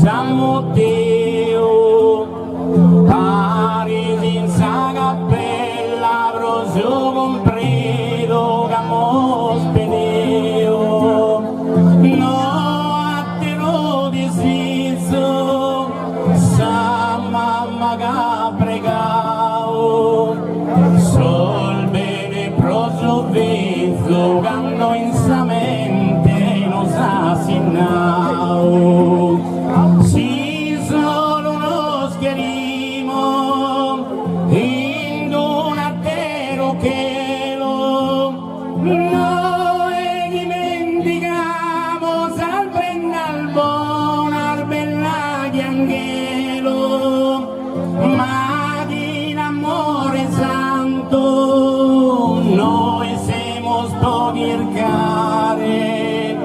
Samudio, Parisi in sa cappella, prosio compredo che mo speneo, no a te lo disiso, sa mamma che pregao, sol bene prosio vezzo, che noi in sa mente non sa sinnao. Si solo nos querimo in un attero che lo noi dimenticamo sempre al buon al bella angelo, ma di l'amore santo noi siamo spogircare,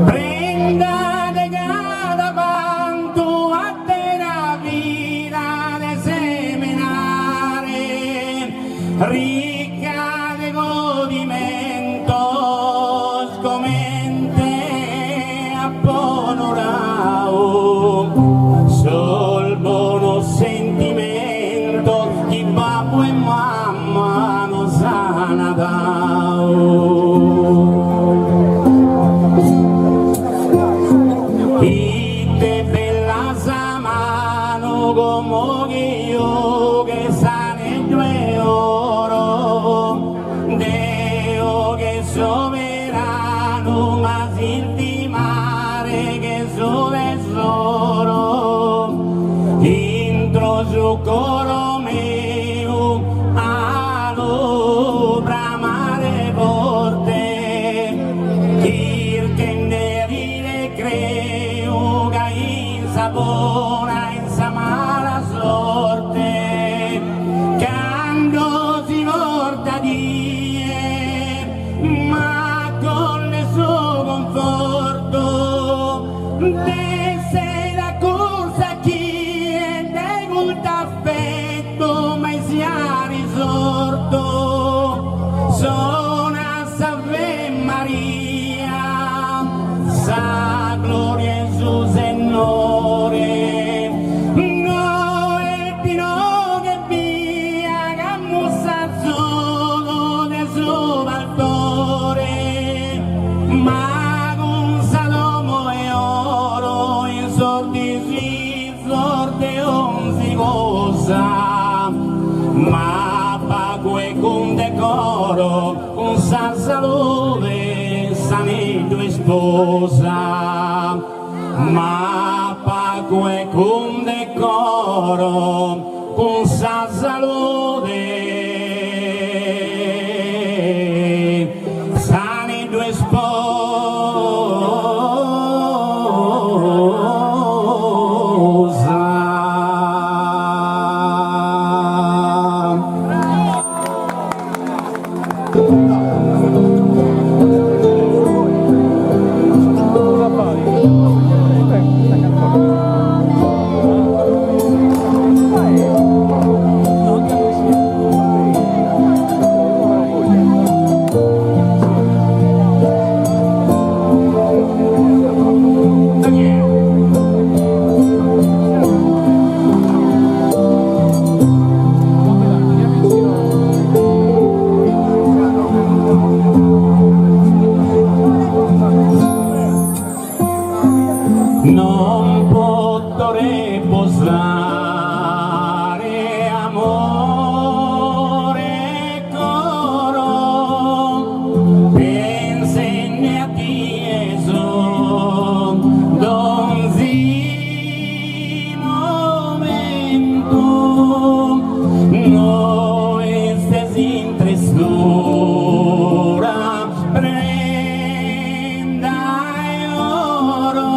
prendate cada vanto a te la vita de seminare, ricca de godimentos comente apponorao, sol buono sentimento chi babbo e mamma non sana dao. Ite bella sa mano come io che sa nei due oro, Deo che sovrano ma sinti mare che so tesoro, intro su coro mio allo bramare forte, che ne dire creo che in sapona in sa mala sorte, quando si porta die, ma con il suo conforto, te sei la corsa chi è dei molto affetto, ma sia risorto, sona Salve Maria, sa gloria Gesù Signore, no è pino che via che mussa solo del suo valtore, ma con Salomo e oro in sordi si sorte onzi cosa, ma pague con decoro, con sa salute sane due sposa, ma pague con decoro, con sa salute sane due non potrebbe posare amore coro, pensenne a Dio donzi momento, noi stesi in trestura prenda oro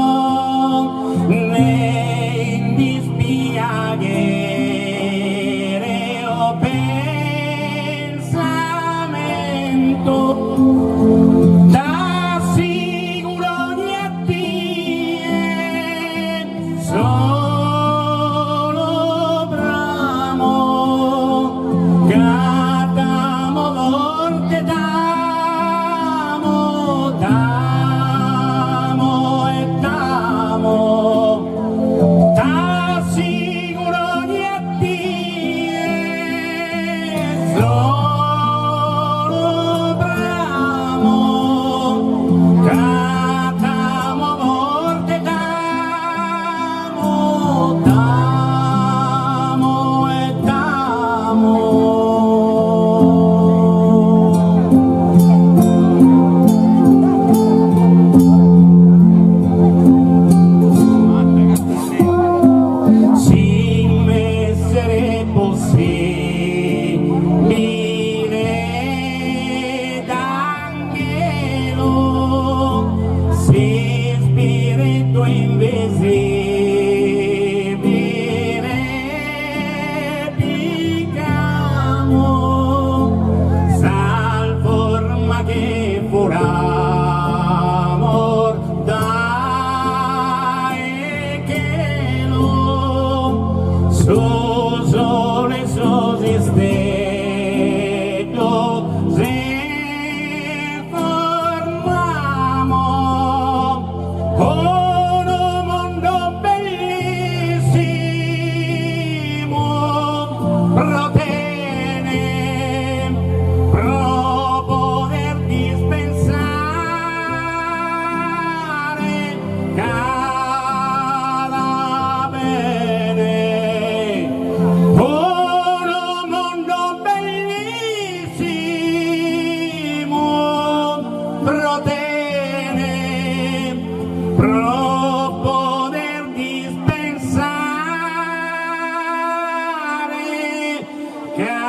ne dispiaghere o pensamento, t'assicuro niente solo bramo cadamo volte damo e damo esibire picamo sal forma che furamor dai che lo su sole sosistetto se formamo un mondo bellissimo protene pro poter dispensare cada bene un mondo bellissimo protene pro poter dispensare cada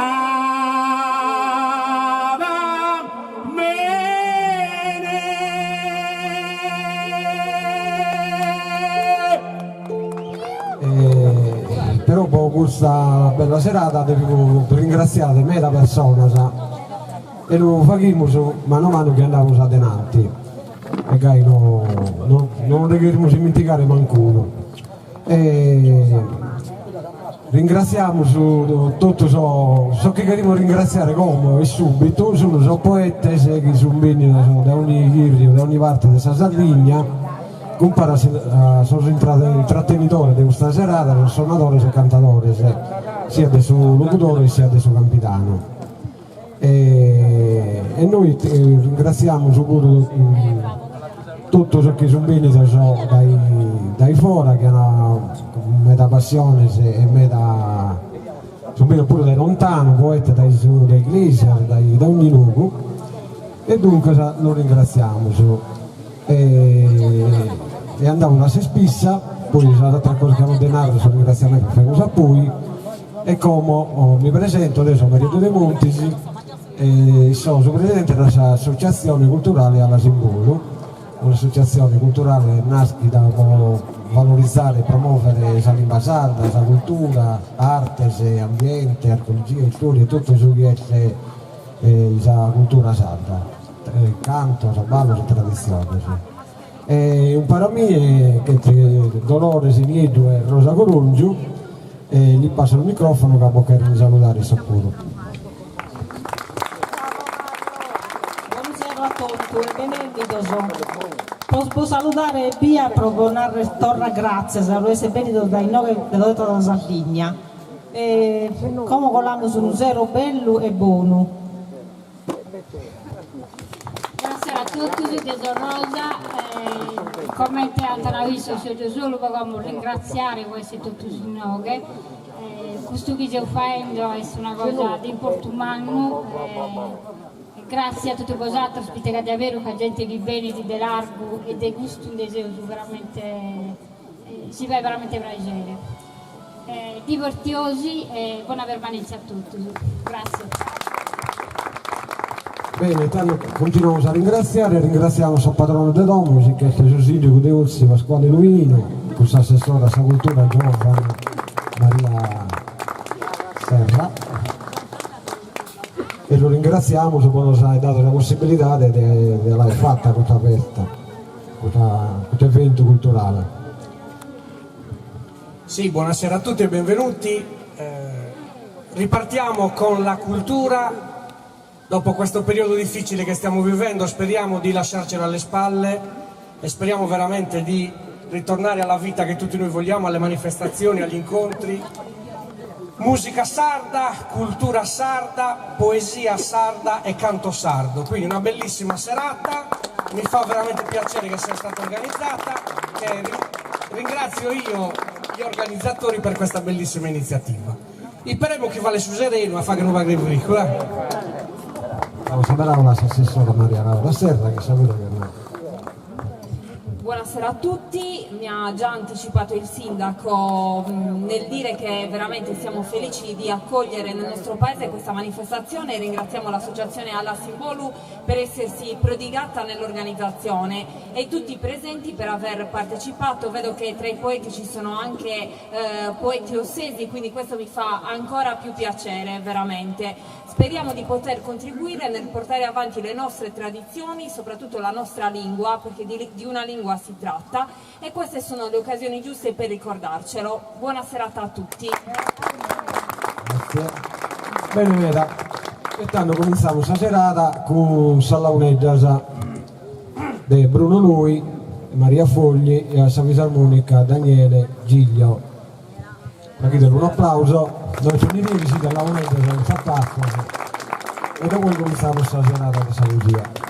bene. Però dopo questa bella serata devo ringraziare me la persona e lo facciamo mano a mano che andiamo avanti e che non dobbiamo dimenticare mancuno. Ringraziamo su tutto so che dobbiamo ringraziare come e subito sono poeti che sono venuti da ogni chiesa, da ogni parte della Sardegna. Compara sono intrattenitore di questa serata, sono suonatore e cantatore, sia del suo locutore sia del suo capitano. E noi ringraziamo subito tutto ciò che sono venuti dai fora, che hanno metà passione e metà sono venuti pure da lontano, poeti da iglesia, da ogni luogo, e dunque lo ringraziamo. E andavo a se spissa, poi un'altra cosa che hanno denaro sono ringraziamenti per fare cosa poi, e come mi presento adesso Marito De Montisi, sono presidente dell'associazione culturale alla Simbolo, un'associazione culturale nasce da valorizzare e promuovere la lingua sarda, la cultura, arte, ambiente, archeologia, storia e tutto ciò che è la cultura sarda, canto, ballo e tradizione. Un para me che Dolores Iniedo e Rosa Corungiu, gli passo il microfono che vogliono salutare il Sapporo. Buonasera a tutti e benvenuti. Posso salutare via per donare torna grazie se lo essere venuto dai noi della Sardegna. Come volamo su un zero bello e buono. Buonasera a tutti, sono Rosa, come teatro visto siete solo per ringraziare questi tutti i noi. Questo che stiamo facendo è una cosa di importante, grazie a tutti voi altri, spite di avere che gente che viene di largo e di gusto un deseo veramente, si fa veramente piacere. Divertiosi e buona permanenza a tutti, grazie. Bene, intanto continuiamo a ringraziamo il patrono de Domus, che è il suo sindaco di Orsi, Pasquale Luino, il suo assessore alla cultura Giovanni Maria Serra, e lo ringraziamo se poi ci hai dato la possibilità di aver fatta questa aperta, questo evento culturale. Sì, buonasera a tutti e benvenuti. Ripartiamo con la cultura. Dopo questo periodo difficile che stiamo vivendo, speriamo di lasciarcelo alle spalle e speriamo veramente di ritornare alla vita che tutti noi vogliamo, alle manifestazioni, agli incontri. Musica sarda, cultura sarda, poesia sarda e canto sardo. Quindi una bellissima serata, mi fa veramente piacere che sia stata organizzata e ringrazio io gli organizzatori per questa bellissima iniziativa. Speremo che vale su sereno a fare che non va a greve. Saluterà l'assessora Maria Laura Serra che saluta per noi. Buonasera buonasera a tutti. Mi ha già anticipato il sindaco nel dire che veramente siamo felici di accogliere nel nostro paese questa manifestazione e ringraziamo l'associazione Alla Simbolu per essersi prodigata nell'organizzazione e tutti i presenti per aver partecipato. Vedo che tra i poeti ci sono anche poeti ossesi, quindi questo mi fa ancora più piacere veramente. Speriamo di poter contribuire nel portare avanti le nostre tradizioni, soprattutto la nostra lingua, perché di una lingua si tratta, e queste sono le occasioni giuste per ricordarcelo. Buona serata a tutti. Grazie. Bene, veda. Quest'anno cominciamo questa serata con Sallauneggiasa di Bruno Lui, Maria Fogli e a Sa Fisarmonica Daniele Giglio. Da chiedere un applauso. Noi sono i lirici della Uneggiasa in Sattacco e dopo cominciamo questa serata di Salusia.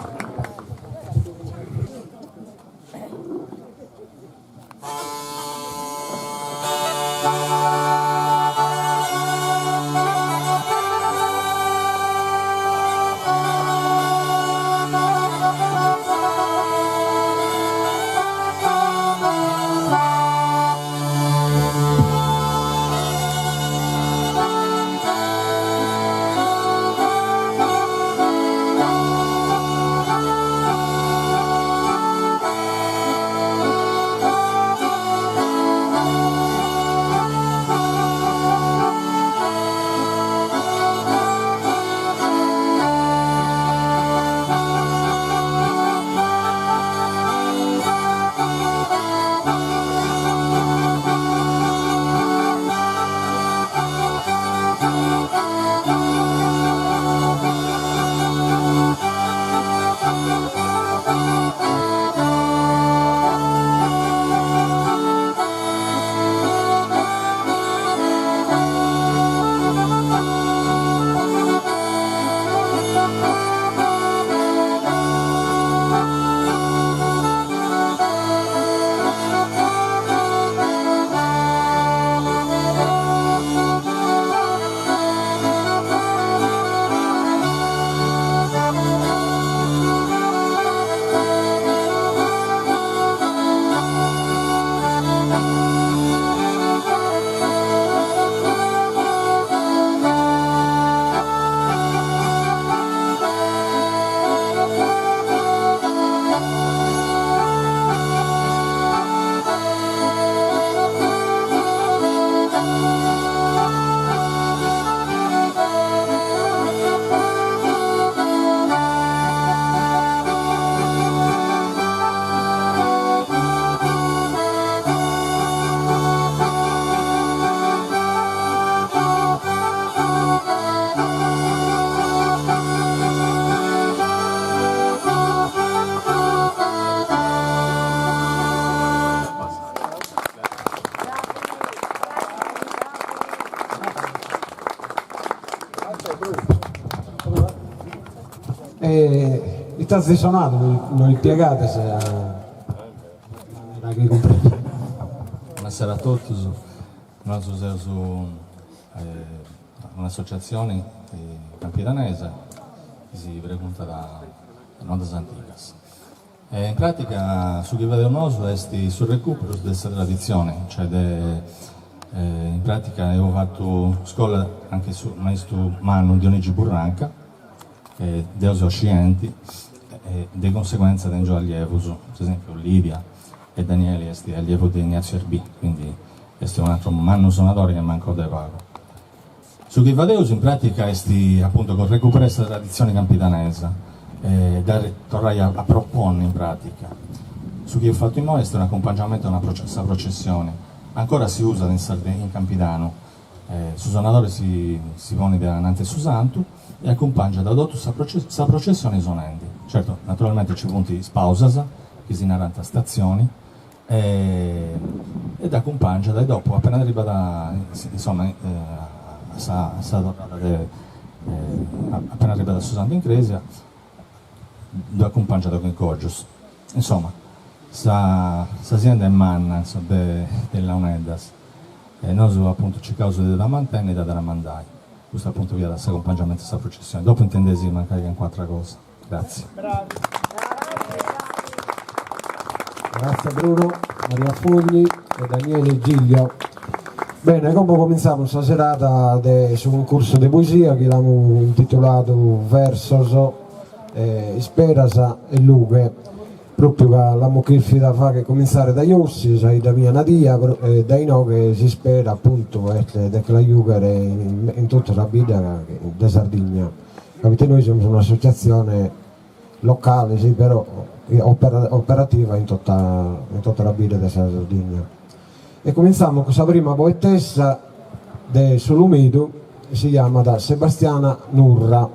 Sta suonato, non piegate se Buonasera a tutti, noi siamo un'associazione campidanese che si pregunta da Nodas Antigas. In pratica, su che vede noi è sul recupero di questa tradizione, cioè in pratica avevo fatto scuola anche su maestro Manu Dionigi Burranca, Deus Oscienti, e di conseguenza tengo allievo, per esempio Livia e Daniele è allievo di Ignazio Erbì, quindi è un altro manno suonatore che manco de pago. Su che vadeus in pratica è appunto con recuperare questa tradizione campidanese, da tornare a proporre in pratica. Su che ho fatto in noi è un accompagnamento a questa processione, ancora si usa in Campidano, su suonatore si pone davanti a su santo e accompagna da dotto questa processione suonando. Certo, naturalmente ci punti spausasa, che si narranta stazioni, ed accompagna da dopo, appena arriva da, insomma, appena arriva da Susanto in Cresia, lo accompagna da Concorgius. Insomma, sa azienda è manna della Uneddas, e noi appunto ci causa da mantenere e da ramandai. Questo appunto via da questo accompagnamento a questa processione. Dopo intendesi mancare in quattro cose. Grazie. Grazie Bruno, Maria Fogli e Daniele Giglio. Bene, come cominciamo questa serata su un corso di poesia che l'abbiamo intitolato Versos, Isperasa e Lughe, proprio che l'abbiamo chiesto da fare cominciare da Iossi, da mia Nadia, dai no che si spera appunto che la Juger in tutta la vita di Sardegna. Capite, noi siamo un'associazione locale, sì, però operativa in tutta la vita di Sardegna. E cominciamo con questa prima poetessa del Solumedo, si chiama da Sebastiana Nurra.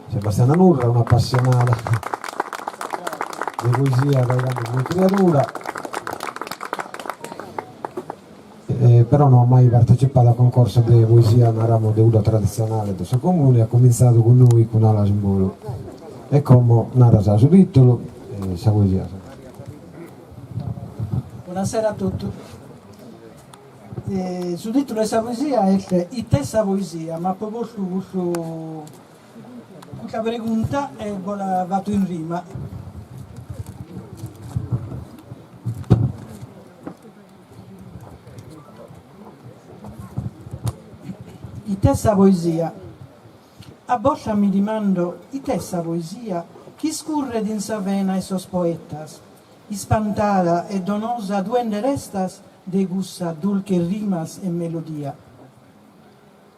Sebastiana Nurra è un'appassionata di poesia da grande creatura, però non ha mai partecipato a concorso di poesia, un ramo di uno tradizionale del suo comune, ha cominciato con noi con Ala Simbolo. E come narra il suo titolo, sa poesia. Buonasera a tutti. Sul titolo della poesia è «I testa poesia», ma proprio questa pregunta vado in rima. I testa poesia. A volte mi dimando, i testa poesia, chi scurre din sa vena e sos poetas, ispantada e donosa duende restas, de gusta dulce rimas e melodia.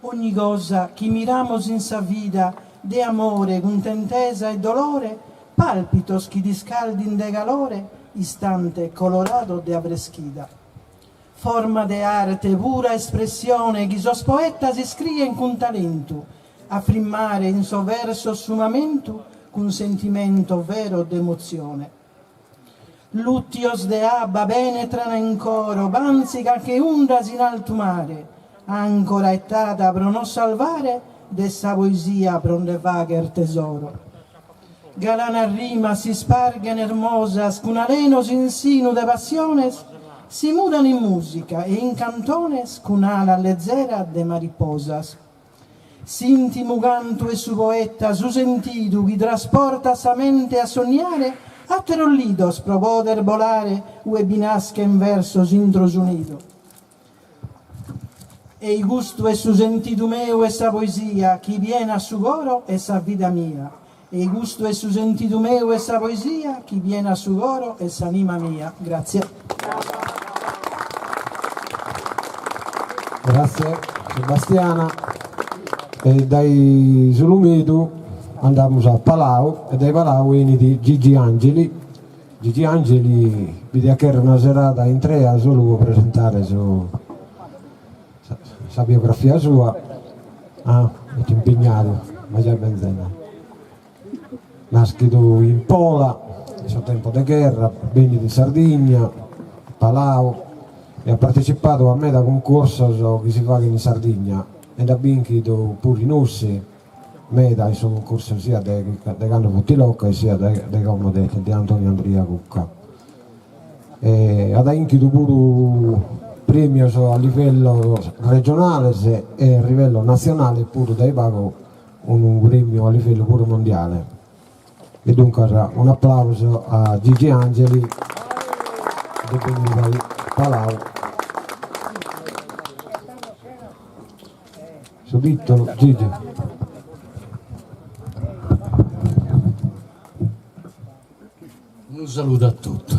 Ogni cosa chi miramos in sa vida, de amore, contentesa e dolore, palpitos chi discaldin de calore, istante colorado de abreschida. Forma de arte, pura espressione, chi sos poetas iscrien con talento, a frimmare in so verso sumamento, con sentimento vero d'emozione. Luttios de abba penetrano in coro, banzica che undas in alto mare, ancora ettata pro non salvare, dessa poesia pronde vager tesoro. Galana rima si spargen hermosas, con alenos insinu de passiones, si mudan in musica e in cantones, con ala leggera de mariposas. Sintimo canto e su poeta, su sentido, chi trasporta sa mente a sognare, a terollidos pro poder volare, webinasca in versos introsunido. E il gusto e su sentido meu e sa poesia, chi viene a su goro e sa vita mia. E il gusto e su sentido meu e sa poesia, chi viene a su goro e sa anima mia. Grazie. Grazie Sebastiana. E dai Solumedo andiamo a Palau, e dai Palau vieni di Gigi Angeli. Gigi Angeli vede che era una serata in tre a solo presentare la biografia sua. È impegnato, ma già benzina. Nascido in Pola, nel suo tempo di guerra, viene di Sardegna, Palau, e ha partecipato a me da concorso che si fa in Sardegna ed ha vinto pure in Ossi. Meda in suo concorso sia di Canto Puttilocca sia di Comno di Antonio Andrea Cucca. Ha vinto pure premi a livello regionale e a livello nazionale, pure dai pago un premio a livello pure mondiale. E dunque un applauso a Gigi Angeli di Palau. Su titolo Gigi. Un saluto a tutti.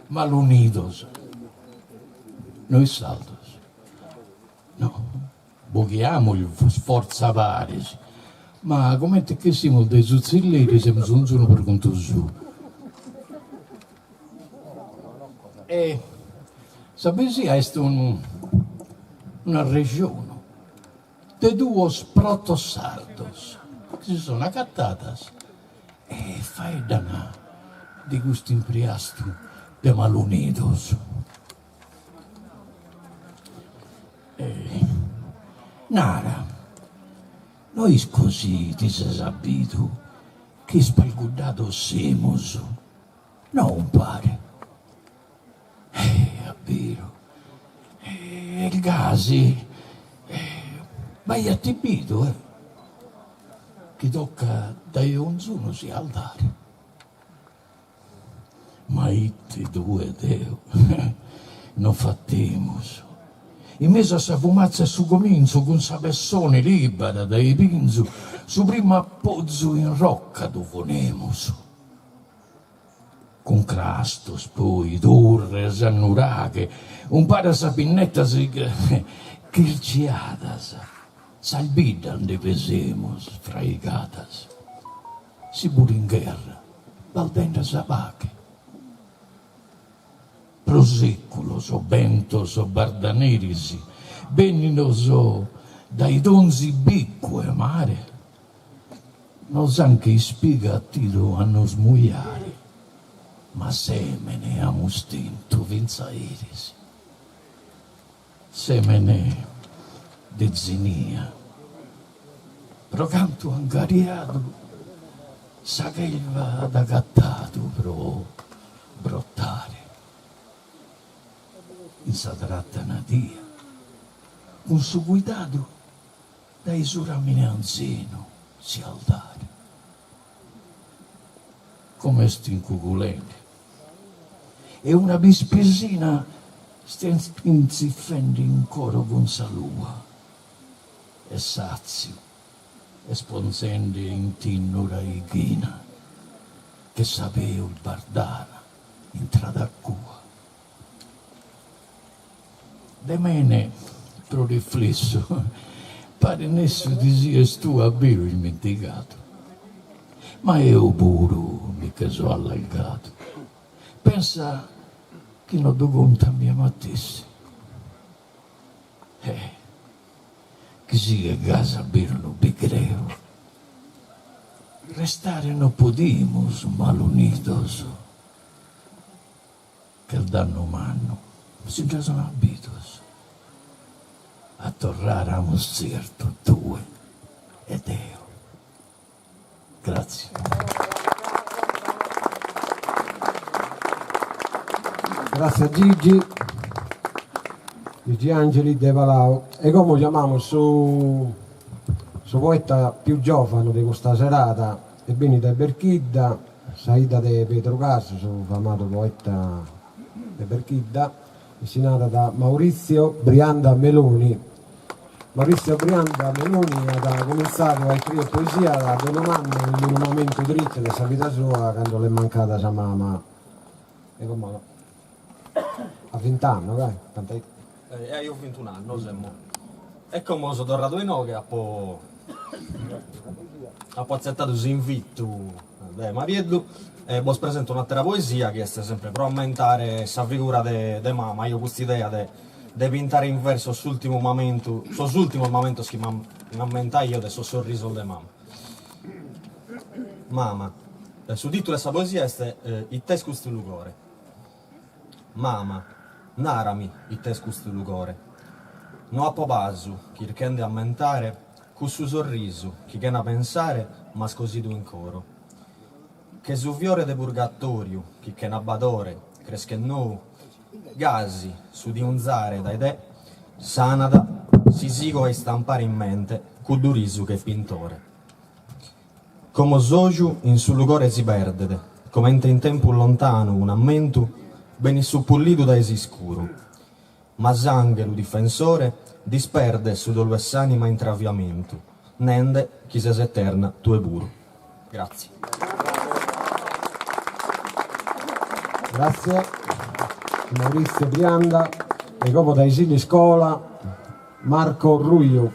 Malunidos, noi saldos, no, bughiamo gli sforzavari, ma come che siamo dei zuzzilleri, siamo sono per conto suo. E sapessi è una regione de duos protosardos che si sono accattatas e fai dana di gusto impriasto de malunidos. Nara, noi così ti sei saputo che spalgudato semos, non pare. È vero, il gasi, vai attipito, che tocca dai onzuno si altare. Ma itti due Deo, non fatemos. In mezzo a sa fumazza e su cominzo, con sa persone libera dai pinzo, su primo appozzo in rocca dovonemus. Con crastos, poi, torre, sannuraghe, un para sa pinnetta chirciadas, salbidan de pesemus, fraigatas. Si pure in guerra, valdenda sa vache. Prosecculos, o bentos, o bardanerisi, benninos dai donzi bicque mare, nos anche spiga a tiro a nos muiare, ma semene amus tinto vinza iris, semene de zinia, pro canto angariato, sa che il va da gattato pro brottare. In sa tratta nadia, con su guidato dai suramine anzino si altare. Come stincuculente. E una bispesina inziffendo in coro con salua. E sazio, e sponsendo in tinnura ighina, che sapeva il bardana in tradacua. De mene, pro riflesso, pare nesso di sia tu a vero dimenticato. Ma io pure mica sono allargato. Pensa che non do conto a mia mattessi. Che sia casa a vero non vi credo. Restare non podimos mal unidos. Che il danno umano si già sono abitos. A tornare a un certo due e Dio. Grazie. Grazie a Gigi Angeli de Palau. E come chiamiamo su poeta più giovane di questa serata, e viene da Berchidda, Saida de Pedro Caso, su famoso poeta de Berchidda, insegnata da Maurizio Brianda Meloni. Maurizio Brianda Meloni ha cominciato a scrivere poesia da 1 anno in un momento dritto della sua vita sua, quando le è mancata sua mamma. E come a 20 anni, dai? Io ho 21 anni, semmo. E come sono tornato in che ho accettato questo invito da Mariello e vi presento un'altra poesia che è sempre per aumentare questa figura di mamma. Io ho questa idea di pintare in verso sull'ultimo momento che mi aumenta io del suo sorriso di mamma. Mamma, il titolo di questa poesia è Il te scusti lugore. Mamma, narami il te scusti lugore. Non ha popasu, chi rende a mentare, con suo sorriso, chi che ne pensare, ma scosito in coro. Che su fiore de purgatorio, chi che ne abbadore, cresche nou, gasi su di unzare dai te, sanada, si sigo a stampare in mente, cu durisu che pintore. Come soju in su lugore si perdete, come in tempo lontano un ammento, ben suppullito da esi scuro. Ma s'angelo difensore disperde su dove s'anima in traviamento, nende chi se s'eterna tu e puro. Grazie. Grazie Maurizio Brianda. E come dai Sili Scola Marco Ruio,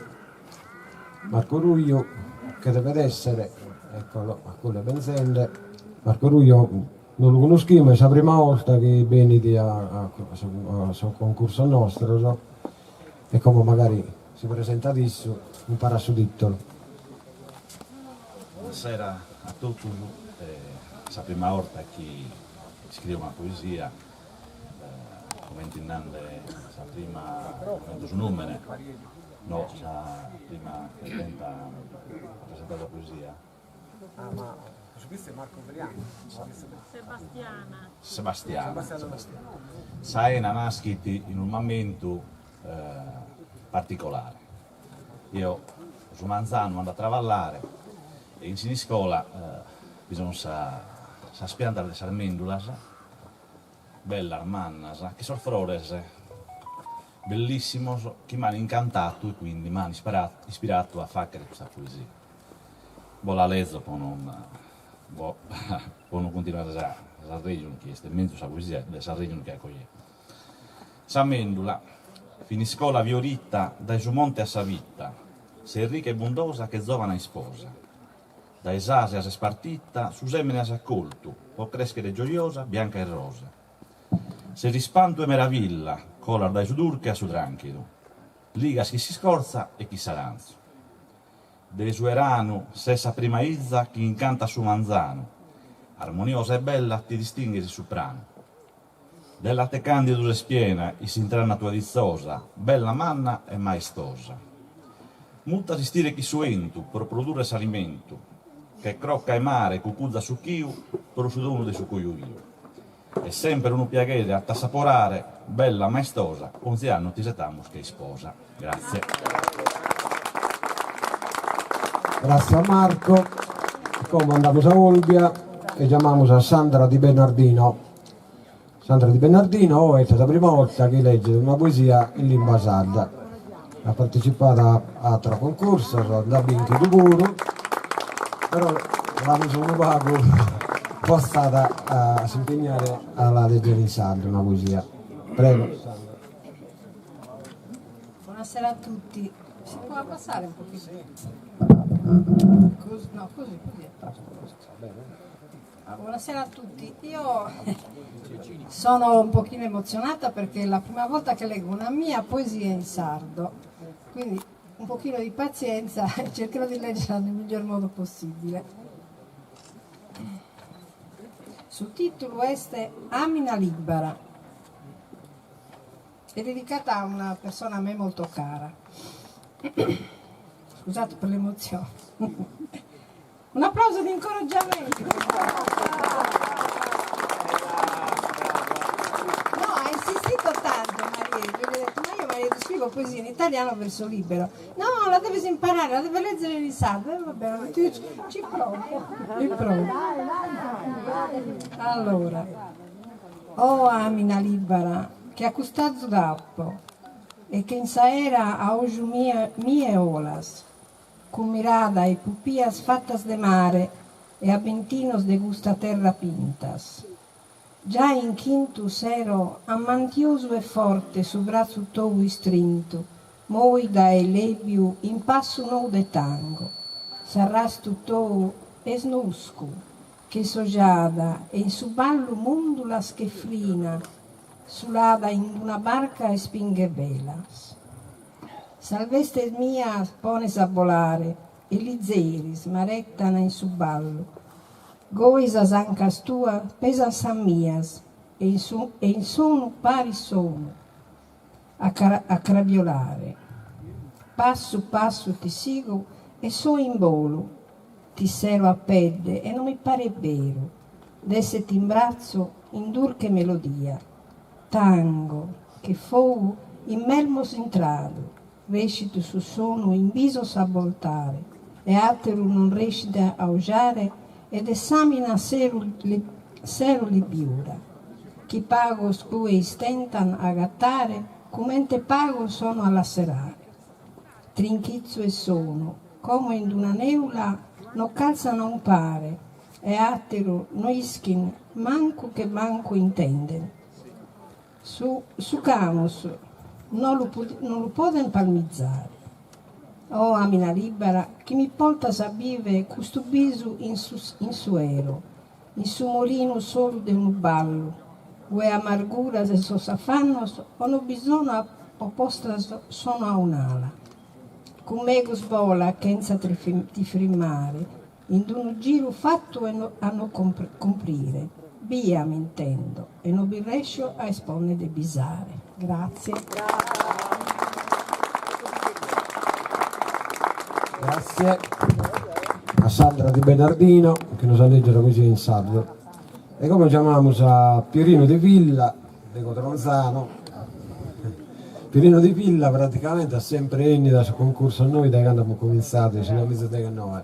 che deve essere, eccolo, a quelle benzende. Marco Ruio non lo conosciamo, è la prima volta che vieni a sul concorso nostro, so? E come magari si presenta adesso, impara su titolo. Buonasera a tutti, la prima volta che scrivo una poesia, come intendete, la prima su numero, no, la prima che tenta presentare la poesia. Ah, ma questo è Marco Brianda. Sebastiana. Saena nasce in un momento particolare. Io su Manzano ando a travallare e in scuola bisogna spiantare le sarmendulas, bella armannas, che sono flores bellissimo, che mi hanno incantato e quindi mi hanno ispirato a fare questa poesia. La leggo per non continuare a regione, che è mezzo questa poesia, la regione che accoglie. S'amendula, finisco la vioritta dai su monte a sa vita, sei ricca e bondosa che giovana e sposa. Dai sasi a se spartita, su semine a s'accolto, può crescere gioiosa, bianca e rosa. Se rispanto e meraviglia, color dai su durche a su tranquillo, ligas chi si scorza e chi s'aranzo. De su erano, sessa prima izza, chi incanta su manzano, armoniosa e bella ti distingue il soprano. Della te candido spiena, e si intrana tua dizzosa, bella manna e maestosa. Multa si stire chi suentu, per produrre s'alimento, che crocca e mare, cucuzza su chiu, per su dono di su cuiu io. E sempre uno piacere a t'assaporare, bella maestosa, 11 anni ti setamos che è sposa. Grazie. Grazie a Marco. Come andiamo a Olbia e chiamiamo a Sandra Di Bernardino. Sandra Di Bernardino è la prima volta che legge una poesia in lingua sarda. Ha partecipato a 3 concorsi, da vinto di puro, però l'anno sono pago, poi è stata a si impegnare alla leggere in sardo una poesia. Prego. Buonasera a tutti. Si può abbassare un pochino? Così, no, così è posto. Buonasera a tutti. Io sono un pochino emozionata perché è la prima volta che leggo una mia poesia in sardo, quindi un pochino di pazienza e cercherò di leggerla nel miglior modo possibile. Sul titolo è Amina Libera, è dedicata a una persona a me molto cara. Scusate per l'emozione. Un applauso di incoraggiamento. No, ha insistito tanto Maria, gli ho detto, ma io Maria ti scrivo poesia in italiano verso libero. No, la devi imparare, la devi leggere in sardo. Va bene, ho detto, io ci provo. Allora, Amina Libera, che ha custato d'appo e che in saera a oju mie olas, con mirada e pupias fatas de mare e a ventinos de gusta terra pintas. Già in quintus ero ammantioso e forte su brazo tou istrinto, moida e lebiu in passo nou de tango. Sarras tou esnusco, che sojada e in su ballo mundula schefrina, sulada in una barca e spinghe velas. Salveste mia pones a volare, e lizeris marettana in su ballo. Goisas ancas tua pesan san mias, e in sono pari sono, a craviolare. Passo passo ti sigo e so in volo, ti sero a pedde e non mi pare vero, d'esseti in braccio in durche melodia. Tango, che fou in melmos intrado, recito su sono in viso s'avvoltare, e atero non recita a usare, ed esamina sero li biura. Chi pagos cui stentan a gattare, comente pago sono a lacerare. Trinchizzo e sono, come in una neula, no calza non pare, e atero no ischin, manco che manco intenden. Su camus, non lo poden palmizzare. Amina Libera, che mi portas a vive questo bisu in suero, in su molino solo de un ballo, ue amarguras e sos afannos, ono bisogno oppostas sono a un'ala. Con mego svola senza ti frimmare, in un giro fatto a non comprire, via mi intendo, e non vi riesco a esponere de bisare. Grazie. Grazie a Sandra Di Bernardino che nos ha letto la poesia in sardo. E come chiamiamo a Pierino Di Villa, di Cotronzano. Pierino Di Villa praticamente ha sempre venuto da questo concorso a noi da quando abbiamo cominciato, ci abbiamo messo da noi.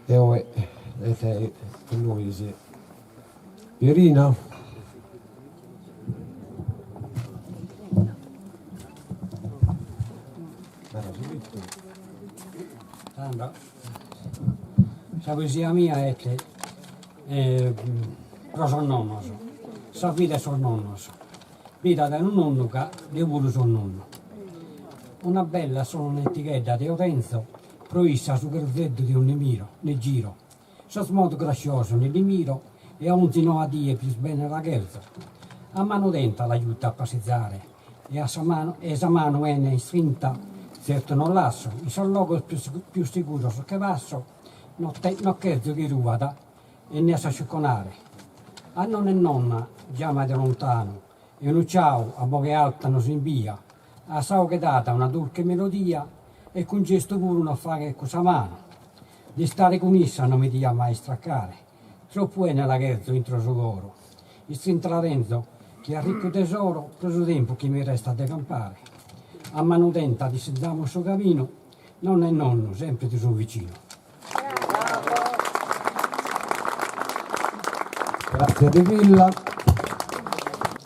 e ora con noi sì. Pierina. Sandra, la poesia mia è che però sono nonno, sa vita sono nonno, vita di un nonno che io pure sono nonno. Una bella sono un'etichetta di Orenzo, provvista su perfetto di un nemiro, nel giro. So molto grazioso nel nemiro e a un zino a die più bene la ghelza. A mano denta l'aiuta a passeggiare e a sa mano è strinta, certo non lasso, il suo luogo più sicuro so che passo, non cherzo che ruota e ne sa sciocconare. A nonno e nonna, chiama da lontano, e un ciao a poche alta non si invia, a sao che data una dolce melodia e con gesto pure non fa che cosa mano. Di stare con essa non mi dia mai straccare, troppo è nella cherzo intro sogoro. Il Renzo che ha ricco tesoro, preso tempo che mi resta da campare. A mano tenta di sentiamo il suo cammino, nonno e nonno sempre ti sono vicino. Grazie di Villa.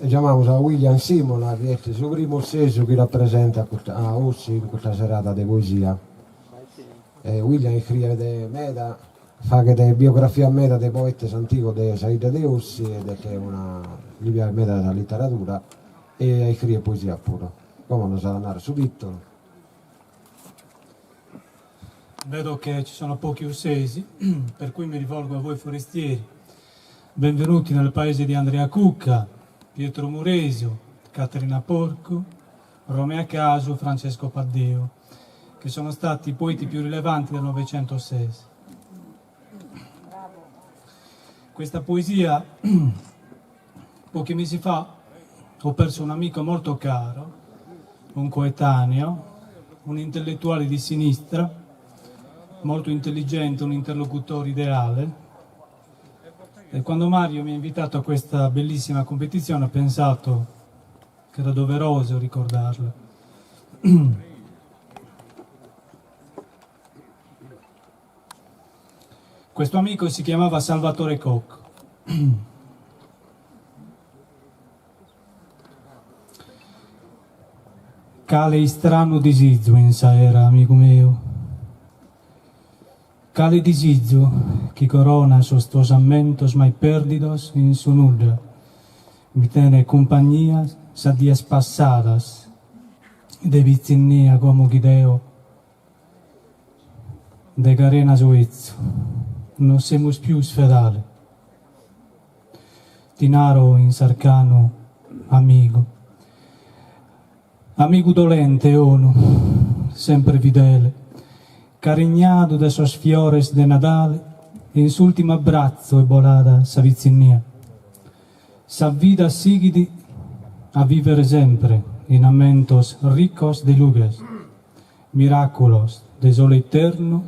E chiamiamo a William Simola, che è il suo primo stesso che rappresenta a Ossi in questa serata di poesia. William scrive di meta, fa che di biografia meta dei poeti antichi di Saida de Ossi ed è una libera meta della letteratura e scrive poesia pure. Come non sa andare subito. Vedo che ci sono pochi ussesi, per cui mi rivolgo a voi forestieri. Benvenuti nel paese di Andrea Cucca, Pietro Muresio, Caterina Porco, Romea Caso, Francesco Paddeo, che sono stati i poeti più rilevanti del Novecento-6. Questa poesia, pochi mesi fa, ho perso un amico molto caro, un coetaneo, un intellettuale di sinistra, molto intelligente, un interlocutore ideale. E quando Mario mi ha invitato a questa bellissima competizione ho pensato che era doveroso ricordarlo. Questo amico si chiamava Salvatore Cocco. Cale strano disizio in saera, amico mio. Cale disizio che corona sostosammentos mai perdidos in su nuda. Mi tiene compagnia sa dias passadas, de vizinnia como guideo, de carena suezzo, non semus più sfedale. Tinaro in sarcano, amico. Amico dolente ono, sempre fidele, carignado de sos fiores de Nadale, in s'ultimo abbraccio e volada sa vizinnia. Sa vida sigidi a vivere sempre in amentos ricos de lugas, miraculos de sole eterno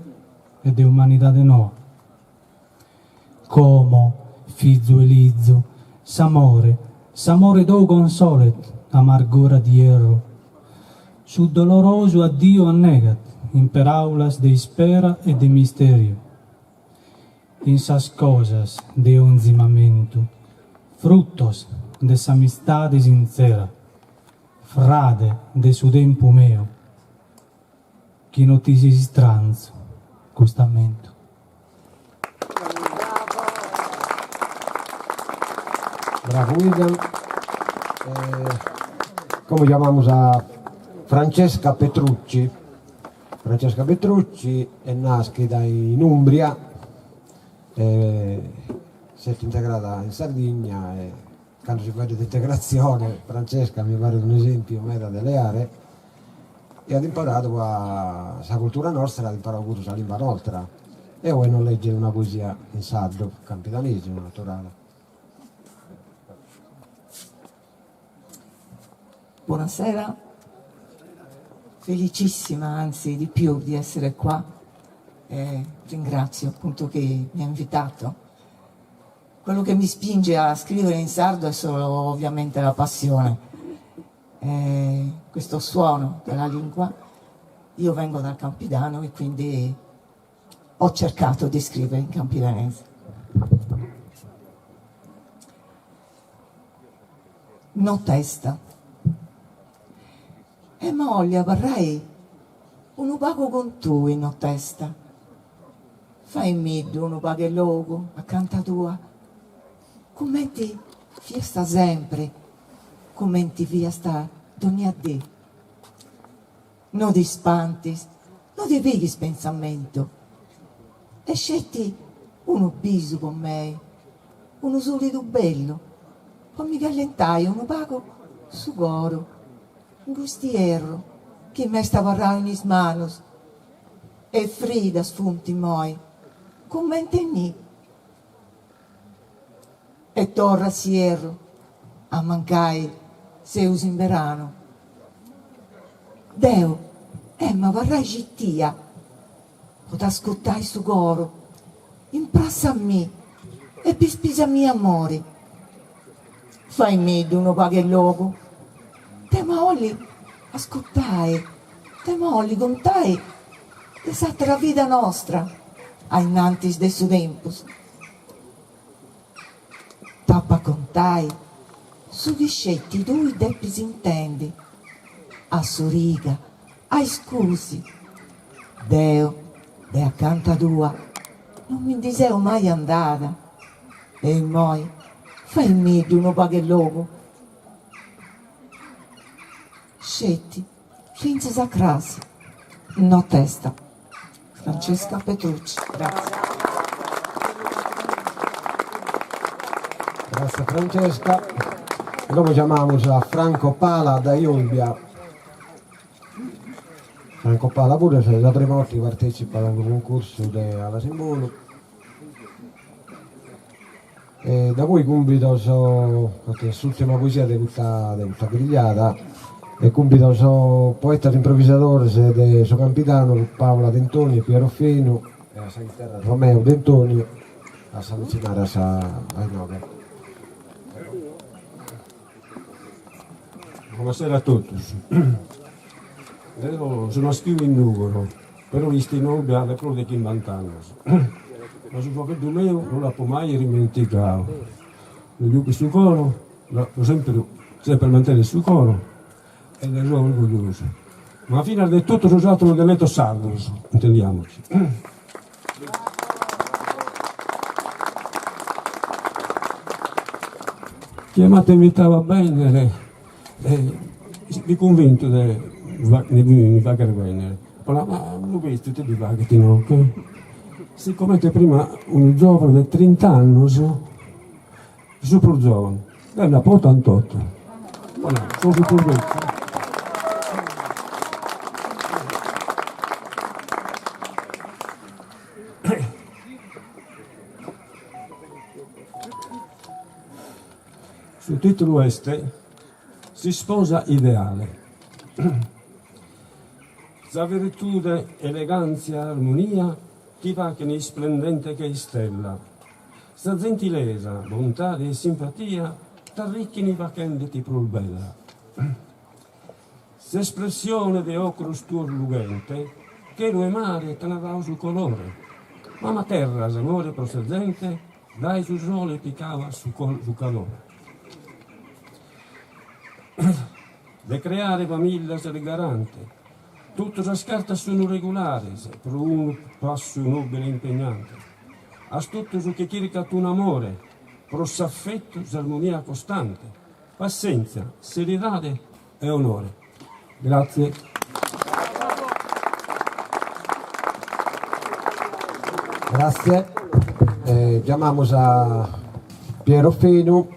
e de humanidade nova. Como, figlio Elizio, s'amore do consolet, amargura di erro, su doloroso addio annegat, in peraulas de espera e de misterio, in sas cosas de onzimamento, frutos de sa amistade sincera, frade de su tempo meo, che non ti si stranzo, costamento. Bravo William. Come chiamiamo a Francesca Petrucci. Francesca Petrucci è nascita in Umbria, si è integrata in Sardegna e quando si parla di integrazione Francesca mi pare un esempio meta delle aree e ha imparato la cultura nostra, ha imparato pure la lingua nostra e ora non legge una poesia in sardo, capitanesimo naturale. Buonasera, felicissima anzi di più di essere qua, ringrazio appunto che mi ha invitato. Quello che mi spinge a scrivere in sardo è solo ovviamente la passione, questo suono della lingua. Io vengo dal Campidano e quindi ho cercato di scrivere in campidanese. No testa. E moglie, vorrei un pago con tu in no testa. Fai middo uno pago e logo accanto a tua. Commenti via sta sempre, commenti via sta ogni a te. Non ti spanti, non ti pighi pensamento. E scetti uno biso con me, uno solido bello, poi mi callentai uno pago su coro, un gustierro che me stava in is manos, e frida sfunti moi, commenti e torra sierro, a mancai se usi in verano. Deo, ma varrai cittia, o t'ascoltai su coro, imprassa a me, e pispisa mi amore. Fai me d'uno paghe logo, te molli, ascoltai, te molli, contai, esatta la vita nostra, a innantis de su tempus. Tappa contai, su discetti due deppis intendi, a su riga, ai scusi, Deo, de accanto a tua, non mi diseo mai andata, e moi, fai me d'uno paghe logo. Scetti, finza sacrasi, no testa. Francesca Petrucci, grazie. Grazie Francesca. E dopo chiamiamo a Franco Pala da Iolbia. Franco Pala pure, se la prima volta che partecipa a un concorso alla Simbolo. E da voi compito l'ultima poesia di questa grigliata, e compito so poeta improvvisatore di suo capitano Paola Dentoni, Piero Fino e a San Terra Romeo Dentoni a salutare ai nove. Buonasera a tutti. Io sono scrivo in numero, però questi nomi alle prove che inventano. Ma su qualche mio non la può mai dimenticare. Lo dico sul coro, lo sempre mantenere sul coro e ne sono orgoglioso. Ma fino a tutto sono usato un dialetto sardo, intendiamoci. Chiamatemi va bene, mi convinto di fare bene. Ma non questo ti va che ti no, ok? Siccome te prima un giovane di 30 anni, super giovane, è una po' tantotto. Sono super vecchio. Sul titolo este si sposa ideale. Sa virtude, eleganza, armonia, ti va che ne splendente che stella. Sa gentilezza, bontà e simpatia, t'arricchini vacanze ti bella. S'espressione di ocro sturlugente, che lo è mare te ne va sul colore. Ma terra, amore procedente, dai su sole piccava su calore. De creare famiglia se le garante, tutto si scarta sono regolare, per un passo nobile e impegnante. A tutto su che chirica tu un amore, pro s'affetto, s'armonia costante, pazienza, serietà e onore. Grazie. Grazie. Chiamiamo a Piero Fino,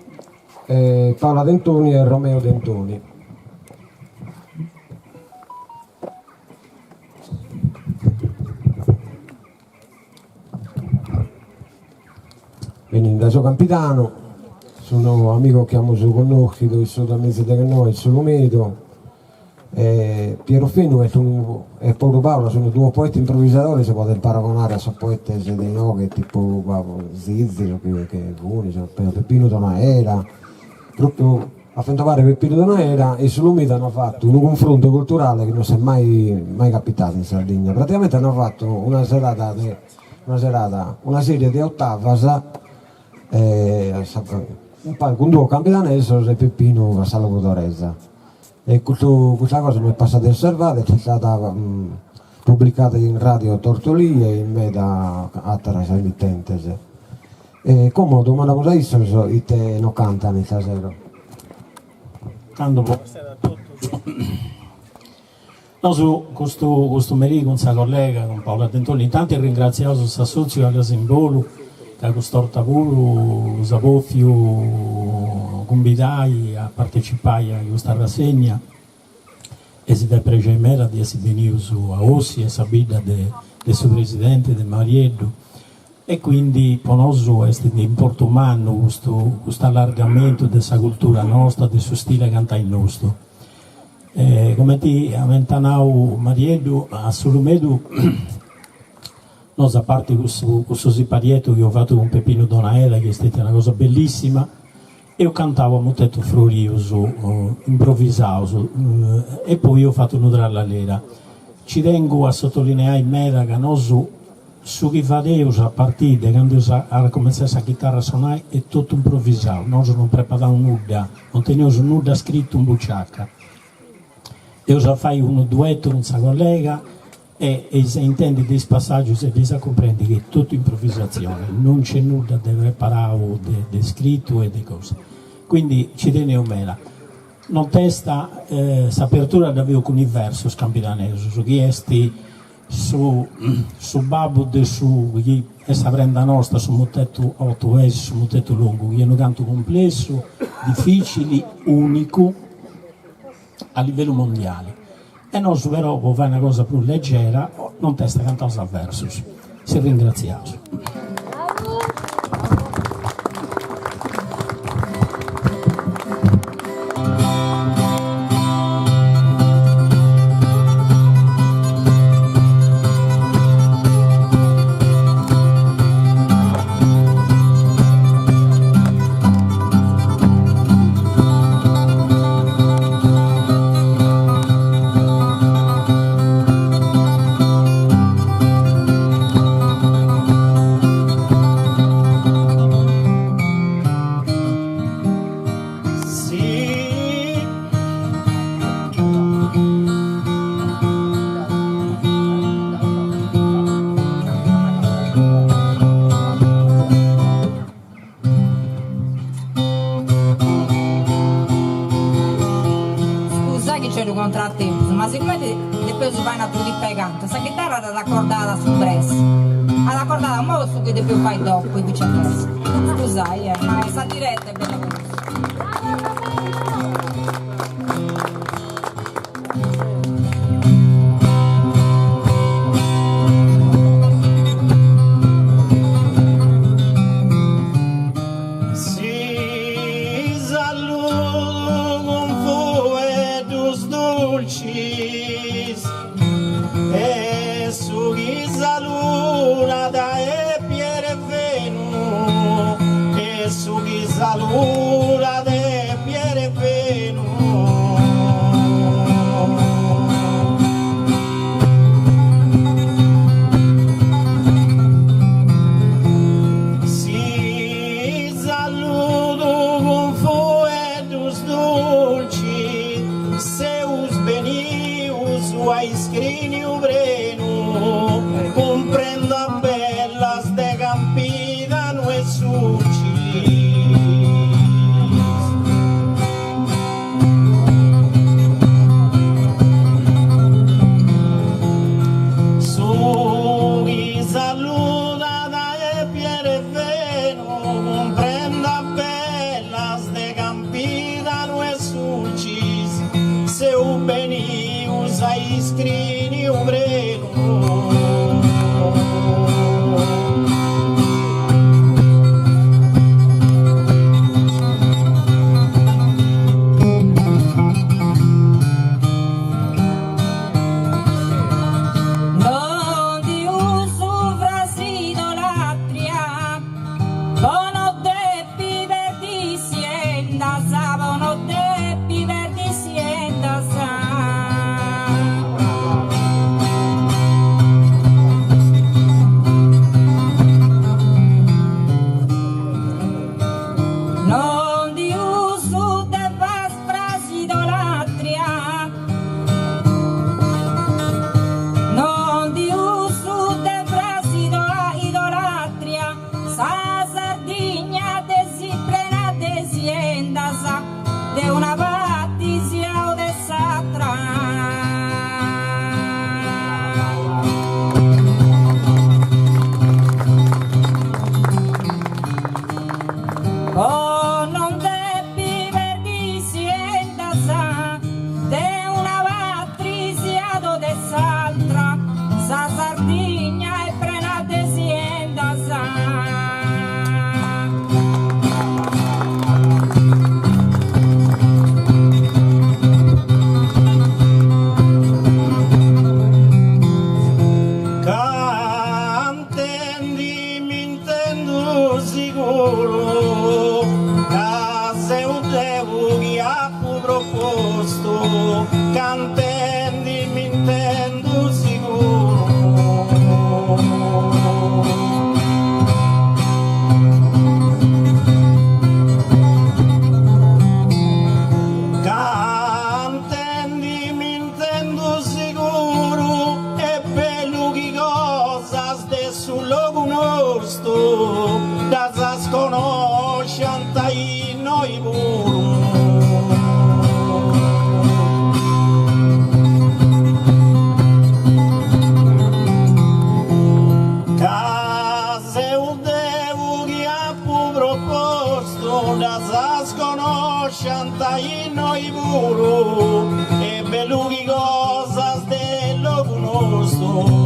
Paola Dentoni e Romeo Dentoni. Venendo da suo capitano, sono amico che abbiamo conosciuto, il suo da mese da noi, il suo Lumedo, Piero Fino e Paolo Paola sono due poeti improvvisatori, si può paragonare a suoi poeti dei no, che tipo Zizziro, che Guni, Peppino Donaera, proprio a fare Peppino Donaera e sul Lumedo hanno fatto un confronto culturale che non si è mai capitato in Sardegna. Praticamente hanno fatto una serata una serata, una serie di ottavas, un palco con due campidanesi e Peppino a Sala Codorezza. E questa cosa mi è passata osservata e è stata pubblicata in radio Tortolì e in media altre emittenti. E come domandavo a isso, te non cantano stasera? Tanto no, su questo merigo con sa collega, con Paola Tentoni, intanto ringraziamo il Sassozio alla Simbolu, che ha costorta pure, Sapofio, convidai a partecipare a questa rassegna e si dà pregio di essere venuto a Ossi e Sabida del suo presidente, del Marieddu. E quindi per noi è importante questo allargamento della cultura nostra, del suo stile cantare nostro. Come ti ha menzionato Marieddu, a Solumedu, noi a parte questo siparietto che ho fatto con Peppino Donaela, che è stata una cosa bellissima, io cantavo molto florioso, improvvisato, e poi ho fatto nutrire la lera. Ci tengo a sottolineare in mera che noi su chi fadeus a partire quando ha cominciato a chitarra a suonare è tutto improvvisato, noi non preparavamo nulla, non teníamos nulla scritto in bucciacca. Io so fare un duetto con sa collega e se intendi dei passaggi e si comprende che è tutto improvvisazione, non c'è nulla di preparato, di scritto e di cose. Quindi ci tenevo mera. Non testa s'apertura davvero con i versi scampidanesi, su chi esti su babbo de su chi essa prenda nostra su motetto 8 versi su motetto lungo, che è un canto complesso, difficile, unico a livello mondiale. E noi però può fare una cosa più leggera, non testa cantare a versus. Si ringraziamo. Contrattempo, ma siccome depois vai na tudo e canto, essa chitarra era accordata sul bresso, era accordata molto su che depois fai dopo e viceversa. Scusai, ma questa diretta è bella così. Luna de Piere Venu si saludo con foe dos dolci seus benius a iscrinio breno comprenda bellas de campida no es suci. Scrini obreno non di uso frasi idolatria bono deppi verdi sienda sa bono deppi verdi sienda sa Oh, non debbi verdi sienta sa, de una patrizia do de s'altra, sa Sardigna e prenate sienta sa. Cantendi, mi intendo sicuro. Cantendi, mi intendo sicuro. E bello che cosa adesso lo conosco, da sa sconoscianta in noi puro. Sconoscianta in noi puro e bello che cosa dello conosco.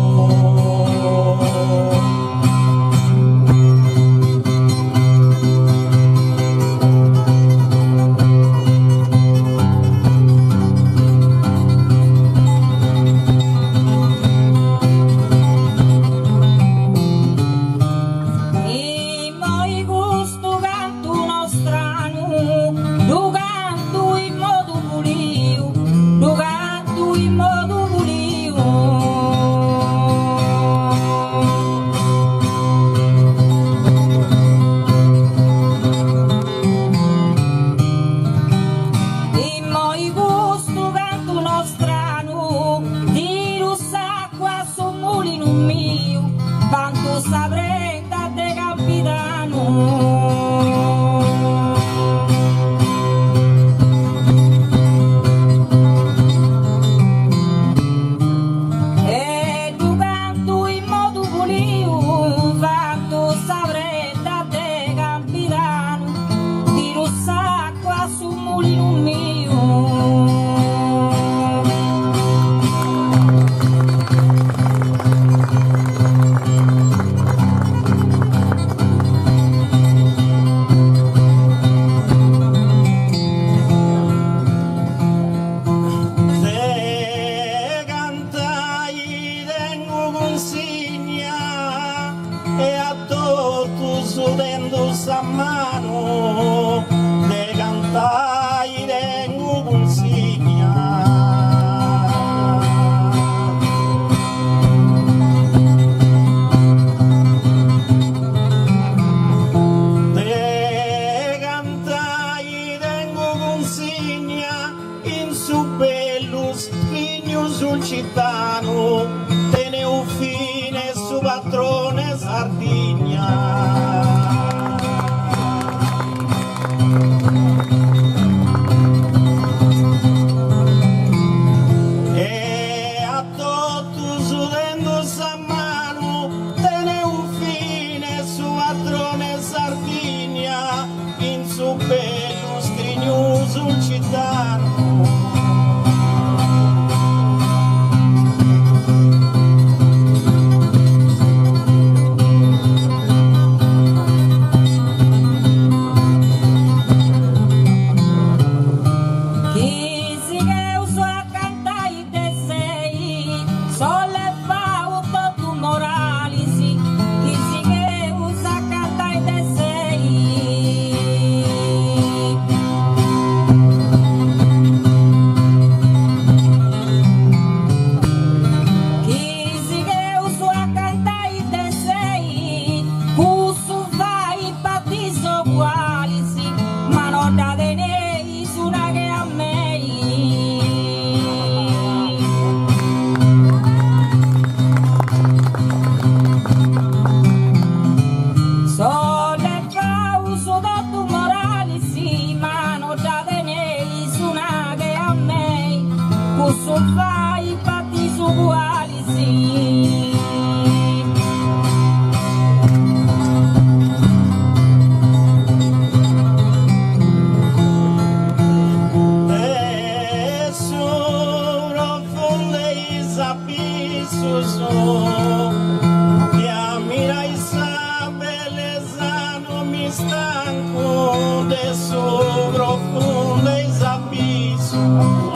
mi stanco de su profundo abisso.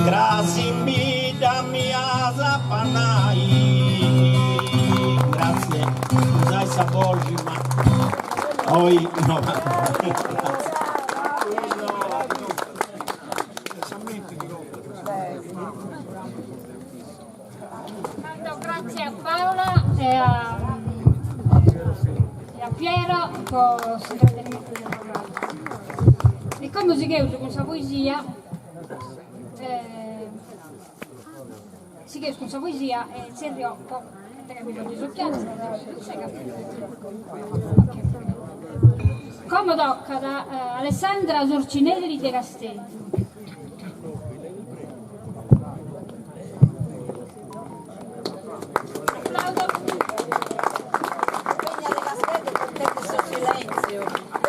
Grazie mille mia zapanai. Grazie, scusate Sabolgi, ma poi no. Grazie a Paola e a Piero con il segretariato del programma. E come si chiede con questa poesia, e Sergio, avete capito di socchiare? Come tocca da Alessandra Sorcinelli De Castelli.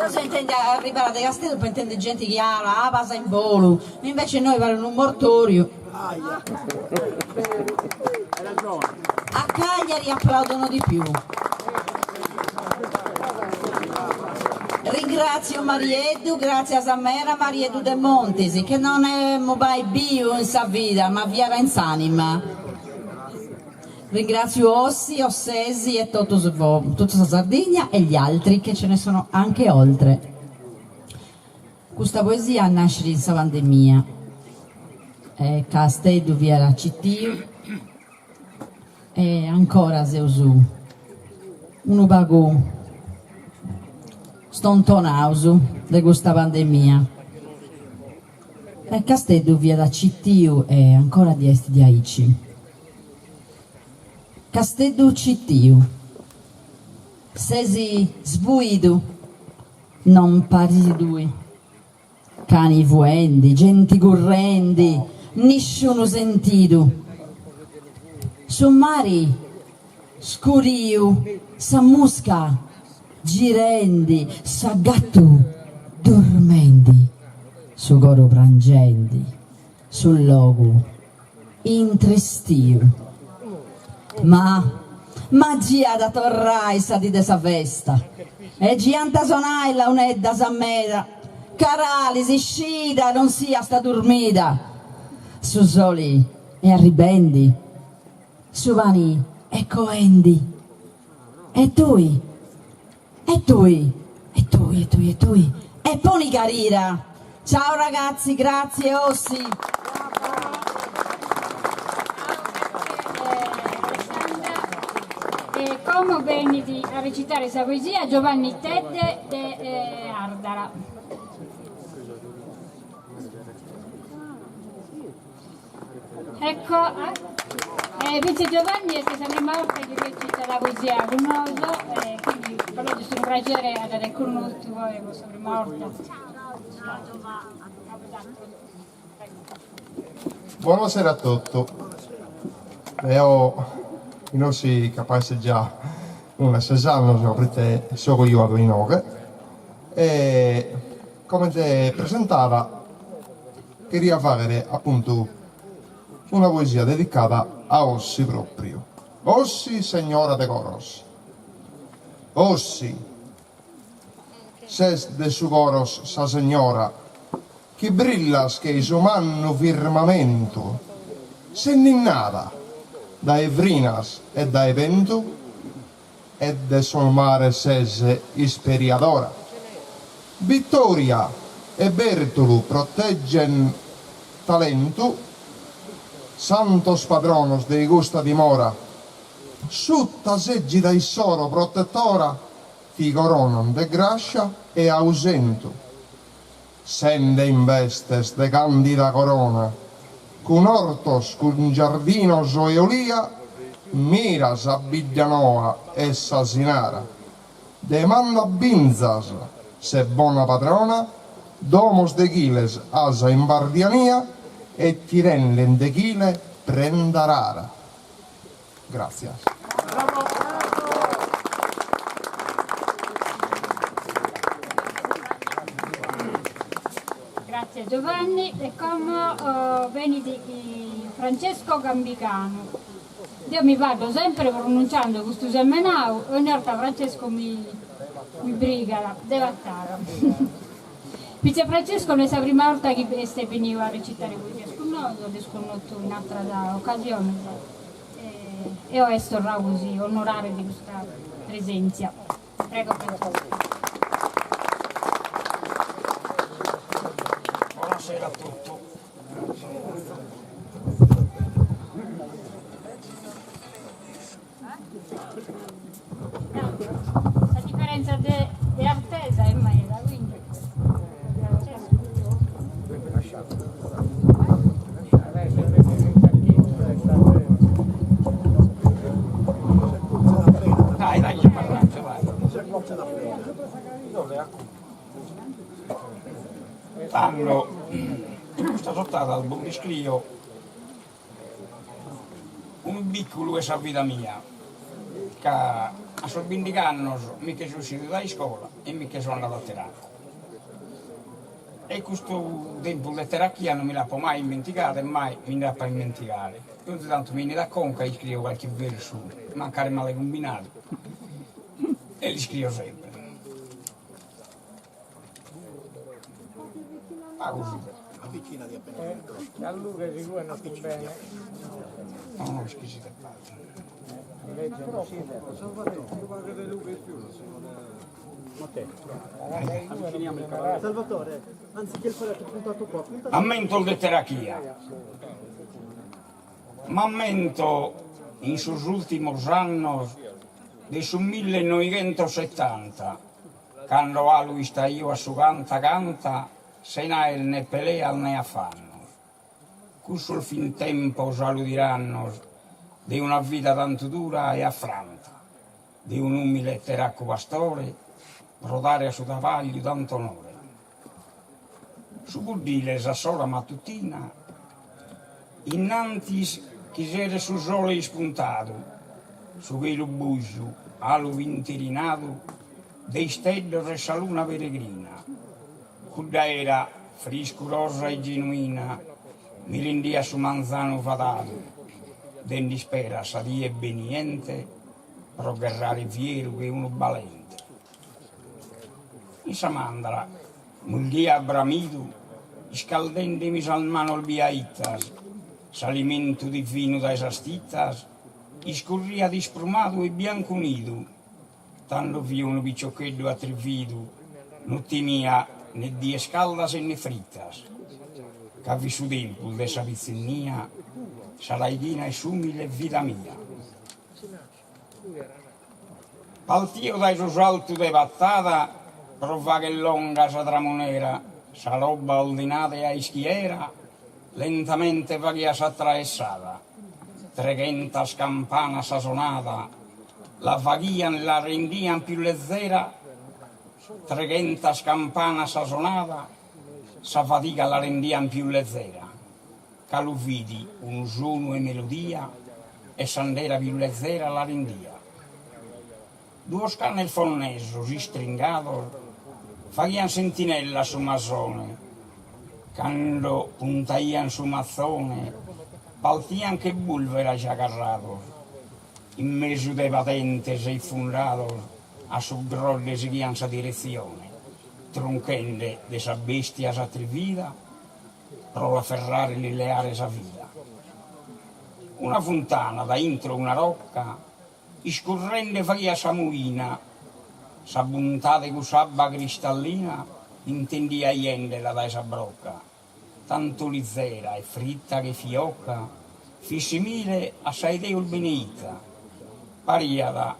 Se intende arrivare a De Castello poi intende gente che ha la pasa in volo, invece noi parliamo un mortorio. A Cagliari applaudono di più. Ringrazio Mariedu, grazie a Samera Mariedu De Montesi, che non è mobile bio in sa vita, ma via Renzanima. Ringrazio Ossi, Ossesi e tutta la Sardegna e gli altri che ce ne sono anche oltre. Questa poesia nasce in questa pandemia. Castello via la Cittiu e ancora se usù. Uno pagò stontonauso di questa pandemia. E Castello via la Cittiu e ancora di est di Aici. Castello Cittiu, sesi sbuido, non pari due, cani vuendi, genti correndi, nessuno sentito. Su mari scuriu, sa musca, girendi, sa gatto, dormendi, su coro prangendi, sul logo, intrestiu. Ma gia da torrai sa di desa festa e gianta sonailla un'edda sammeda carali si scida non sia sta dormida su soli e arribendi su vani e coendi e tui e poni carira. Ciao ragazzi, grazie Ossi. Come veniti a recitare questa poesia Giovanni Tedde de Ardara. Ecco, Vice Giovanni è stata la prima volta che recita la poesia con noi, quindi per noi è un piacere avere con noi voi questa prima volta. Buonasera a tutti. I nostri capaci già una sessanno soprattutto so io a Inoche e come te presentava queria fare appunto una poesia dedicata a Ossi proprio. Ossi, signora de coros. Ossi, ses de su coros sa signora che brillas che su manno firmamento se ninnata dai vrinas e dai vento e de sul mare sese isperiadora. Vittoria e Bertolu proteggen talento, santos patronos dei gusta dimora, sutta seggi dai soro protettora, ti coronan de grascia e ausento, sende investes de candida corona, con ortos, con giardino soiolia, miras a Biglianoa e Sasinara. Demanda binzas, se buona patrona, domos de chiles asa in bardiania e tirellen de chile prenda rara. Grazie. Grazie Giovanni e come veni di Francesco Gambicano. Io mi vado sempre pronunciando questo semenau e ogni volta Francesco mi briga, devattare. Vice Francesco non è la prima volta che veniva a recitare con noi. Donoso, disconnoto in altra occasione. E ho esto così, onorare di questa presenza. Prego, Buonasera a tutti. La differenza di attesa è mera, quindi. Dai, che parlate, vai. Tanto, questa sottata al Bundescrio, un piccolo è la vita mia, che a sono 20 anni mica sono uscito da scuola e mica sono andato a terapia. E questo tempo di terapia non mi l'ho mai dimenticato e mai mi l'ho per dimenticare. Ogni tanto mi viene da conca e scrivo qualche verso, mancare male combinato, e li scrivo sempre. Ma così. A Luca di cui non sto bene. No, squisita. Salvatore, anziché il paletto puntato qua, Ammento il terapia. Ma ammento in sus ultimos annos de su 1970, quando a lui sta io a su canta, se n'è ne pelea ne affanno. Questo il fin tempo saludiranno di una vita tanto dura e affranta, di un umile teracco pastore, rodare a suo cavaglio tanto onore. Su buddile sa sola mattutina, innanti chi s'era su sole spuntato, su velo buio, alu vinterinato, dei steddo e sa luna peregrina. Cudda era friscurosa e genuina, mi rendia su manzano fatato, dendi spera sa die beniente, pro guerrare fiero che uno valente. In Samandra, mullia bramido, scaldendemi salmano il biaittas, s'alimento divino da esastittas, iscorria di sprumato e bianco unido, tanto via un piccioccheddo attrivido, non timia né die scaldas e né frittas, che vi su tempo dessa pizzennia, sarai china e sumile vita mia. Partio dai suo salto de battata, prova che longa sa tramonera, sa roba ordinata e a schiera, lentamente varia s'attraessata, 300 campana sasonata, la vaghian la rendian più leggera, 300 campana sasonata, sa fatica la rendian più leggera, che lo vidi un suono e melodia, e s'andera più leggera la rendia. Due scanne il fonneso, si stringato, fagian sentinella su massone, quando puntaian su mazzone, partian che bulvera già carrato, in mezzo dei patentes e fundato, a su grolle seguian sa direzione, tronchende de sa bestia s'attrivida, pro la ferrare lileare sa vita. Una fontana da intro una rocca, iscorrende fagia sa muina, sa buntate cu sabba cristallina, intendia iendela da esa brocca, tanto lizzera e fritta che fiocca, fi simile a sa Deus beneita, pariada,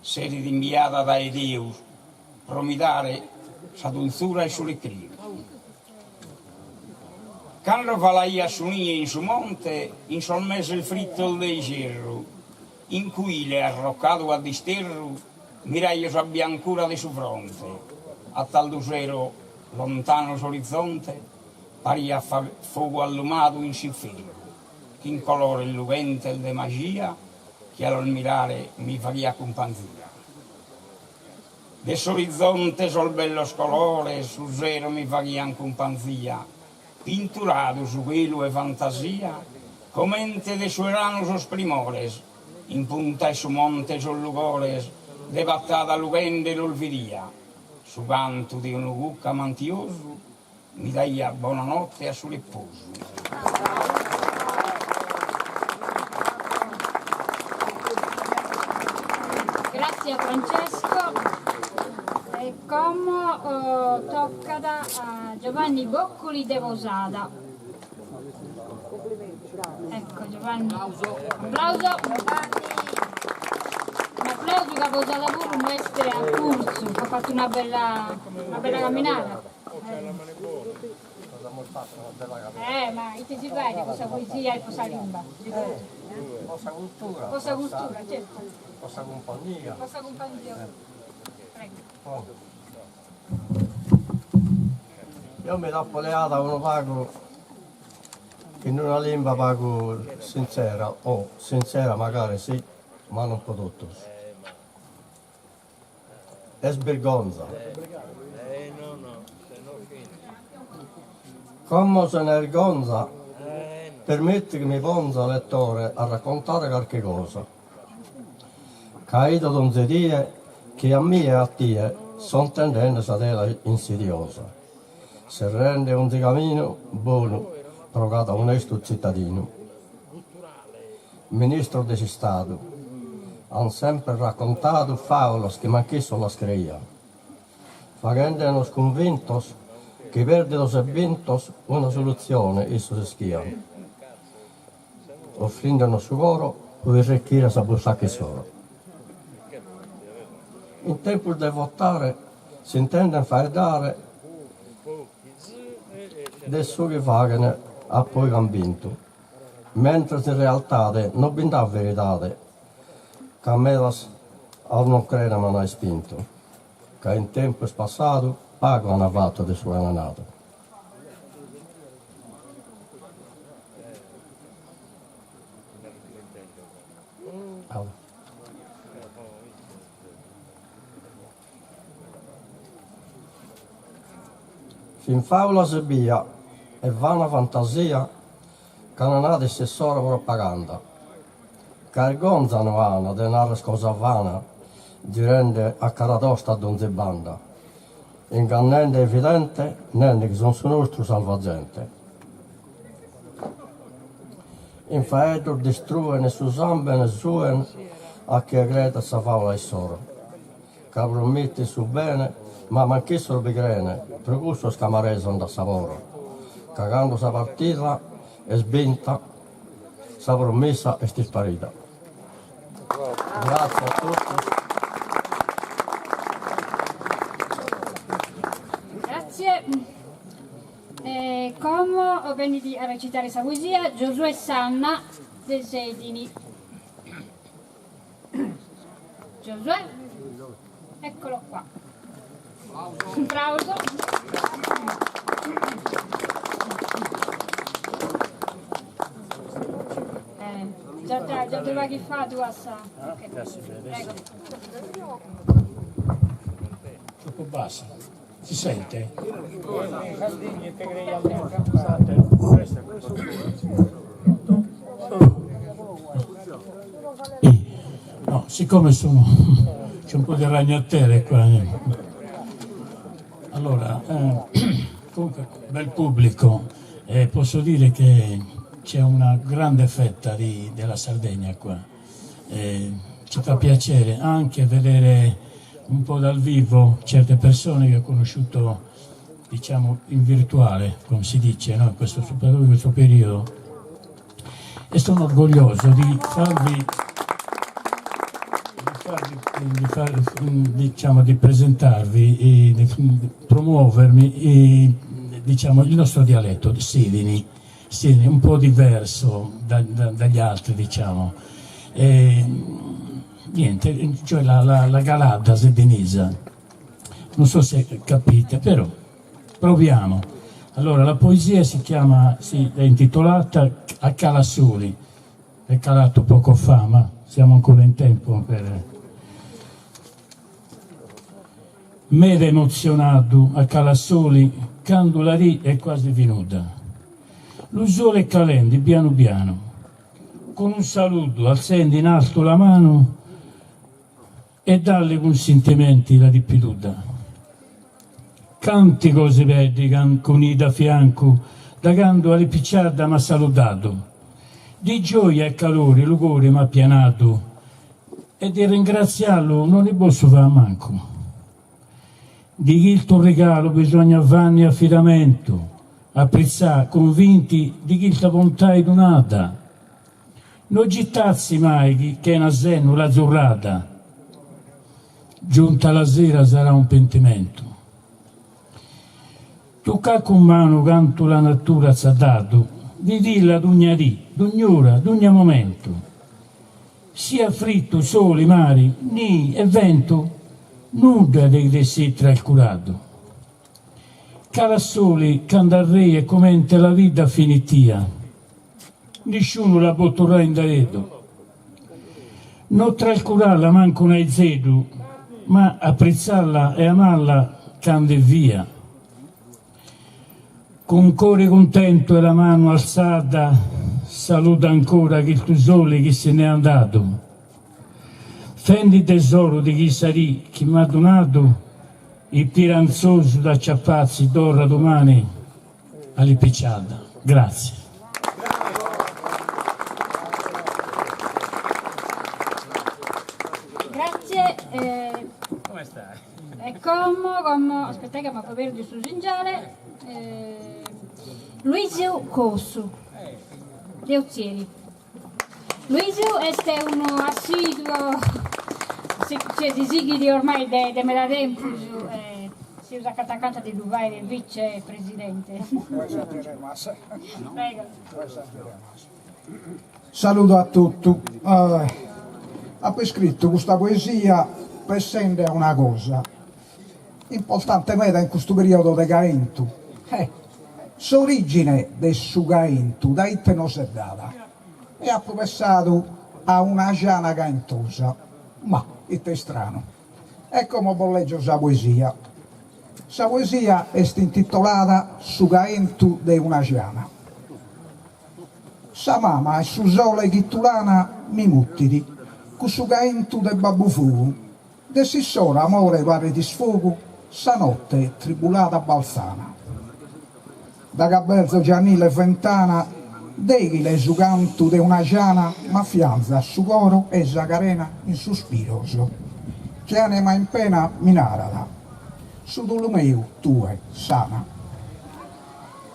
seri d'inviata da Deus, promitare sa dulzura e sull'ecrio. Quando valaia sunia in su monte, in sol mese il fritto del cerro, in cui le arroccato a disterro, miraio sa biancura de su fronte, a tal lucero lontano l'orizzonte, paria fuoco allumato in siffero, che in colore illuvente e de magia, che all'mirare mi faria compagnia. De s'orizzonte sol bello scolore, su zero mi fagian compagnia, pinturato su velo e fantasia, comente de su erano sos primores, in punta e su monte sul lugores, de battata lugende l'olvidia, su canto di un ugucca mantioso, mi daia buonanotte a su lepposo. Grazie Francesco. E come tocca a Giovanni Boccoli de Vosada. Ecco Giovanni. Applauso. Un applauso che ha posato pure un essere al corso, che ha fatto una bella camminata. Ma che si fa di cosa poesia e cosa lingua? Cosa cultura. Cosa cultura, certo. Cosa compagnia. Cosa compagnia. Prego. Io mi do poleata uno pago in una lingua pago sincera, o sincera magari sì, ma non prodotto. E sbergonza. Come se ne vergonza, permetti che mi ponza lettore a raccontare qualche cosa. Caído donzerie che a me e a te sono tendenze a tela insidiosa. Se rende un cammino buono, provato onesto cittadino. Ministro di Stato, hanno sempre raccontato favole che manchissero la scria, facendonos convintos che perdidos e vintos una soluzione esso si schiano, offrindonos su loro per arricchire sa bussa che sono. In tempo di votare si intende far dare del suo che fagano a poi convinto, mentre in realtà non bindà verità che a me non crede ma non hai spinto, che in tempo passato pago hanno fatto di sua nata. Fin faula se via e vana fantasia che non ha di assessore propaganda. Cargonzano ana denaro scosa vana, girende a cara tosta a donze banda. Ingannendo evidente, nenne che sono su nostro salvagente. In faedo distruen e su zamben e suen a chi agreda sa faula e soro. Che prometti su bene, ma manchissero bigrene, per questo scamareson da savoro. Cagando sa partita e sbinta, sa promessa e sti sparita. Grazie a tutti. Grazie. Come venite a recitare questa poesia, Giosuè Sanna del Sedini. Giosuè, eccolo qua. Un applauso. Già doveva che fa tu assa. Okay. Prego. Troppo bassa. Si sente? No, siccome c'è un po' di ragnatele qua. Allora, comunque, bel pubblico, posso dire che c'è una grande fetta della Sardegna qua. Ci fa piacere anche vedere un po' dal vivo certe persone che ho conosciuto, diciamo, in virtuale, come si dice, no? in questo periodo. E sono orgoglioso di di presentarvi e di promuovermi diciamo, il nostro dialetto, Sedini, un po' diverso dagli altri, diciamo. Niente, cioè la galada sedenisa, non so se capite, però proviamo. Allora, la poesia è intitolata A Calassuli, è calato poco fa, ma siamo ancora in tempo per... Meda emozionato a Calassoli, candula lì è quasi venuta. Lo sole calendo piano piano, con un saluto alzando in alto la mano e dalle con sentimenti la dipiduta. Canti cose vedi con i da fianco, dagando alle picciarda m'ha salutato. Di gioia e calore, lugore m'ha pianato, e di ringraziarlo non ne posso fare manco. Di chi il tuo regalo bisogna farne affidamento, apprezzare, convinti di chi la bontà è donata. Non gittazzi mai che è una senno la giornata, giunta la sera sarà un pentimento. Tocca con mano quanto la natura ci ha dato, di dirla d'ogni dì, d'ogni ora, d'ogni momento. Sia fritto, sole, mari, ni e vento, nulla deve essere trascurato. Cara sole, candarrei e commente la vita finitia, nessuno la potrà indietro. Non trascurarla manco un zedu, ma apprezzarla e amarla cande via. Con cuore contento e la mano alzata, saluta ancora chi il tuo sole che se n'è andato. Fendi tesoro di chi sarì, chi m'ha donato, il piranzoso da ciappazzi d'ora domani all'ipicciata. Grazie. Grazie. Come stai? E come aspettate che mi fa perdere su Gingale. Luisio Cossu, de Ozieri. Luisio è uno assiduo, cioè di sigli ormai de me da tempo, si usa catacanta di Dubai del vicepresidente. Prego. Saluto a tutti. Ha scritto questa poesia per essere una cosa importante in questo periodo di Gaentu. L'origine del suo Gaentu da ite non si è data e ha pensato a una giana gaentosa, ma ite è strano. E come leggo la poesia. La poesia è intitolata Su Gaentu de una giana. Sa mamma e su sole chittulana mi muttidi, cu su Gaentu de babbu fugu, de si sora amore pare di sfogo, sa notte tribulata balzana. Da Gabelzo Giannile Ventana, deghile su canto de una giana, ma fianza su coro e zagarena in sospiroso. Che anima in pena minarala, su dolumeu tue sana.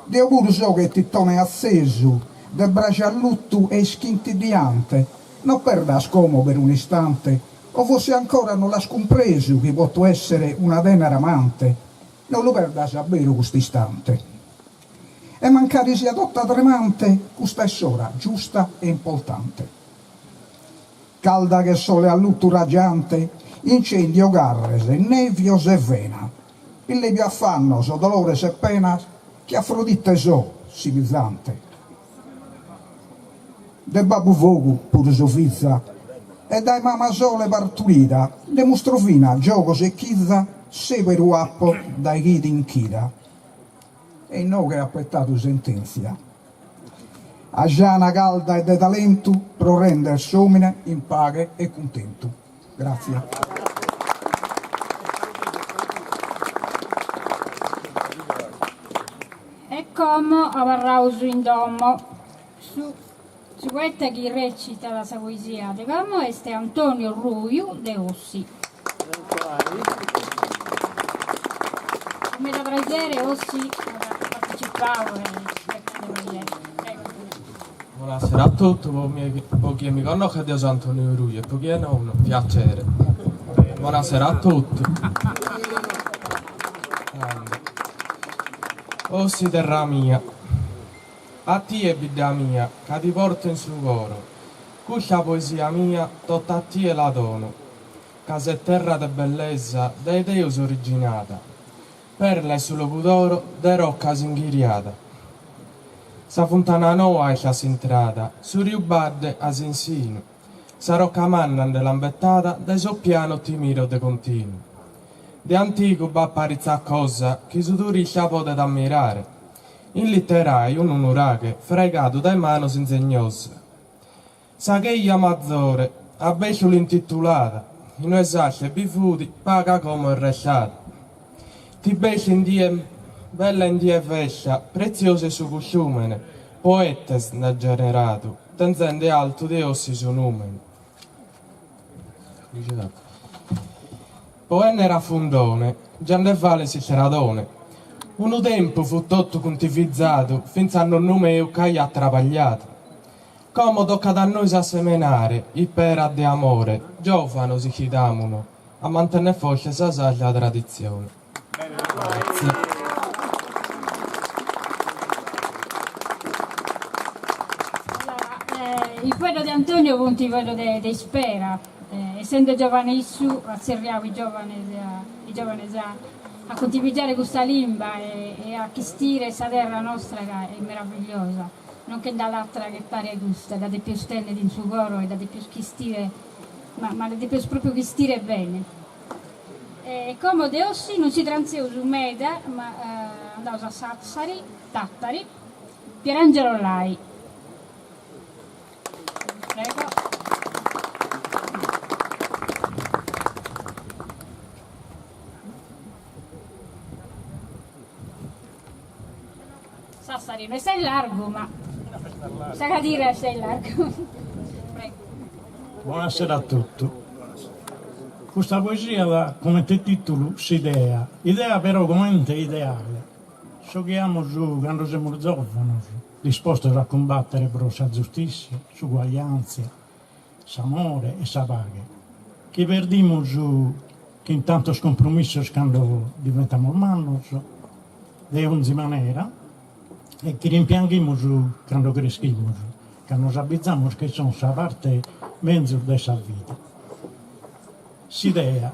Dio pure so che ti tone acceso, de braccia a lutto e schintidiante, non perda scomo per un istante, o forse ancora non l'ha scompreso che può essere una tenera amante, non lo perda davvero quest'istante. E mancare sia tutta tremante, questa è sora giusta e importante. Calda che sole a lutto raggiante, incendio garrese, nevios e vena, il più affannoso, dolore e pena, che Afrodite so, simizzante. De babbu vogu pure sofizza, e dai mamma sole parturita, de mostrofina, gioco se chizza, se per uappo, dai chiti in chida. E no che ha aspettato sentenzia. A giana calda e de talento, pro render somine in paghe e contento. Grazie. E come avarrauso in domo, su questa chi recita la sua poesia de come è Antonio Ruiu de Ossi. Come da prazer Ossi partecipavo Buonasera a tutti, pochi mi conosco di Antonio Ruiu e pochi non, piacere. Buonasera a tutti. Ossi terra mia, a te vita mia, che ti porto in suo coro, questa poesia mia, tutta a te la dono, che sei terra di bellezza, dai Deus originata, perla e sullo pudoro, de rocca singhiriata. Sa fontana noa è la sintrata, su Riu Barde a Sinsino, sa rocca manna dell'ambettata, de so piano ti miro de continuo. De antico va apparizza cosa, che su tu riesce potete ammirare, in litterai un unurache, fregato dai manos insegnose. Sa che io Mazzore, a becciolo intitolata, in esatto bifuti, paga come resciata. Ti becci in die, bella in die vescia, preziose su cusciumene, poetes nel generato, tenzende alto di ossi su numeri. Poenne era fundone, già vale si ceradone. Un tempo fu tutto contivizzato, finza non numeo che ha travagliato. Come tocca da noi a semenare, i pera di amore, giovano si chidamono, a mantenere forte sa la tradizione. Grazie. Il quello di Antonio fu un quello di Spera, essendo giovanissimo, azzerriamo i giovani a coltivare questa lingua e a chistire questa terra nostra che è meravigliosa, non che dall'altra che pare gusta, da di più stelle di insugoro e da di più schistire, ma di più proprio chistire bene. Come de ossi non si transeu su Meda, ma andavo a Sassari, Tattari, Pierangelo Lai. Prego. Sassari non sei largo, ma sa dire sei largo. Prego. Buonasera a tutti. Questa poesia ha come titolo S'idea, idea però come ideale. So che amo su quando siamo giovani, disposti a combattere per la giustizia, l'uguaglianza, l'amore e la pace. Che perdiamo su che intanto scompromesso quando diventiamo umani, di ogni maniera, e che rimpianghiamo su quando cresciamo, che non sappiamo che sono la parte mezzo della vita. S'idea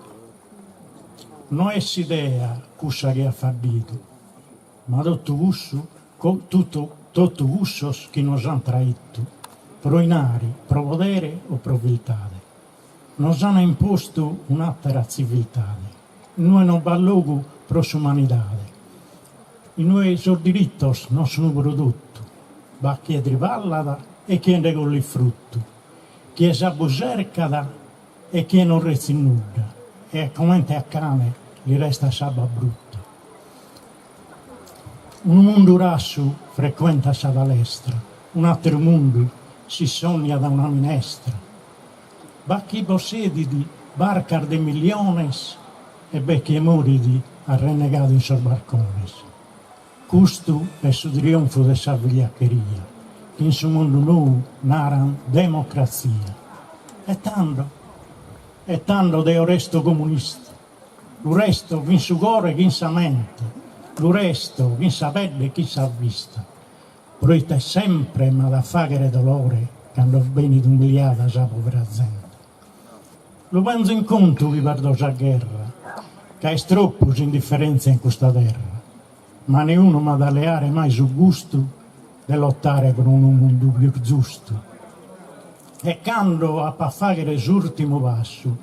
non è s'idea cosa che ha fabito, ma tutto gusto che nos hanno traito, pro inari, pro potere o pro viltade. Nos hanno imposto un'altra civiltade. Noi non ballogu pro sumanidade. I noi sono diritti, non sono prodotto. Ma chi è trivallada e chi è con il frutto. Chi è sabusercada e chi non resta in nulla. E come a cane gli resta sabba brutta. Un mondo rasso frequenta sa palestra, un altro mondo si sogna da una minestra. Ma chi possiede di barcar de miliones e becchi e moridi ha renegato in sul barcones. Questo è il trionfo della sa vigliaccheria, che in suo mondo nuovo naran democrazia. E tanto de resto comunista, lo resto chi in su cuore, chi in sa mente, lo resto, chi sa pelle e chi sa vista, proita sempre ma da fare dolore quando viene umiliata la povera gente. Lo penso in conto che guardo la guerra, che è troppo indifferenza in questa terra, ma nessuno mi ha da leare mai sul gusto di lottare per un mondo più giusto. E quando a fare l'ultimo passo,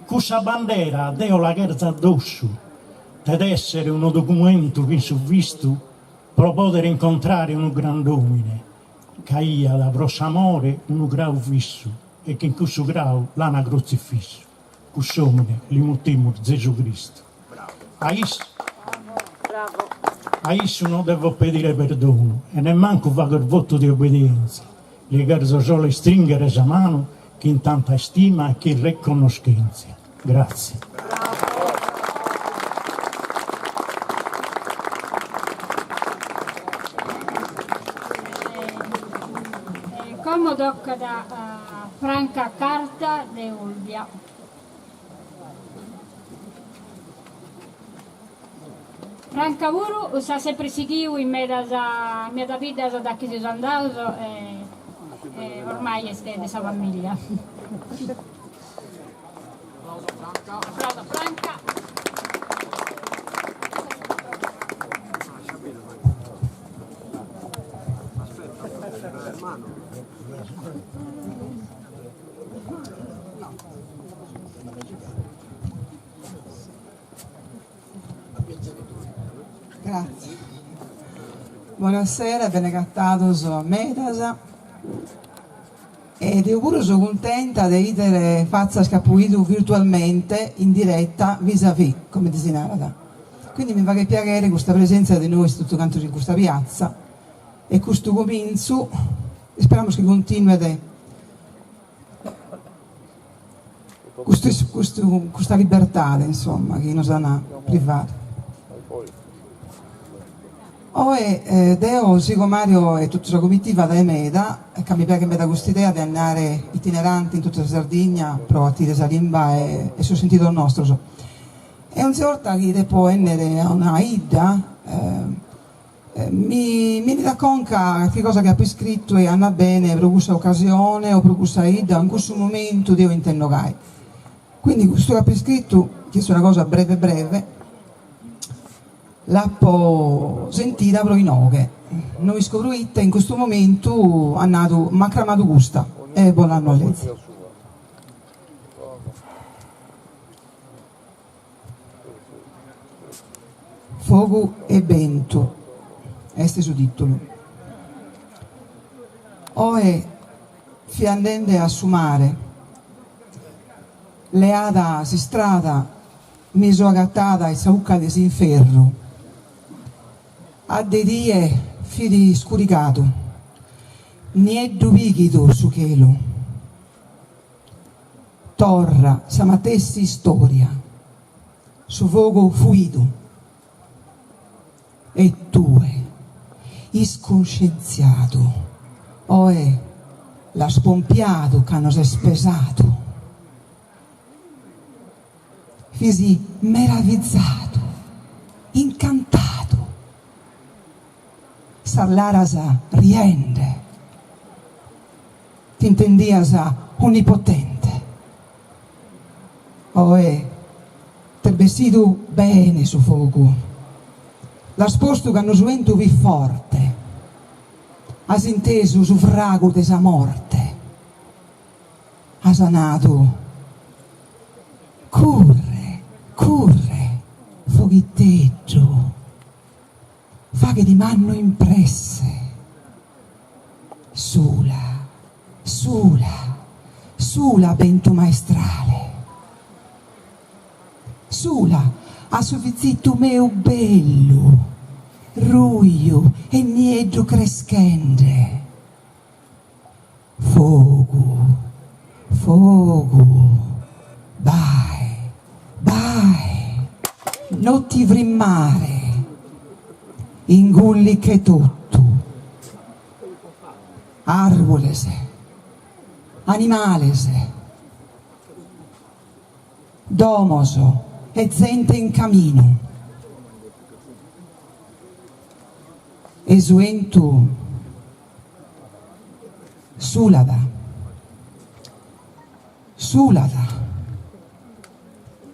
questa bandera deo la guerra addosso, deve essere un documento che su visto per poter incontrare un grand'uomine che ha da grosso amore un grau fisso e che in questo grau l'ha una crocifisso. Questo uomine li mutimmo Gesù Cristo. A isso non devo pedire perdono e nemmanco fare il voto di obbedienza. Gli garzo solo stringere la mano che in tanta stima e che riconoscenza. Grazie. Come tocca da Franca Carta de Olbia. Franca Uru sa sempre seguiu in mia da vita da che si sono andato e ormai è di sua famiglia. Applauso Franca. Grazie. Buonasera, benecattato a Medasa. Ed io pure sono contenta di vedere Fazza Scapuito virtualmente in diretta vis-à-vis, come disinarata. Quindi mi fa che piacere questa presenza di noi tutto quanto in questa piazza e questo comincio speriamo che continui questa libertà, insomma, che nos hanno privato. Deo, sigo Mario e tutta la comitiva da Emeda, che mi piace questa idea di andare itineranti in tutta la Sardegna, pro attire la lingua e sul sentito nostro. E un volta che dopo essere a una idda, mi da conca che cosa che ha poi scritto e andrà bene per questa occasione o per questa idda, in questo momento io intendo gai. Quindi questo che ha poi scritto, che è una cosa breve, l'ho sentita proprio in oghe. Noi scoprite in questo momento hanno macramato gusta e buon anno a lei. Fuoco e vento, este su titolo. Oe fiandende a sumare, leada si strada, miso agattata e saucca desinferro, a de die fili scuricato, nieddu vichido su chelo, torra samatessi storia, su fuoco fuido, e tue, isconscienziato, oe la spompiato che hanno spesato, fisi meravizzato, incantato, sarlarasa riende, t'intendiasa onnipotente, oe te vestito bene su fuoco, l'asposto che hanno suento vi forte, has inteso su frago desa morte, has anato, curre, foghitteggio, faghe di manno impresse, sula vento maestrale, sula, a suffizito meu bello, ruio e nieddo crescende. Fogo, vai, non ti vrimmare, ingulli che tutto, arbolese, animalese, domoso, e gente in cammino. Esuentu sulada,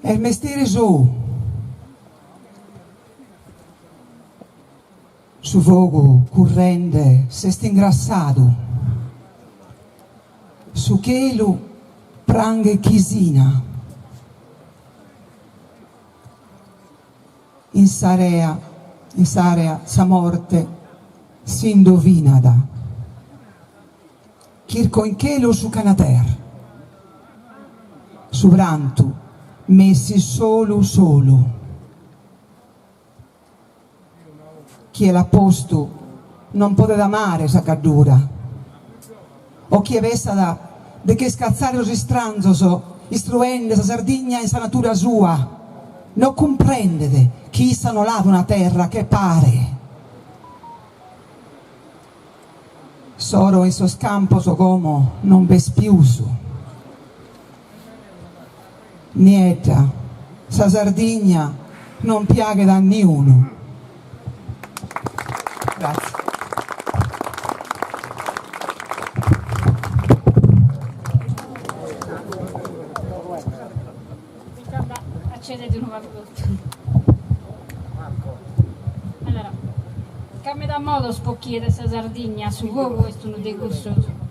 è il mestiere su fuoco currende se stingrassato, su chelu pranghe chisina, in sarea sa morte si indovinada, chirco in chelo su canater, su brantu messi solo, chi è l'apposto non poteva amare sa caddura, o chi avesse da che scazzare lo stranzo istruende sa Sardegna in sa natura sua, non comprendete chi sanno là una terra che pare soro in so scampo so come non vespiuso nieta sa Sardegna non piaghe da niuno. Grazie. Accende di nuovo al tutto. Allora, come da modo spocchire questa Sardegna su voi, questo non è gustoso.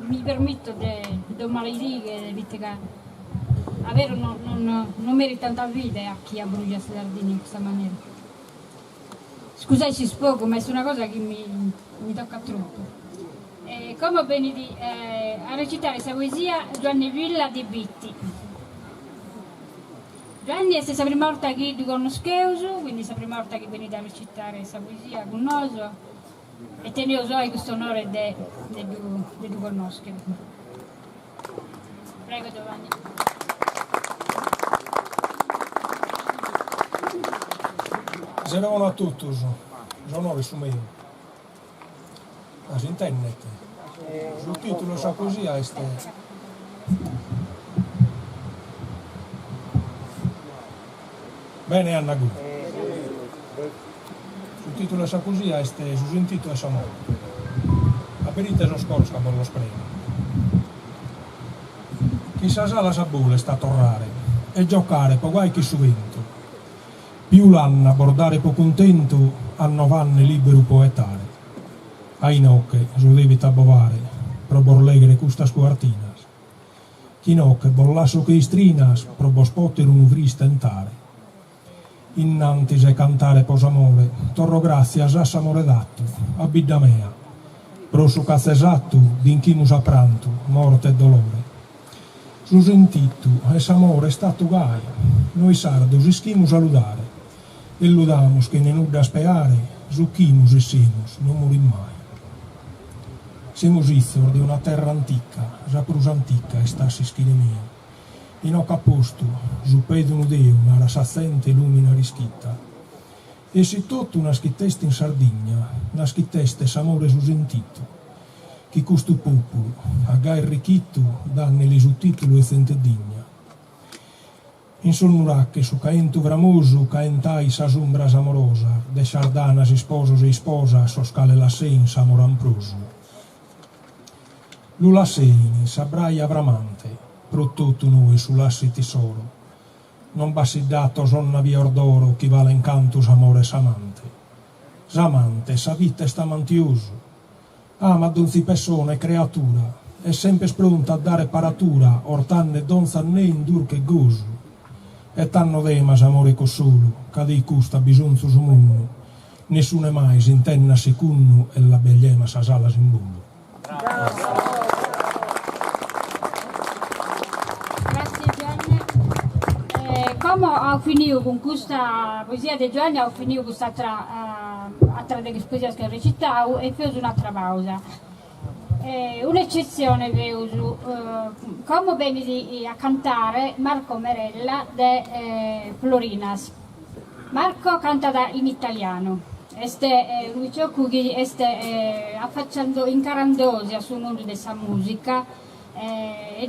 Mi permetto di maledire che avere non merita tanta vita a chi abbrucia questa Sardegna in questa maniera. Scusate se spoco, ma è una cosa che mi tocca troppo. Come venite a recitare questa poesia Giovanni Villa di Bitti. Giovanni è la prima volta che ti conosco, quindi è la prima volta che venite a recitare questa poesia con noi e te ne so questo onore di conoscere. Prego Giovanni. Buongiorno a tutti, sono Sumeo. Su internet. Sul titolo sa così a este. Bene Anna Gu. Sul titolo sa così a este, su sentito e samo. Aperite lo scorso con lo spremo. Chissà se la sabule sta a tornare e giocare poi guai chi su vento. Più l'anno bordare po' contento, a 9 anni libero poetare. Ai nocche, su devi tabovare, pro borlegre custa scuartinas. Chi nocche, bollasso che istrinas, pro bospotter un uvri stentare. Innanti se cantare posamore, torro grazia a s'amore datto, a bidda mea. Pro su cazzo esatto, d'inchimus a pranto, morte e dolore. Su sentito, e s'amore è stato gai, noi sardos ischimus a ludare. E ludamus che ne nuda speare, zucchimus e simus, non morim mai. Simus izzor di una terra antica, saprus antica e stassi schine mia. In oca posto, su pedunu deu, una sazzente lumina rischitta. E si tutto una schitteste in Sardegna, una schitteste s'amore su sentito. Chi custu popolo, a gai ricchito, danne li sottitolo e sente digna. In solnuracche su caentu vramoso, caentai sa sombras amorosa, de sardana si sposo si sposa, so scale la sein s'amor amproso. Lula seini, s'abraia bramante, pro tutto noi sull'assi tesoro. Non bassi dato sonna via ordoro, chi vale incanto s'amore s'amante. S'amante, sa vita è stamantioso, ama donzi persona e creatura, è sempre pronta a dare paratura, ortanne donza né indur che gozo. E t'hanno demas amore cosolo, cadei custa bisonzo su munno, nessuno mai si intenna secunno e la bellema sa sala in bullo. Grazie Gianni. Come ho finito con questa poesia di Gianni, ho finito questa altra delle poesie che ho recitato e ho un'altra pausa. Un'eccezione vedo come veni a cantare Marco Merella de Florinas. Marco canta in italiano, lui che sta affacciando incarandosi sul mondo della musica e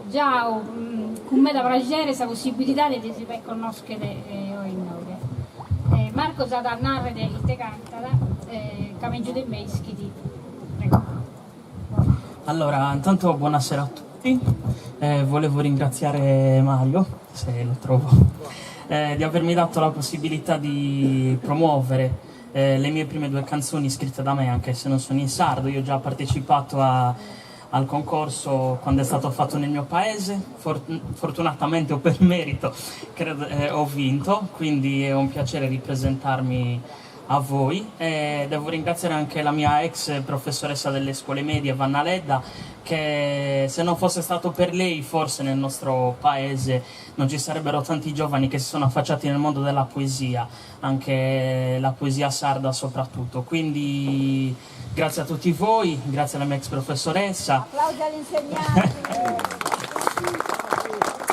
già con me da braggiare questa possibilità di conoscere noi. Marco sa da narrare di te cantare Camengio dei Meschi. Allora, intanto buonasera a tutti, volevo ringraziare Mario, se lo trovo, di avermi dato la possibilità di promuovere le mie prime 2 canzoni scritte da me, anche se non sono in sardo. Io ho già partecipato al concorso quando è stato fatto nel mio paese, fortunatamente o per merito credo, ho vinto, quindi è un piacere ripresentarmi a voi. Devo ringraziare anche la mia ex professoressa delle scuole medie, Vanna Ledda, che se non fosse stato per lei forse nel nostro paese non ci sarebbero tanti giovani che si sono affacciati nel mondo della poesia, anche la poesia sarda soprattutto. Quindi grazie a tutti voi, grazie alla mia ex professoressa. Applausi all'insegnante.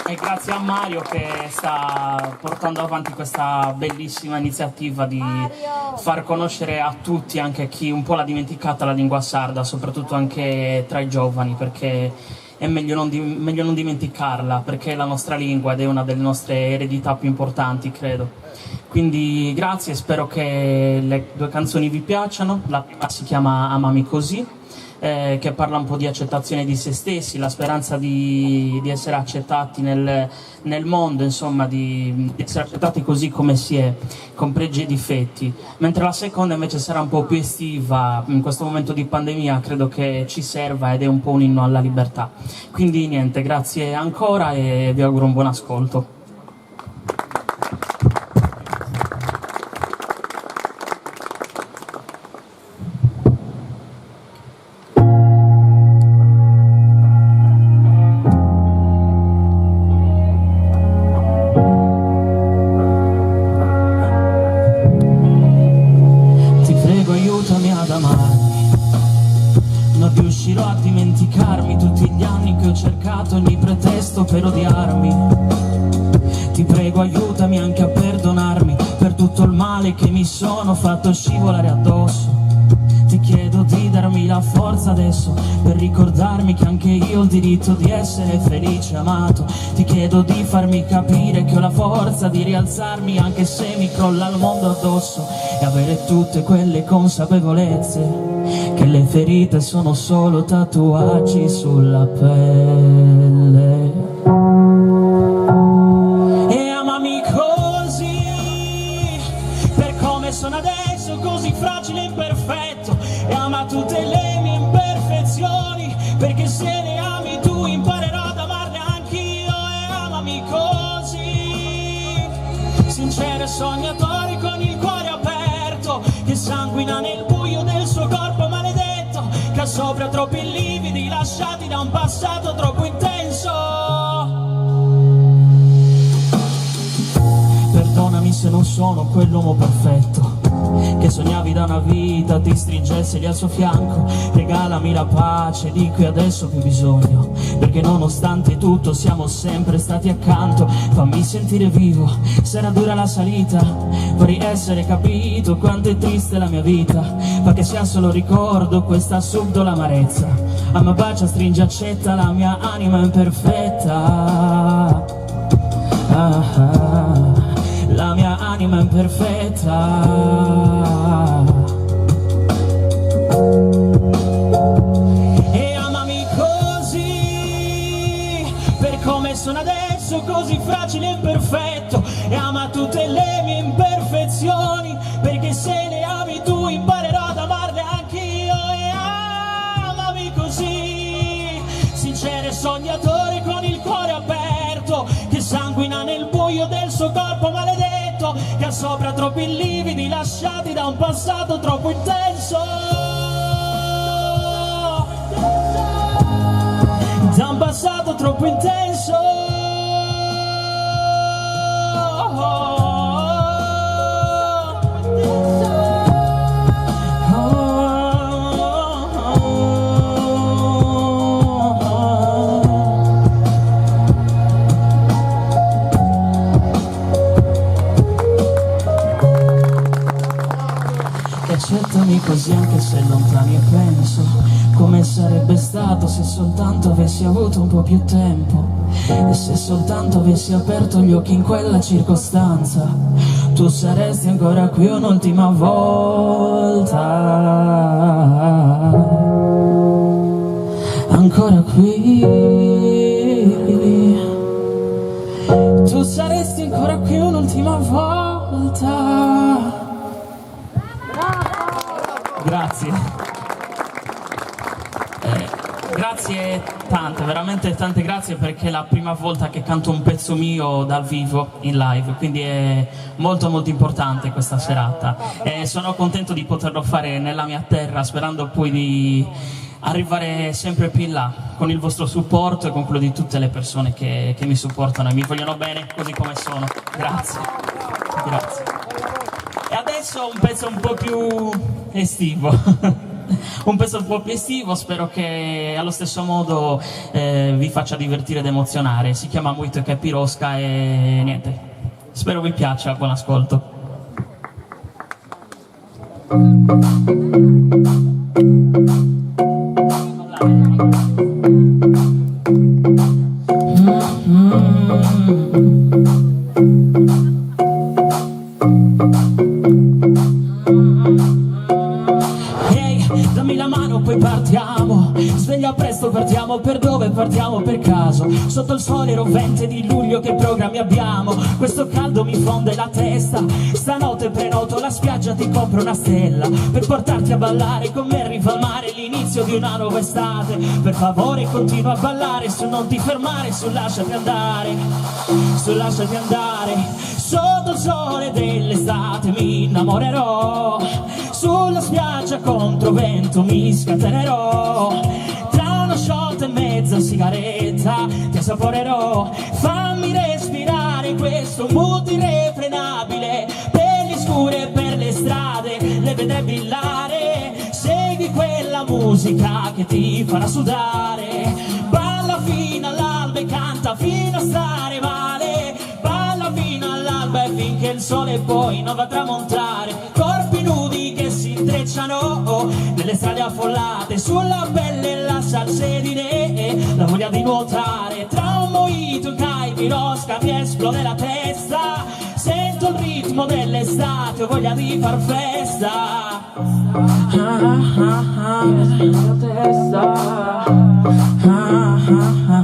E grazie a Mario che sta portando avanti questa bellissima iniziativa di far conoscere a tutti, anche a chi un po' l'ha dimenticata, la lingua sarda, soprattutto anche tra i giovani, perché è meglio non dimenticarla, perché è la nostra lingua ed è una delle nostre eredità più importanti, credo. Quindi grazie, spero che le 2 canzoni vi piacciono. La prima si chiama Amami così, che parla un po' di accettazione di se stessi, la speranza di essere accettati nel mondo, insomma di essere accettati così come si è, con pregi e difetti. Mentre la seconda invece sarà un po' più estiva, in questo momento di pandemia credo che ci serva ed è un po' un inno alla libertà. Quindi niente, grazie ancora e vi auguro un buon ascolto. riuscirò a dimenticarmi tutti gli anni che ho cercato ogni pretesto per odiarmi. Ti prego aiutami anche a perdonarmi per tutto il male che mi sono fatto scivolare addosso. Ti chiedo di darmi la forza adesso per ricordarmi che anche io ho il diritto di essere felice e amato. Ti chiedo di farmi capire che ho la forza di rialzarmi anche se mi crolla il mondo addosso, e avere tutte quelle consapevolezze che le ferite sono solo tatuaggi sulla pelle. E amami così, per come sono adesso, così fragile e imperfetto, e ama tutte le mie imperfezioni, perché se le ami tu imparerò ad amarle anch'io. E amami così, sincero e sognatore con il cuore aperto, che sanguina nel buio del suo corpo maledetto, che ha sopra troppi lividi lasciati da un passato troppo intenso. Perdonami se non sono quell'uomo perfetto che sognavi da una vita, ti stringessi al suo fianco. Regalami la pace di cui adesso ho più bisogno, perché nonostante tutto siamo sempre stati accanto. Fammi sentire vivo, sarà dura la salita, vorrei essere capito quanto è triste la mia vita, fa che sia solo ricordo questa subdola amarezza. Ama, bacia, stringe, accetta la mia anima imperfetta. La mia anima imperfetta. E amami così, per come sono adesso, così fragile e imperfetto, e ama tutte le mie imperfezioni, perché se le ami tu imparerò ad amarle anch'io. E amami così, sincero e sognatore con il cuore aperto, che sanguina nel buio del suo corpo maledetto, che ha sopra troppi lividi lasciati da un passato troppo intenso. Da un passato troppo intenso. Accettami così anche se lontani, e penso come sarebbe stato se soltanto avessi avuto un po' più tempo, e se soltanto avessi aperto gli occhi in quella circostanza, tu saresti ancora qui un'ultima volta, ancora qui, tu saresti ancora qui un'ultima volta. Grazie, grazie tante, veramente tante grazie, perché è la prima volta che canto un pezzo mio dal vivo in live, quindi è molto molto importante questa serata, e sono contento di poterlo fare nella mia terra, sperando poi di arrivare sempre più in là con il vostro supporto e con quello di tutte le persone che mi supportano e mi vogliono bene così come sono. Grazie, grazie. E adesso un pezzo un po' più estivo, un pezzo un po' più estivo, spero che allo stesso modo vi faccia divertire ed emozionare. Si chiama Muito Capirosca e niente, spero vi piaccia, buon ascolto. Dammi la mano, poi partiamo. Sveglia presto, partiamo. Per dove partiamo? Per caso. Sotto il sole rovente di luglio, che programmi abbiamo? Questo caldo mi fonde la testa. Stanotte prenoto la spiaggia, ti compro una stella per portarti a ballare con me. Arriva al mare, l'inizio di una nuova estate. Per favore continua a ballare, su non ti fermare, su lasciati andare, su lasciati andare. Sotto il sole dell'estate mi innamorerò, sulla spiaggia contro vento mi scatenerò, tra una shot e mezza sigaretta ti assaporerò. Fammi respirare questo mood irrefrenabile, per gli scuri e per le strade le vedrai brillare. Segui quella musica musica che ti farà sudare. Balla fino all'alba e canta fino a stare male. Balla fino all'alba e finché il sole poi non va a tramontare. Corpi nudi che si intrecciano nelle strade affollate, sulla pelle la salsedine, la voglia di nuotare. Tra un mojito, un caipirosca mi esplode la testa. Sento il ritmo dell'estate, ho voglia di far festa. La testa,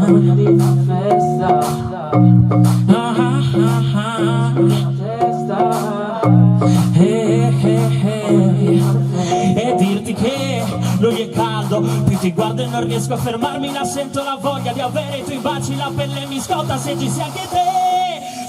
voglia di far festa. La testa, e dirti che lui è caldo, più ti guardo e non riesco a fermarmi, la sento la voglia di avere i tuoi baci, la pelle mi scotta se ci sei anche te.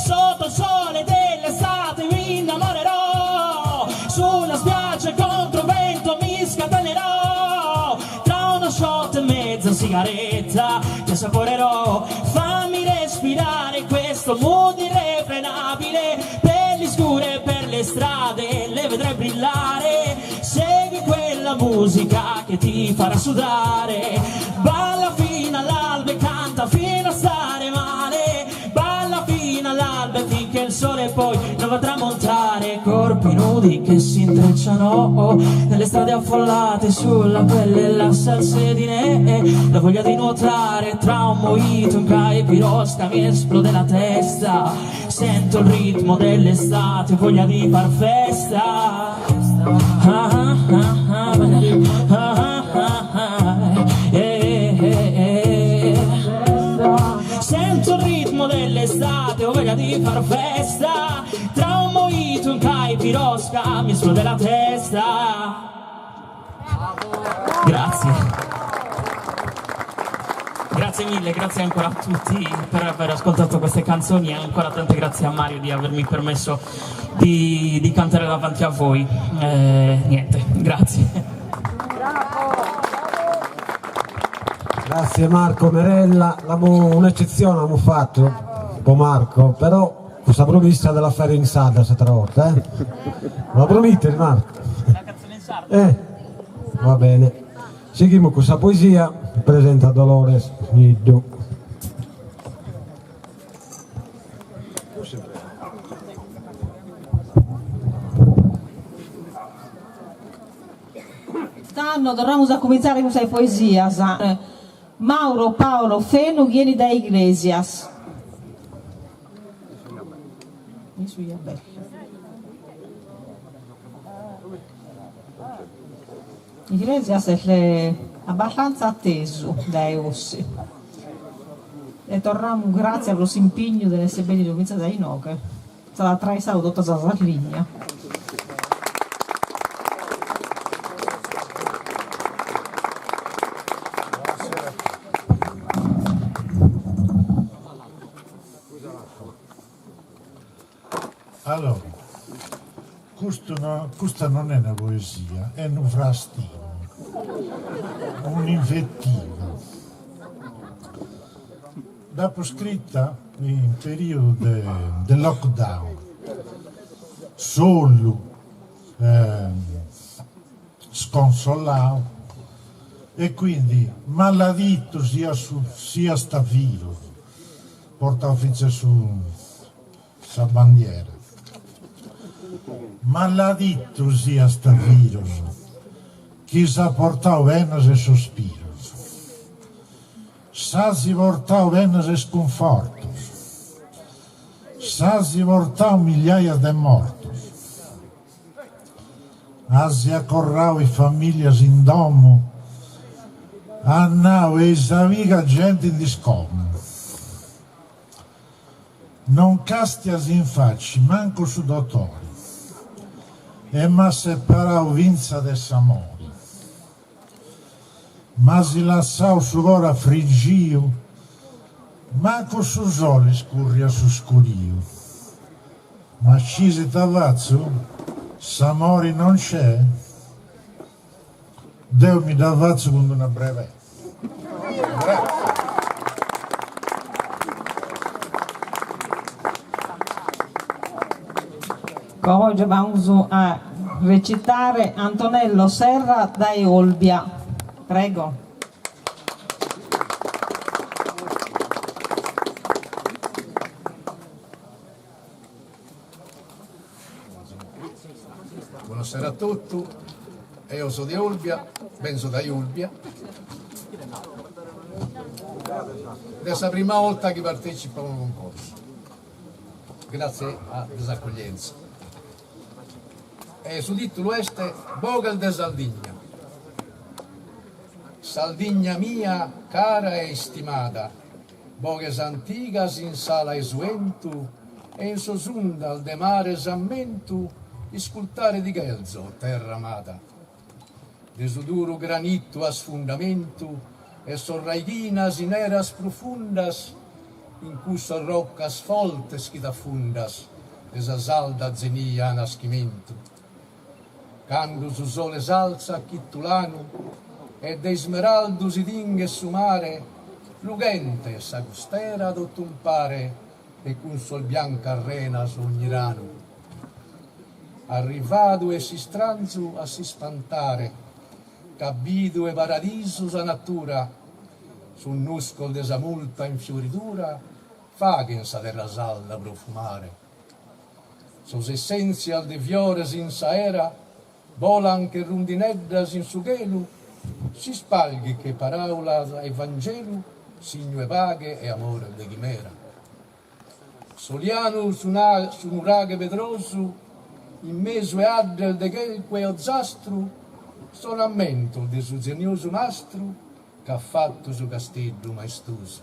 Sotto il sole dell'estate mi innamorerò, sulla spiaggia contro vento mi scatenerò. Tra uno shot e mezza sigaretta ti assaporerò. Fammi respirare questo mood irrefrenabile, pelli scure per le strade le vedrai brillare. Segui quella musica che ti farà sudare. Balla fino all'alba e canta fino a stare male. Balla fino all'alba finché il sole poi non va a tramontare. Corpi nudi che si intrecciano nelle strade affollate, sulla pelle la salsedine, la voglia di nuotare. Tra un mojito, un caipirosca mi esplode la testa. Sento il ritmo dell'estate, voglia di far festa. Sento il ritmo dell'estate, ho voglia di far festa. Tra un mojito, un caipirosca mi esplode la testa. Grazie. Grazie mille, grazie ancora a tutti per aver ascoltato queste canzoni, e ancora tante grazie a Mario di avermi permesso di cantare davanti a voi. Niente, grazie. Grazie Marco Merella, un'eccezione abbiamo fatto, un po' Marco, però questa provvista della fare in sarda questa volta, la promette Marco? La canzone in sarda? Va bene. Seguiamo questa poesia, presenta Dolores Niddu. Quest'anno dovremmo cominciare con questa poesia. Mauro Paolo Fenu vieni da Iglesias. Iglesias è abbastanza atteso dai Ossi. E torniamo grazie allo impegno delle sebelli di provincia da Inoche. Sarà tra i saluti dalla linea. Allora, questa non è una poesia, è un frastino, un invettivo. Dopo scritta in periodo del lockdown, solo, sconsolato, e quindi maledetto sia sta virus, porta ufficio su sa bandiera. Maledetto sia sta virus, chi sa portare venas e sospiros, sa si portare venas e sconfortos, sa si portare migliaia de mortos, ha si accorrao i famiglie in domo, annao e isaviga gente in discomo. Non castias in facci, manco su dottori, e ma separau vinza de s'amori, ma si lassau su ora friggio, manco su soli scurria su scurio, ma scisi t'avazzo, s'amori non c'è, Deo mi d'avazzo con una breve. Grazie. Oggi vamos a recitare Antonello Serra da Olbia. Prego. Buonasera a tutti, io sono di Olbia, vengo da Olbia. È la prima volta che partecipo a un concorso, grazie a Disaccoglienza. E su titolo este Vogel de Sardegna. Sardegna mia, cara e stimata, voges antigas in sala e suentu, e in sosunda al de mare sammentu, iscultare di Gelzo, terra amata. De su duro granito a sfundamentu, e sorraidinas in eras profundas, in cui son roccas foltes chi fundas, esa salda zenia naschimento. Cando su sole salza chittulano, e de smeraldus idinghe su mare, lugente s'agustera dottumpare, e con sol bianca rena sognirano. Arrivado e si stranzu a si spantare, cabido e paradiso sa natura, sul nuscol desa multa in fioritura, faghen sa terra salda profumare. Sos essenzial de fiores in sa era, volan che rundineddas in su gelu, si spalghi che paraula e vangelu, signue vaghe e amore de chimera. Soliano su un raghe vedrosu, in meso e addel de chelque o zastru, sono ammento di su genioso mastro che ha fatto su castello maestoso.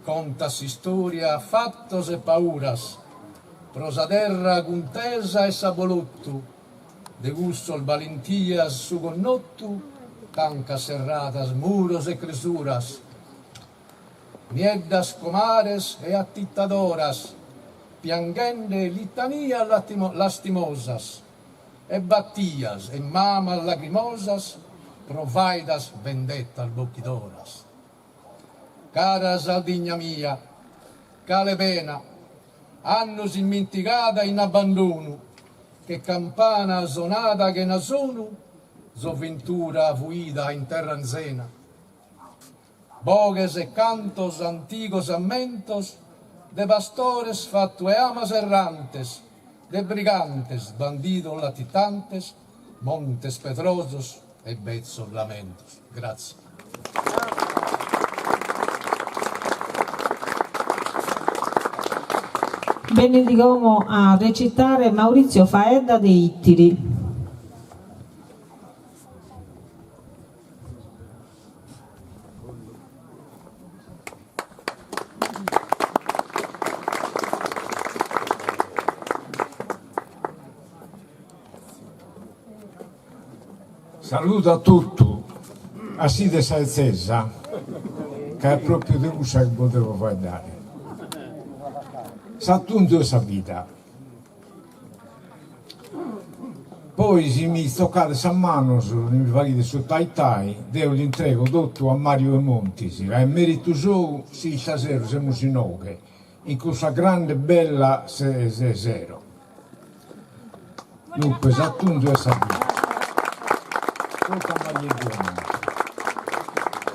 Contas storia fattos e pauras, prosa terra contesa e sabolotto, de gusto valentias su connotto, tanca serratas muros e cresuras, nieddas comares e attittadoras, piangende litania lastimosas, e battias e mamas lacrimosas, provaidas vendettas bocchidoras. Cara Sardegna mia, cale pena, annos immenticata in abbandono, che campana sonata che ne sono, ventura fuida in terra anzena. Bogues e cantos anticos ammentos, de pastores fatto e amas errantes, de brigantes, bandidos latitantes, montes pedrosos e bezzos lamentos. Grazie. Benedicomo a recitare Maurizio Faedda dei Ittiri. Saluto a tutti, a Side Salzesa, che è proprio di cosa che potevo fare dare. Sa tutto sa vita. Poi se mi toccate sa mano, mi fate su tai tai, devo l'intrego tutto a Mario e Montisi, e merito suo, sì, stasera siamo in nove, in questa grande bella zero. Dunque, sa tutto sa vita. Tutta Maria Buona,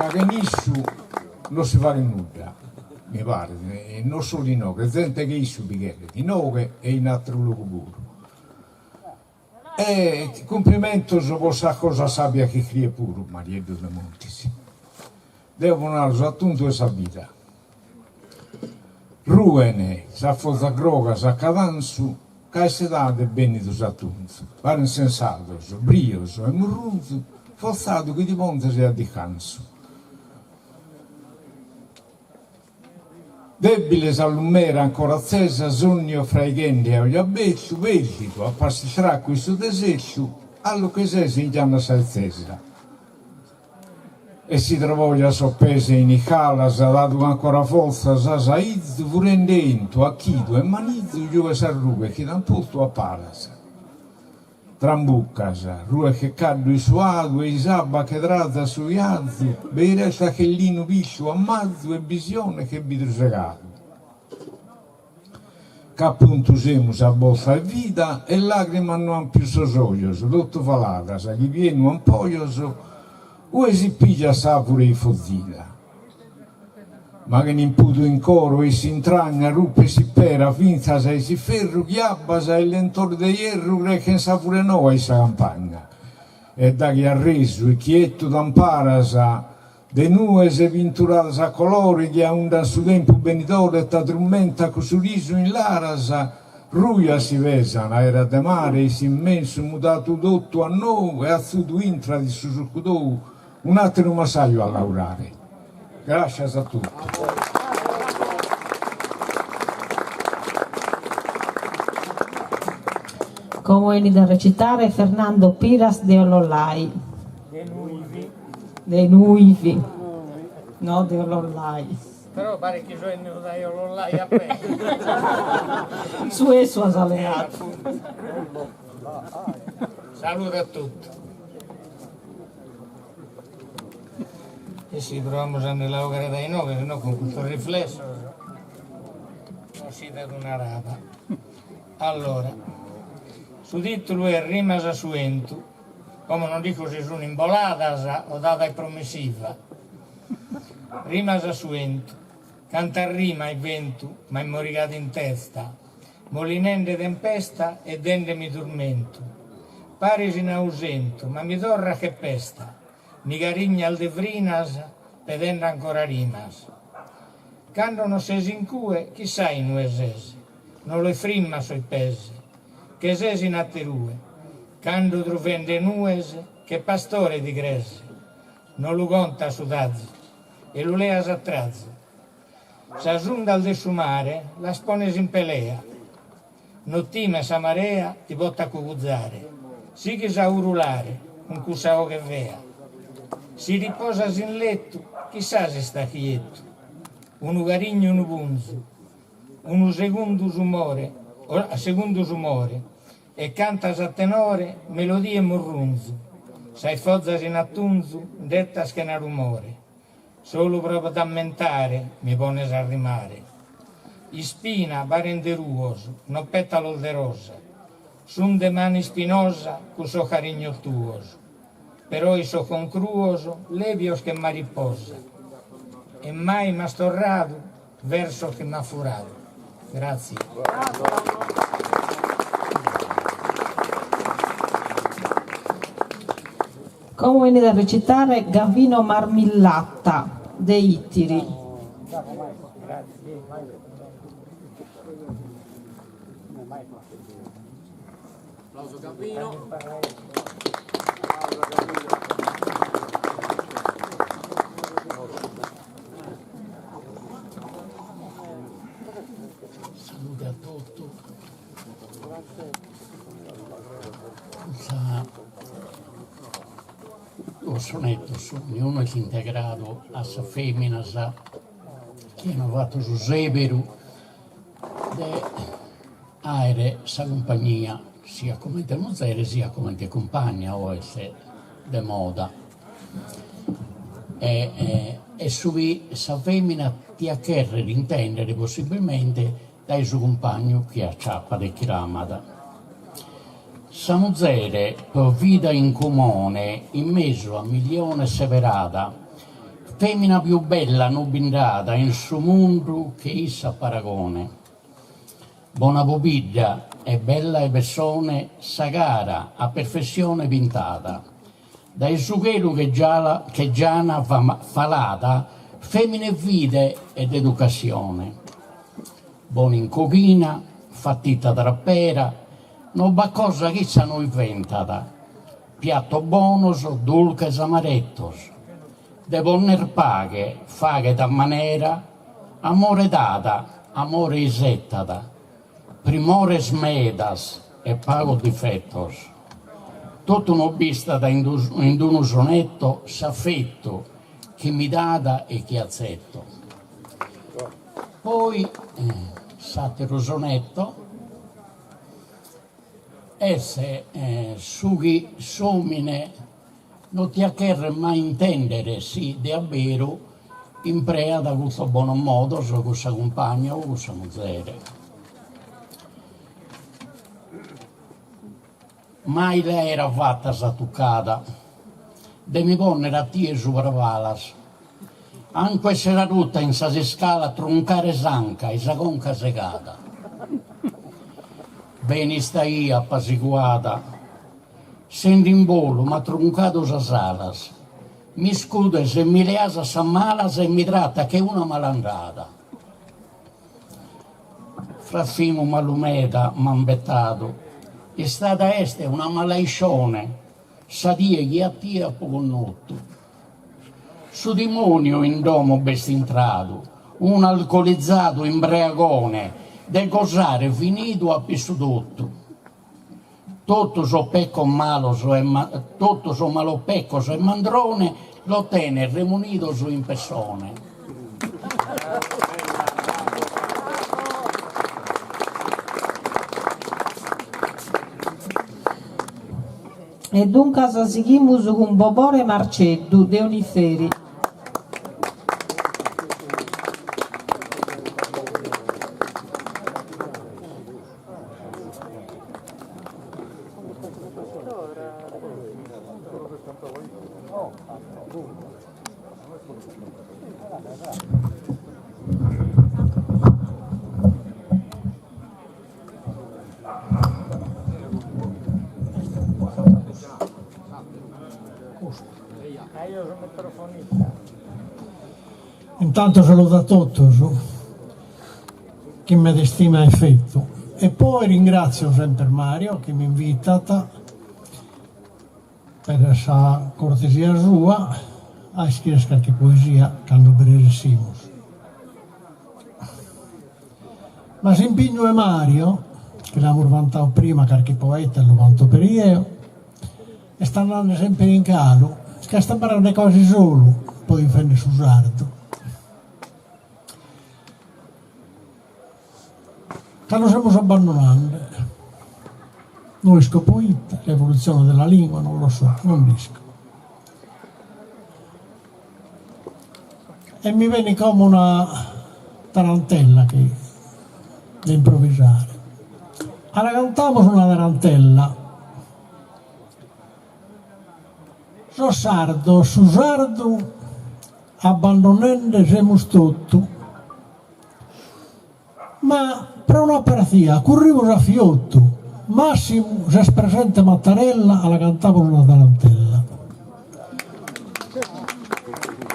che nessuno non si fa nulla, mi pare, e non solo in Noche, gente che issu bicchiere, in Noche e in altro luogo pure. E complimento su questa cosa sabbia che cria pure Maria Buona Montisi. Devono andare a tutto questa vita. Ruene, sa forza groga, sa cadanzu, che si dà del bene di tutto, pare insensato, brioso e murrunzo, forzato che di ponte si addicanzo. Debile s'allumera ancora accesa, sogno fra i chendi e gli abbezzu, vellico, a pasticciare questo deserto, allo che si chiama salzesa. E si trovò già soppese in Icala, si ha dato ancora forza, si ha saizzo, furendento, acchido e manizzo, giove s'arruga, che da un posto a palasa. Trambuccasa, rue che caddo i suado, e isabba che tratta sui azzi, beiresta che lino viscio a mazzo e visione che vidro segato. che appunto siamo a bolsa vita e lacrime non più sosoios, tutto valadas, che viene un poios, o si piglia sapore di fozzina. Ma che non puto in coro e si intragna, ruppe si pera, finza se si ferro, chiabba se il lentore di hierro, che sapore no a questa campagna. E da chi ha reso e chietto d'amparasa, de nues e vinturadas a colori che a un da su tempo benitore e t'addormenta con su riso in larasa, ruia si vesana, era de mare, si immenso mutato dotto a noi e a sudo intra di su succudou, un altro massaio a lavorare. Grazie a tutti. Come viene da recitare Fernando Piras de Olollai. Dei Nuivi, no di Olollai. Però pare che sono da Olollai a me. Su esso has alleato. Saluto a tutti. E sì, proviamo a andare a lavorare dai noi, se no con questo riflesso non si dà una rapa. Allora, su titolo è Rimas a Suentu, come non dico se sono imboladas o data promissiva. Rimas a Suentu, canta rima e vento, ma è moricato in testa, molinende tempesta e dende mi tormento. Parisi in ausento, ma mi torra che pesta, mi carigna al devrinas, pedendo ancora rimas. Quando non sesi in cue, chissà in nuesese, non lo frimma sui pesi, che sesi in atterue, quando trovende nuese, che pastore di grese, non lo conta su dazzi, e lo leas a trazzi. S'asunda al desumare, la spones in pelea, nottime sa marea, ti botta a cucuzzare, si che sa urulare, un cusao che vea. Si riposa in letto, chissà se sta quieto, un garigno un bunzo, un secondo umore, e canta a tenore melodie morrunzu, sai fozzas in attunzu, detta che ne rumore, solo proprio da mentare mi pones a rimare. Ispina barenderuoso, no petalo de rosa, sun de mani spinosa, cuso carigno tuoso, però iso concruoso, levios che mariposa, e mai m'ha storrato, verso che m'ha furato. Grazie. Come viene da recitare Gavino Marmillatta dei Ittiri. Applauso Gavino. Salute a tutti. Lo sonetto su ognuno è integrato a sa femmina che hanno fatto su Severu de aere sa compagnia sia come te musere sia come te compagna o essere de moda e su sa femmina ti accherre intendere possibilmente dai suo compagno che acciappa de chiramada. Sa musere per vita in comune, in mezzo a milione severata, femmina più bella non bindata in suo mondo che issa paragone. Buona popiglia e bella e persone, sa gara a perfezione pintata. Dai sughero che giana falata, femmine vide ed educazione. Buona in cochina, fattita trappera, non va cosa che s'hanno inventata, piatto bonus, dulces amarettos, de bonner paghe, faghe da manera, amore data, amore isettata, primores medas e pago difettos. Tutto non vista da in uno sonetto, s'affetto, chi mi data e chi azzetto. Poi, satiro sonetto, esse sughi somine non ti accherre mai intendere sì davvero in prea da questo buon modo su questa compagna o questa musere. mai lei era fatta satuccata, de mi ponnere a tie sopravalas, anche se era tutta in sa scala troncare sanca e sa conca segata. Bene sta io appasiguata, senti in volo ma troncato sa salas, mi scude se mi leasa sa malas e mi tratta che una malandata. Fra fimo malumeta m'ambettato, è stata este una malaiscione, sa die chi a tie a poco notto. Su demonio in domo bestintrato, un alcolizzato imbriagone, del gosare finito a pissudotto. Tutto so pecco maloso e tutto so malopeccoso e mandrone lo tene remunito su in persone. E dunque seguimus con Bobore Marceddu de Oniferi. Intanto saluto a tutti chi mi destima a effetto e poi ringrazio sempre Mario che mi ha invitato per la sua cortesia sua a scrivere qualche poesia quando beresimus. Ma se impegno è Mario, che l'abbiamo vantato prima qualche poeta e lo vanto per io, e sta andando sempre in calo, che sta parlando le cose solo, poi difende su sardo. Lo stiamo abbandonando. Noi scopoita, l'evoluzione della lingua, non lo so, non disco. E mi viene come una tarantella che da improvvisare. Allora cantavo su una tarantella. Su sardo, abbandonando siamo tutto, ma per un'operativa, corrivo a fiotto, Massimo se presente Mattarella alla cantavo una tarantella.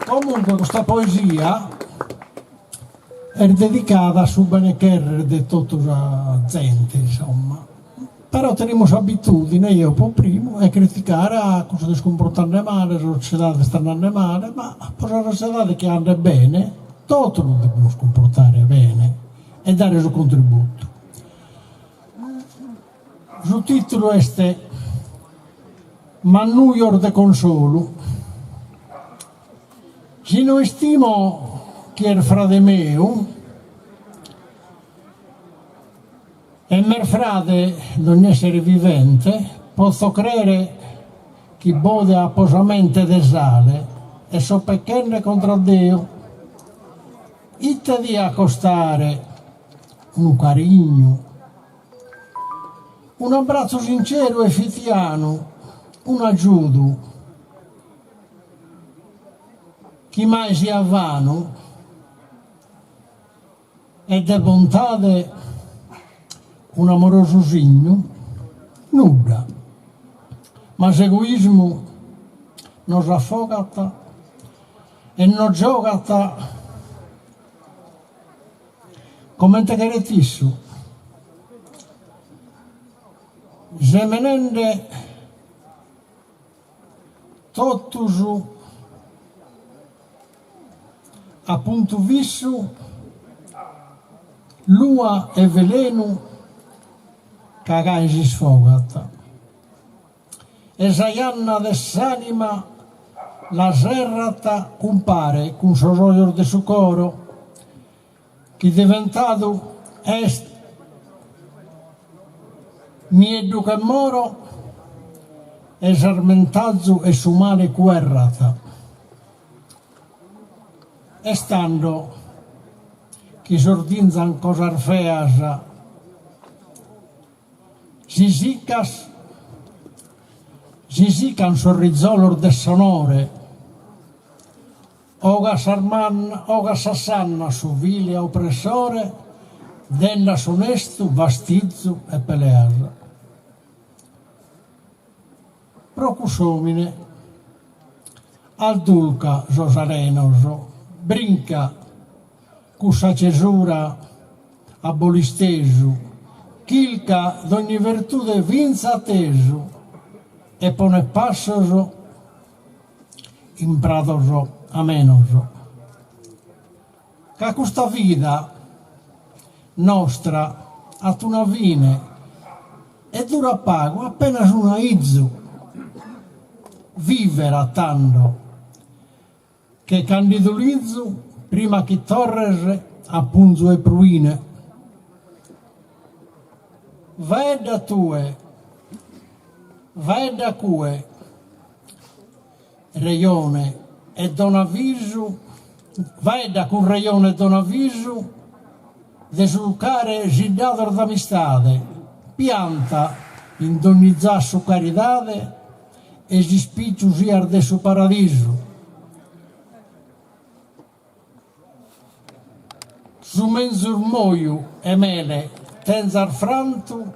Comunque questa poesia è dedicata su benecherrer di tutta la gente, insomma. Però teniamo abitudine, io po' primo, a criticare a cosa si comportano male, la società sta andando male, ma per la società che anda bene, tutti non dobbiamo comportare bene e dare il suo contributo. Il titolo è Ma New York de consolo. Se non stimo che è frate mio e mio frate non essere vivente, posso credere che bode apposamente de sale e so peccende contro Dio. Itte di accostare un carigno, un abbraccio sincero e fitiano, un aiuto, chi mai sia vano, e de bontade un amoroso signo, nulla, ma l'egoismo non affogata e non giocata come te caretisso, semenende totus a punto visso lua e veleno cagai si sfogata e saianna dess'anima la serrata compare con sorroglio de su coro che diventato est mi educa moro e sarmentazzo e su male guerrata e stando che sordinzan cosar feas si sicas si can sorrizzolor de sonore, oga sassanna su vile oppressore, denna sonestu vastizzu e peleasa. Procusomine, al dulca sosarenoso, brinca, cussa cesura abolistesu, chilca d'ogni virtude vinza tesu, e pone passoso in pradoso amenoso. Ca questa vita nostra at una fine e dura pago appena una izzu, vivera tanto che candidulizzu prima che torres a punzo e pruine. Veda tue, veda cue, reione e donavisu, veda con reione e donavisu, desulcare gidador d'amistade, pianta in ogni su caridade e gispicciu siar de su paradiso. Su menzur moiu e mele tenzar frantu,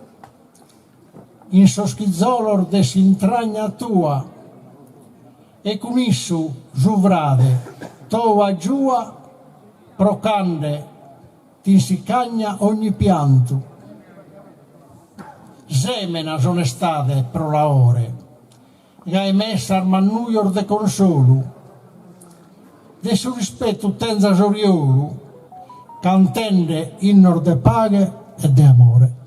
in soschizzolor de s'intragna tua, e con issu giuvrade, tova giua, procande, t'insicagna ogni pianto. Semena sonestade pro la ore, gai messa armannuior de consolu, de su rispetto tenza sorioru, cantende innor de paghe e de amore.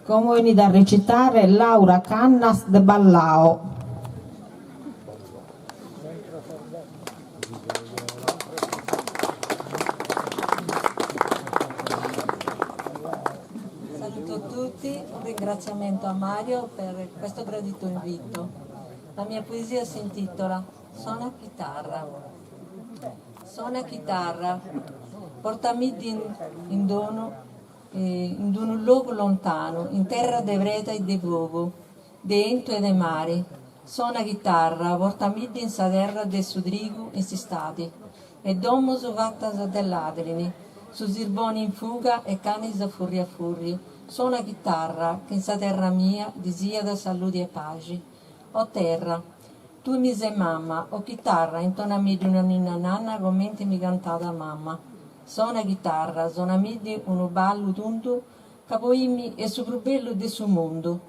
Come veni da recitare Laura Cannas de Ballao. Saluto tutti, un ringraziamento a Mario per questo gradito invito. La mia poesia si intitola Suona chitarra. Suona chitarra, portami in dono in un luogo lontano, in terra de vreta e de vovo, de ento e de mare. Suona chitarra, portami in sa terra de sudrigo in si stati, e domo su vattas de ladrini, su zirboni in fuga e cani a furri. Suona chitarra, che in sa terra mia disia da saludi e pace. O terra, tu mi sei mamma, o chitarra, intonami di una ninna nanna, commenti mi cantata mamma. Suona chitarra, suonami di uno ballo tunto, capoimmi e su più bello de su mondo,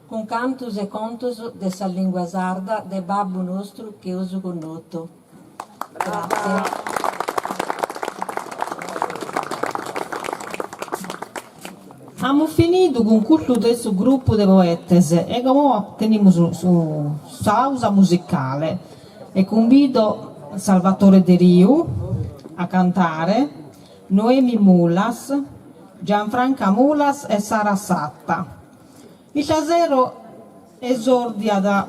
con cantus e contos de sa lingua sarda, de babbo nostro che uso connotto. Grazie. Abbiamo finito con culto del suo gruppo di poetese e come teniamo su pausa musicale e convido Salvatore De Riu a cantare, Noemi Mulas, Gianfranca Mulas e Sara Satta. Il casero esordia da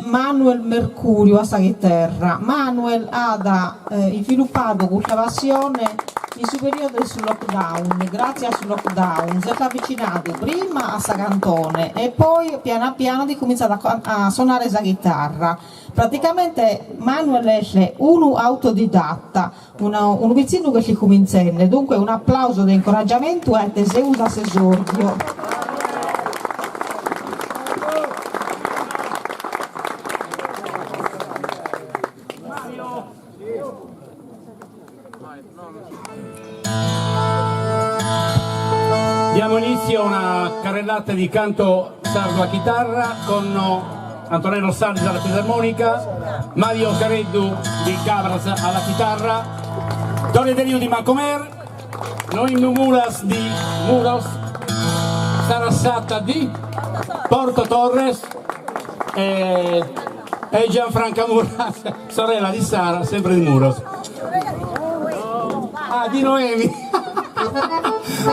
Manuel Mercurio a chitarra. Manuel ha sviluppato questa passione in su periodo sul lockdown, grazie al lockdown si è avvicinato prima a sta cantone e poi piano piano ha cominciato a suonare la chitarra. Praticamente Manuel è uno autodidatta, un vicino che si comincia, dunque un applauso di incoraggiamento a Teseusa Sesordio. Diamo inizio a una carrellata di canto sardo a chitarra con Antonello Sardi alla fisarmonica, Mario Careddu di Cabras alla chitarra, Torre De Riu di Macomer, Noemi Mulas di Muros, Sara Satta di Porto Torres e Gianfranca Muras, sorella di Sara, sempre di Muros. Ah, di Noemi.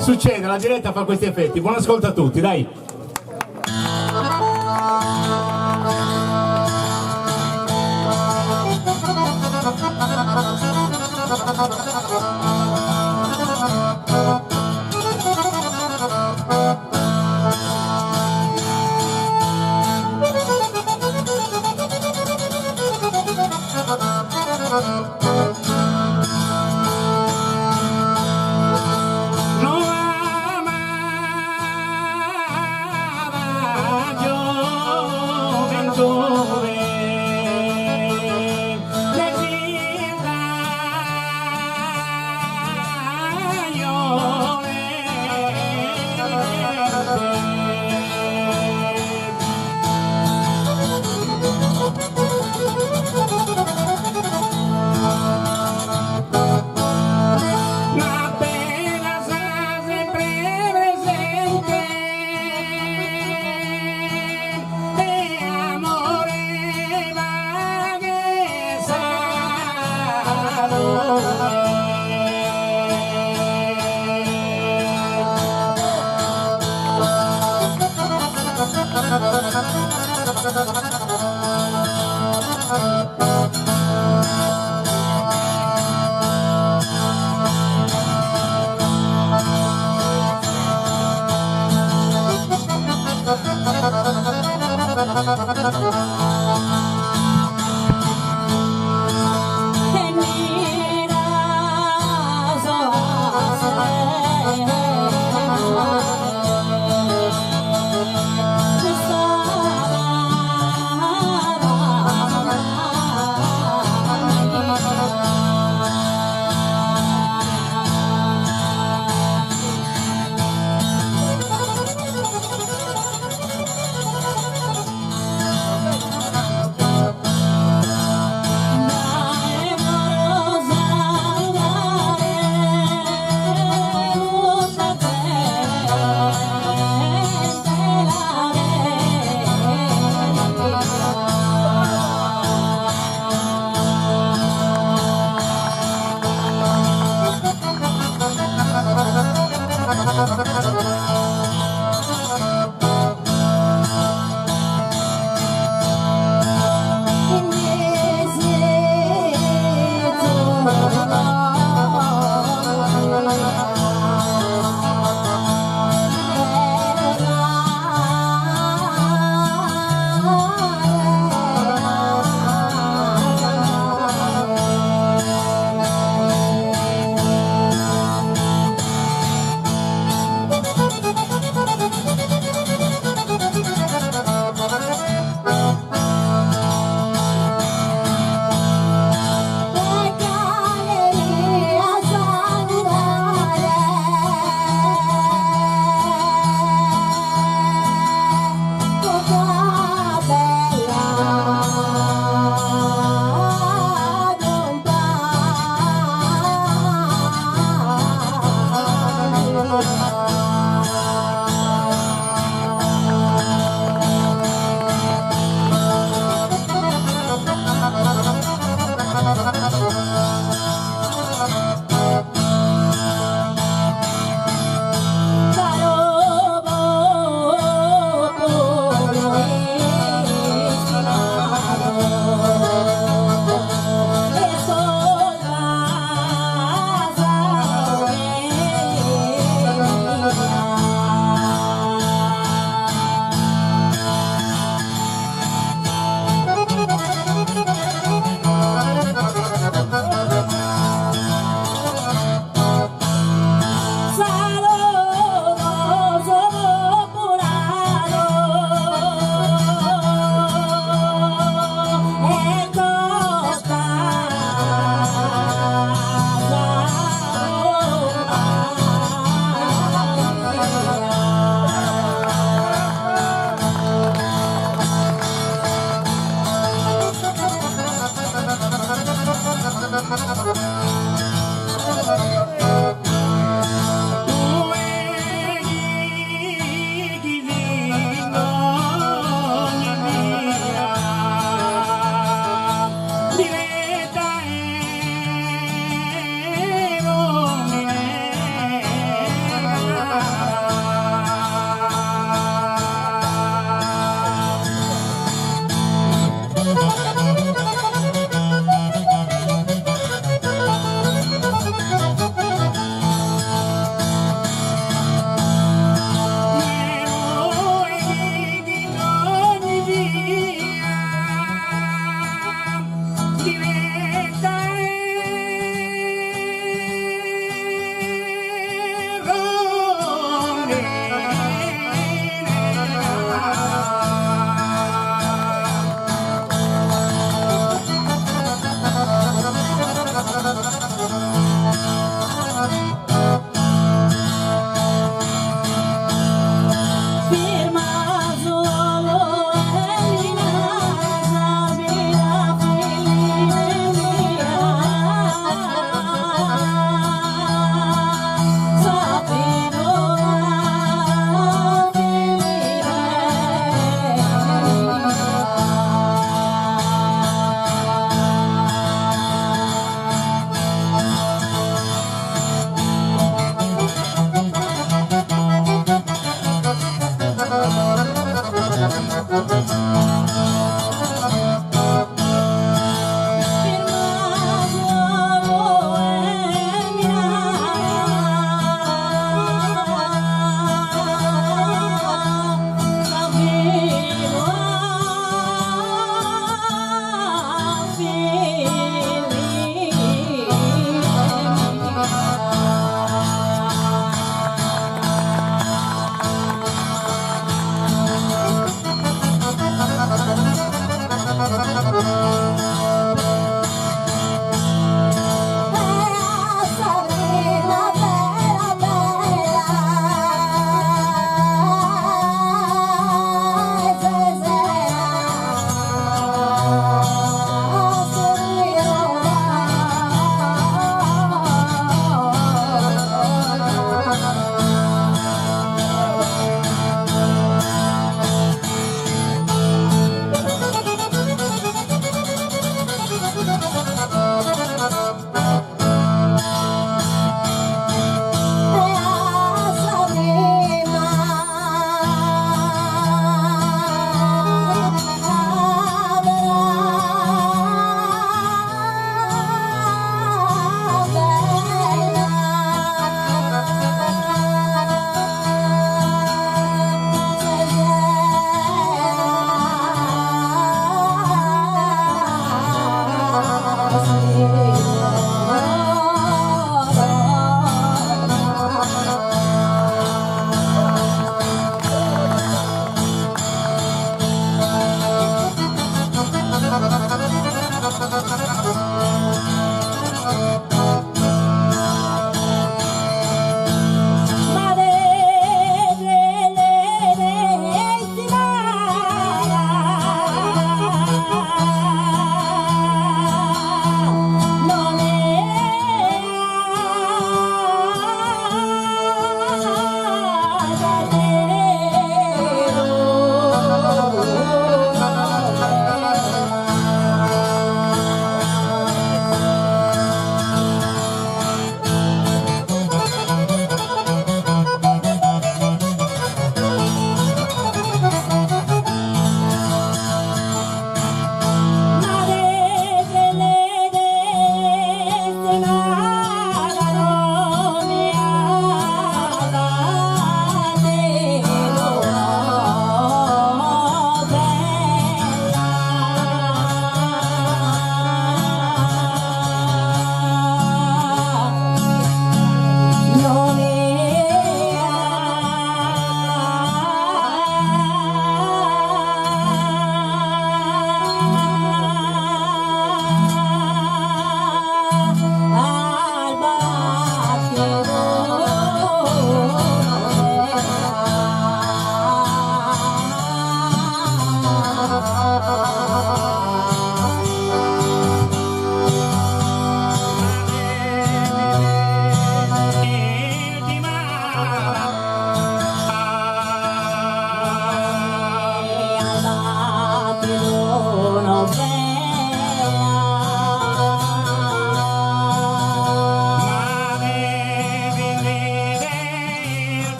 Succede, la diretta fa questi effetti. Buon ascolto a tutti, dai.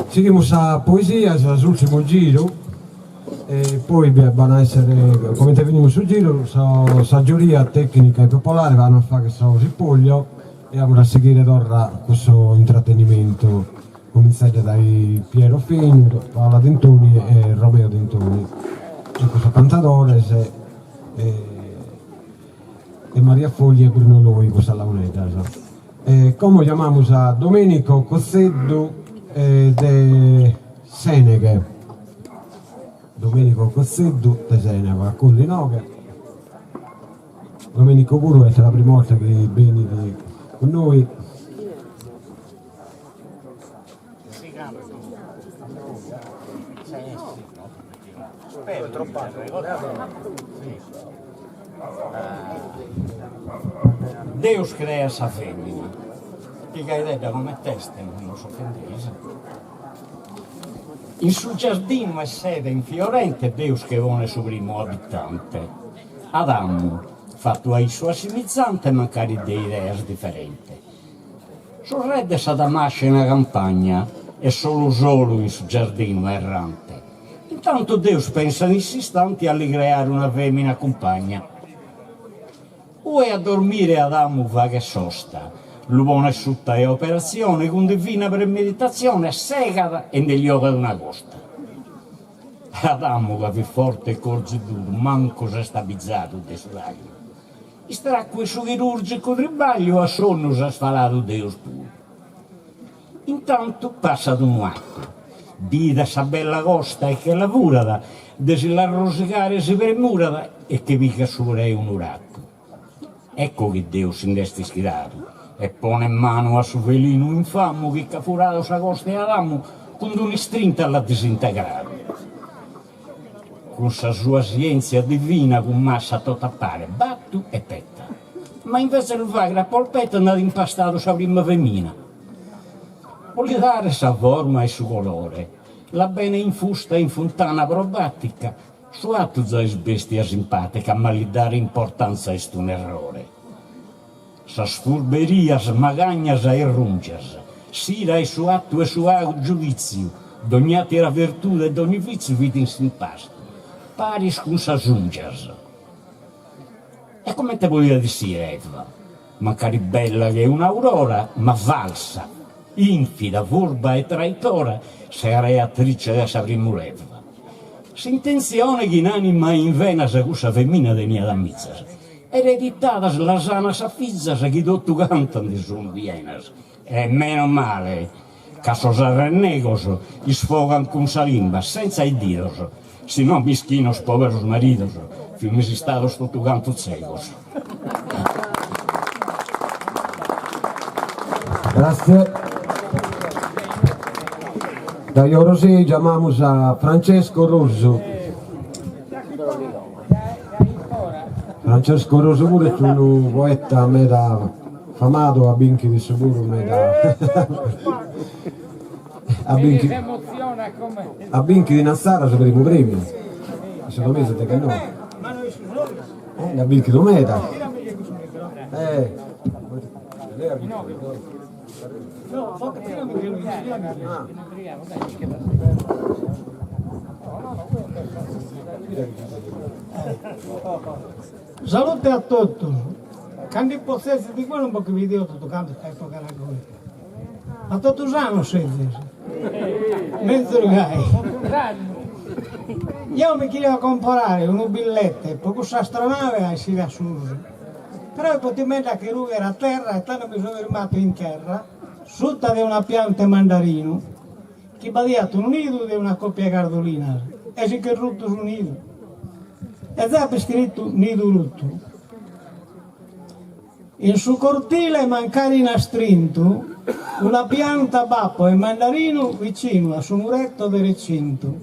Seguiamo la poesia, l'ultimo giro, e poi vanno a essere, come venimmo sul giro, la giuria tecnica e popolare vanno a fare questo ripoglio e andiamo a seguire ora questo intrattenimento, cominciare dai Piero Fini, Paola Dentoni e Romeo Dentoni, e questo cantatore e Maria Fogli e Bruno Loi, questa launetta. Come chiamiamo a Domenico Cosseddu de Seneghe. Domenico Cosseddu de Seneghe, a Collinoghe. Domenico Puro è la prima volta che vieni con noi. Deus crea sa femmina, che caidetta come testa non so offendese. In suo giardino è sede infiorente Deus che vuole suo primo abitante. Adamo, fatto ai suoi assimizzante, magari di idee differenti. Sul re de Sadamasce in una campagna è solo in suo giardino errante. Intanto Deus pensa in istanti a creare una femmina compagna. Ue a dormire Adamo va che sosta, l'uomo è sutta e operazione con divina premeditazione segata e negli occhi di una costa. Adamo che più forte e corge duro, manco si è stabilizzato de suraglio. Starà qui su chirurgico tribaglio a sonno si è sfalato Deus puro. Intanto passa ad un atto, vide sa bella costa e che la purata, de si la rosicare si premurata e che mica su lei un uratto. Ecco che Dio si indesti schirato e pone in mano a suo felino infamo che capurato sa costa e Adamo con un istrinto l'ha disintegrato. Con sa sua scienza divina con massa tutta appare, battu e petta. Ma invece il vagra polpetta è andato impastato sa prima femmina. Vuole dare sa forma e suo colore, la bene infusta in fontana probattica, su atto già bestia simpatica, ma gli dare importanza è un errore. Sa sfurberias, magagnas e rungias, sira e su atto e su giudizio, d'ogni atera virtù e d'ogni vizio vita in simpasto, paris con sa giungias. E come te voglio dire, Eva? Magari bella che un'aurora, ma falsa, infida, furba e traitora, sarei attrice da sa primuleva. S'intenzione che in anima in vena sa cussa femmina denia da mizzas, ereditata la sana sa fizza sa chi dotto cantan di son vienas. E meno male, caso sa renegos, gli sfogan con sa limba, senza i diros, si no mischinos poveros maridos, fiumi si stados tutto canto cegos. Grazie. Da Iorosi chiamiamo a Francesco Rosso. Francesco Rosso pure è un poeta meda famato a Binchi di Soburo, meda a Binchi di Nassara per il primo premio. Secondo me siete che no. A Binchi di Meta. Salute a tutti. Quando il possesso di quello un po' che video tutto canto stai poca la cosa. A tutti usano scegliere. Mezzo gai. Io mi chiedevo comprare un biglietto per questa astronave a si da su. Però potevo mettere che lui era a terra e tanto mi sono fermato in terra, sotto di una pianta mandarino, che badiato un nido di una coppia cardolina, e si che rutto su un nido. E già per scritto nido rutto. In suo cortile mancare in astrinto, una pianta bappo e mandarino vicino a suo muretto del recinto.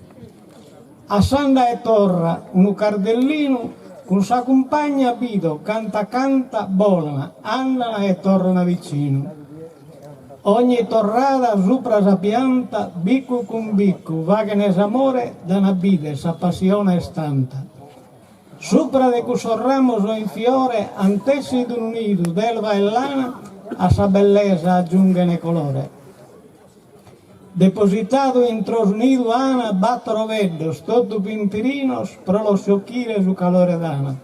A Sanda e Torra, un cardellino, con sua compagna Bido, canta canta, bolna, andano e torna vicino. Ogni torrada sopra sa pianta, bicco con bicco, va che ne s'amore, da una bide, sa passione stanta. Sopra de questo ramo o in fiore, antessi d'un nido d'elva e lana, a sa bellezza aggiungene colore. Depositado intro su nido ana, battero veddos, tutto pintirinos, pro lo sciocchire su calore d'ana.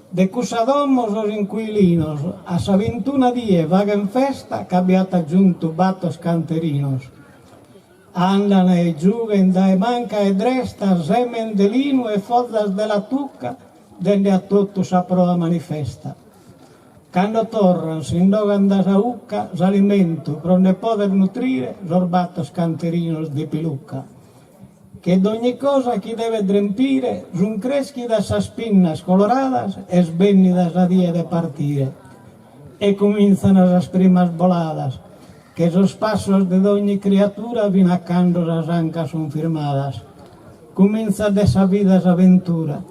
De cusa domos os inquilinos, a sa 21 die vaga in festa, c'abbiate aggiunto battos canterinos. Andano e giuguen da manca e dresta, semen de lino e fozas della tucca, dende a tutto sa prova manifesta. Quando torran, si indogan da sa ucca, s'alimento, pro ne poter nutrire, sorbattos canterinos di pilucca. Che d'ogni cosa chi deve drempire, sun creschi da sa spinnas coloradas, e sbenni da sa die de partire. E comienzan as primas voladas, que esos pasos de d'ogni criatura fin a cando as ancas son firmadas. Comienza de sa vida esa aventura,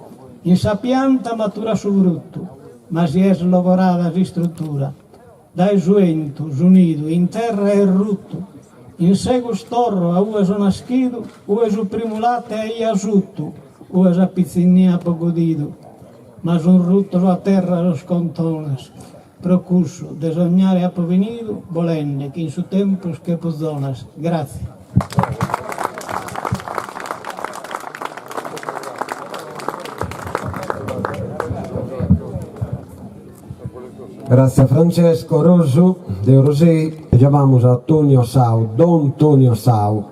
in sa pianta matura su brutto, ma si es logorada si struttura. Dai suentu, unido, in terra e rutto, in segu storro a ue so naschido, ue su primulate e ia sutto, ue sa pizzinnia poco dido, ma son rutto a terra los contones. Procusso de sognare appovenido, volenne che in su tempos che pozzonas. Grazie. Grazie a Francesco Rosu de Rosei. Llamamos a Tonio Sau, Don Tonio Sau.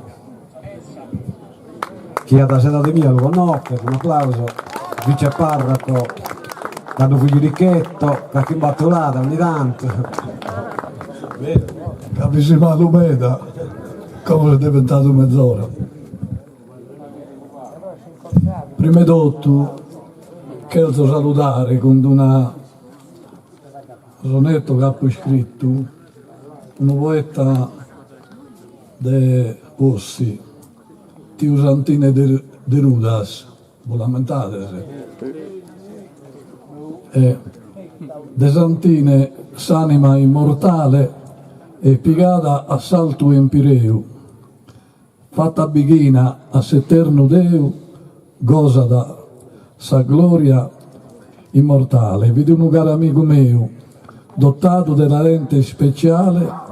Chi ha da sera di mia lo conosce, un applauso. Vice parroco, danno figlio Ricchetto, qualche imbattolata ogni tanto. Carissima Lumeda, come è diventato mezz'ora? Prima di tutto, chiedo salutare con una sonetto che ha poi scritto un poeta de Ossi, Tiu Santine de Rudas, voi lamentate? De Santine s'anima immortale e piegata a salto in Pireu, fatta bighina a s'eterno Deu, goza da sa gloria immortale. Vedi un caro amico mio, dotato della lente speciale,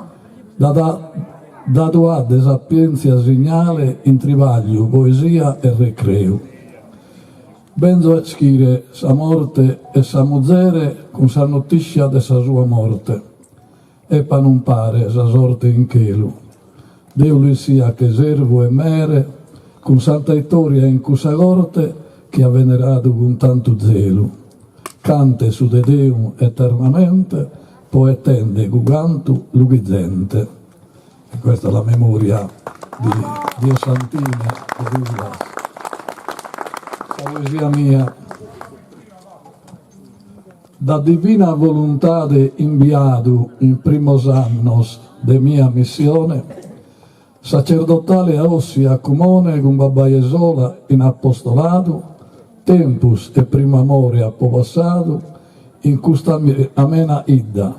da tua de sapienza segnale in trivaglio, poesia e recreo. Benzo a schire sa morte e sa muzere con sa notizia de sa sua morte, e pa non pare sa sorte in chelu. Deu lui sia che servo e mere, con santa Itoria in cusa corte, che ha venerato con tanto zelo. Cante su de Deum eternamente, poi tende gugantu lughizente. E questa è la memoria di Dio Santine e di Ulla. La poesia mia. Da divina volontà de inviato in primos annos de mia missione, sacerdotale a Ossia comune con babbaie sola in apostolato, tempus e primo amore a passato, in custa amena idda,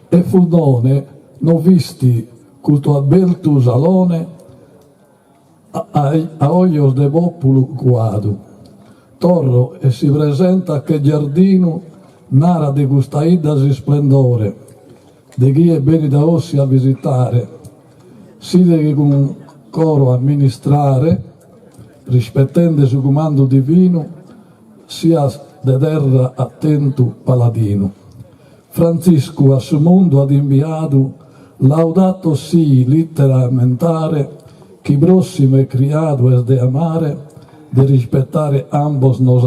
e fulnone non visti culto abeltu salone a oglios de popolo quadu. Torro e si presenta che giardino nara di custa idda si splendore, de chi è bene da Ossi a visitare, si deve con coro amministrare, rispettendo su comando divino, sia de terra attento paladino. Francisco a su mondo ad inviato, laudato sì literamentare, chi prossimo è criato es de amare, de rispettare ambos nos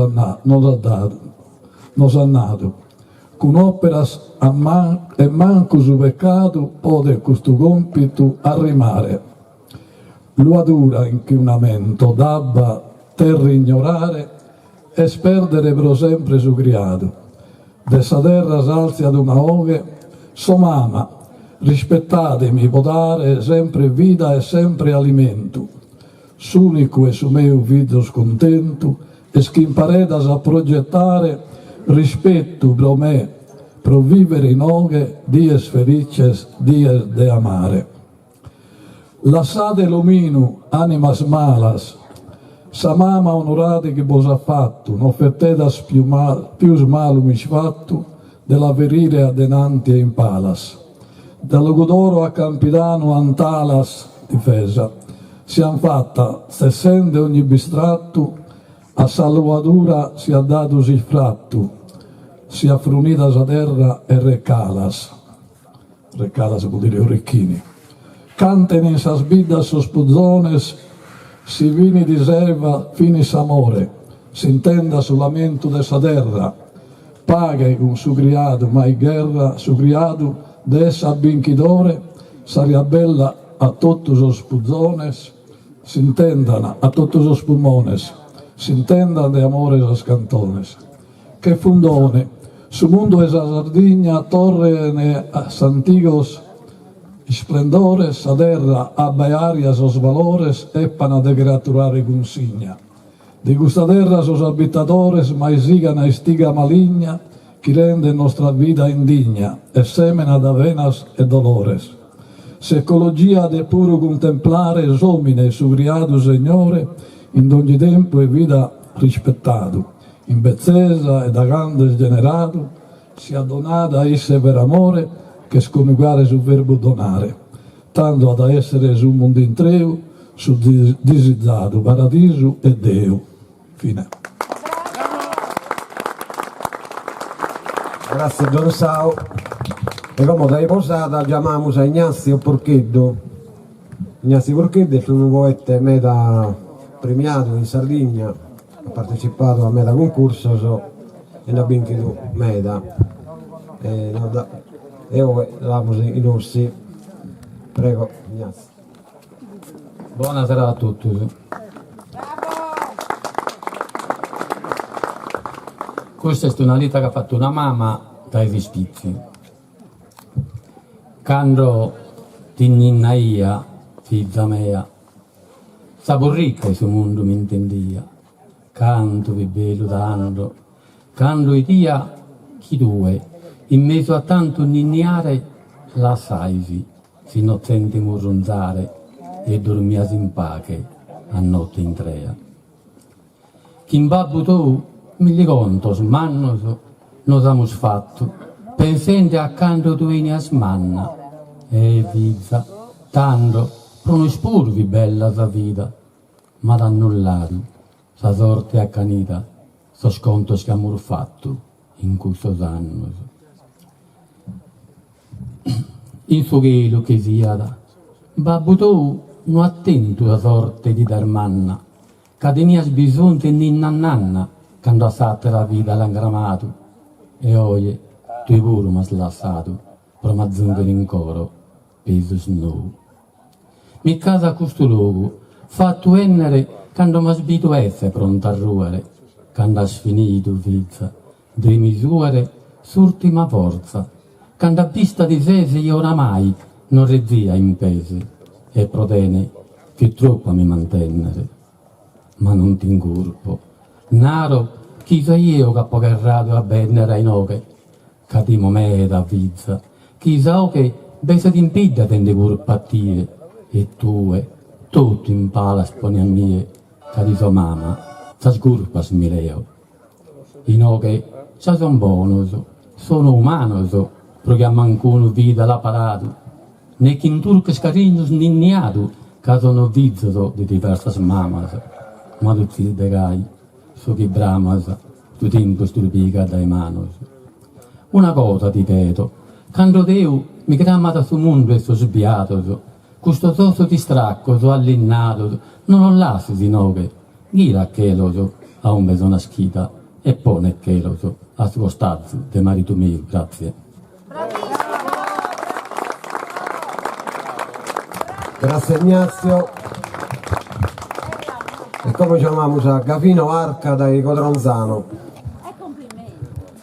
annato. Con operas e manco su peccato, pode questo compito arrimare. Luadura inchiunamento, dabba terra ignorare, e sperdere pro sempre su criato. De sa terra salzi ad una oghe, so mama, rispettatemi, potare sempre vita e sempre alimento. S'unico e su meu vido scontento, e schimparedas a progettare, rispetto pro me, pro vivere in oghe, dies felices, dies de amare. Lassate l'omino, animas malas, Sa mamma onorata che vos ha fatto, non fettedas più smalu misfatto, della verire adenanti e in palas. Dall'Ugodoro a Campidano antalas difesa, siam fatta, stessende ogni bistratto, a salvadura si ha dato si fratto, si ha frunita sa terra e recalas vuol dire orecchini. Canten in sa sbidda sospuzzones, si vini di serva finis amore, si intenda sul lamento de sa terra, paga con su criado mai guerra, su criado de essa binchidore, saria bella a tutti os puzzones, si intendano a tutti os pulmones, si intendano de amores as cantones. Che fundone, su mundo esa Sardigna, torre ne santigos splendores, a terra abbaiarias os valores, epana de creaturare consigna. Di questa terra sos abitadores mai sigana e stiga maligna, chi rende nostra vita indigna, e semena da venas e dolores. Se ecologia de puro contemplare, somine su criado Signore, in ogni tempo e vita rispettato, in bezzesa e da grande generato, sia donata a esse per amore, che sconiugare sul verbo donare, tanto ad essere sul mondo intreu, su disizzato, paradiso e Deo. Fine. Grazie Don Sao. E come dai posata chiamiamo Ignazio Porcheddo. Ignazio Porcheddo è un poeta meta premiato in Sardegna, ha partecipato a meta concorso e ne ha vinto meta. E ora damos i nostri. Prego Ignazio. Buonasera a tutti. Questa è una lita che ha fatto una mamma dai vispizi. Quando ti ninnaia, figlia mia, saporricca il suo mondo mi intendia. Canto vi bello tanto, quando i dia chi due, in mezzo a tanto ninniare, la saivi, fino a senti morronzare e dormiasi in pace a notte in trea. Chi in babbo tu, mi li conto, smannoso, nos amus fatto, pensente accanto tu in a smanna, e vizza, tanto, pro non spurvi bella sa vita, ma d'annullari, sa sorte accanita, so sconto che amor fatto in questo anno. In suo chelo che sia da, babbo tu non attento la sorte di dar manna, che tenias bisogno di ninna nanna, quando ha fatto la vita l'angramato, e oggi tu pure mi hai lasciato, per mi zungere in coro, peso snow. Mi casa a questo luogo, fatto ennere, quando mi sbito essere pronto a ruere, quando ha finito vizza, di misure, s'ultima forza, quando a vista di sé io oramai non rezzia in pese, e protene che troppo mi mantennere, ma non ti ingurpo. Naro, chi so io che poco errato a bennere ai nove, che di me da vizza, chi so che besa d'impiglia tende curpattie, e tue, tutto in pala spone a mie, che di sua mamma, sa sgurpa smireo. I nove, sa son bonus, sono umano, perché a mancuno vita l'ha parato, né che in turco scarigno sninniato, che sono vizzo di diverse mamas, ma tutti i degai, so che bramas, tu tempo stupica dai manos. Una cosa ti vedo, quando Dio mi chiama da suo mondo e so sbiato, questo soso distracco, so allinnato, non lo lasci di nove, gira che lo so, a un besona schita, e pone che lo so, a suo stazzo, de marito mio, grazie. Grazie Ignazio. E come chiamiamo a Gavino Arca da Codronzano.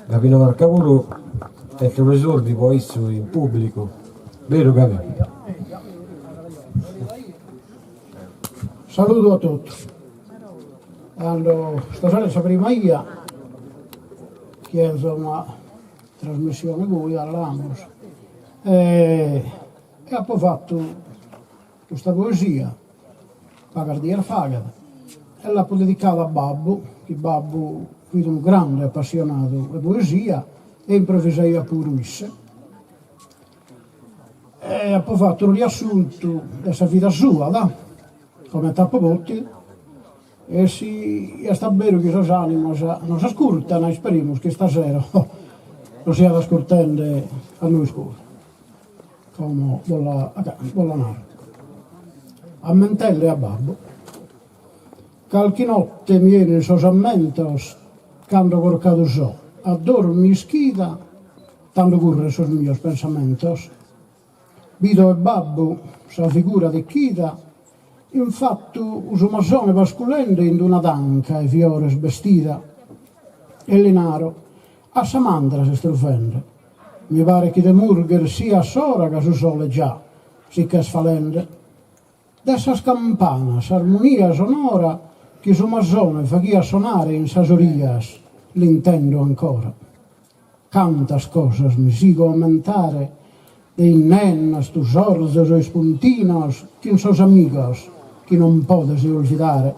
Gavino Arca pure è il professore poi in pubblico. Vero Gavino? Saluto a tutti. Quando stasera sapremo io che insomma trasmissione voi all'Amos e ha poi fatto questa poesia Pagardier Fagada e l'ha dedicata a Babbo, che Babbo è un grande appassionato di poesia e improvvisaia pure lui. E ha poi fatto un riassunto della vita sua, come Tappobotti, e è sta vero che i suoi animi non si ascoltano, e speriamo che stasera lo sia ascoltando a noi scuola, come vuole narrare. A Mentelle e a Babbo. Qualche notte mi viene in suoi ammentos, quando corcato so, a dormi schida, tanto corre sus miei pensamentos. Vito e Babbo, sa figura di chida, infatti usumassone pasculente in una tanca e fiore svestita, e Linaro a Samandra si strufende. Mi pare che de Murger sia sora che su sole già, si che sfalende. Dessa campana, s'armonia sonora, che su massone fa chi a suonare in sasorias, l'intendo ancora. Cantas cosas mi sigo aumentare, de nennas, tus orzos o spuntinos, que in sos amigos, que non podes olvidare.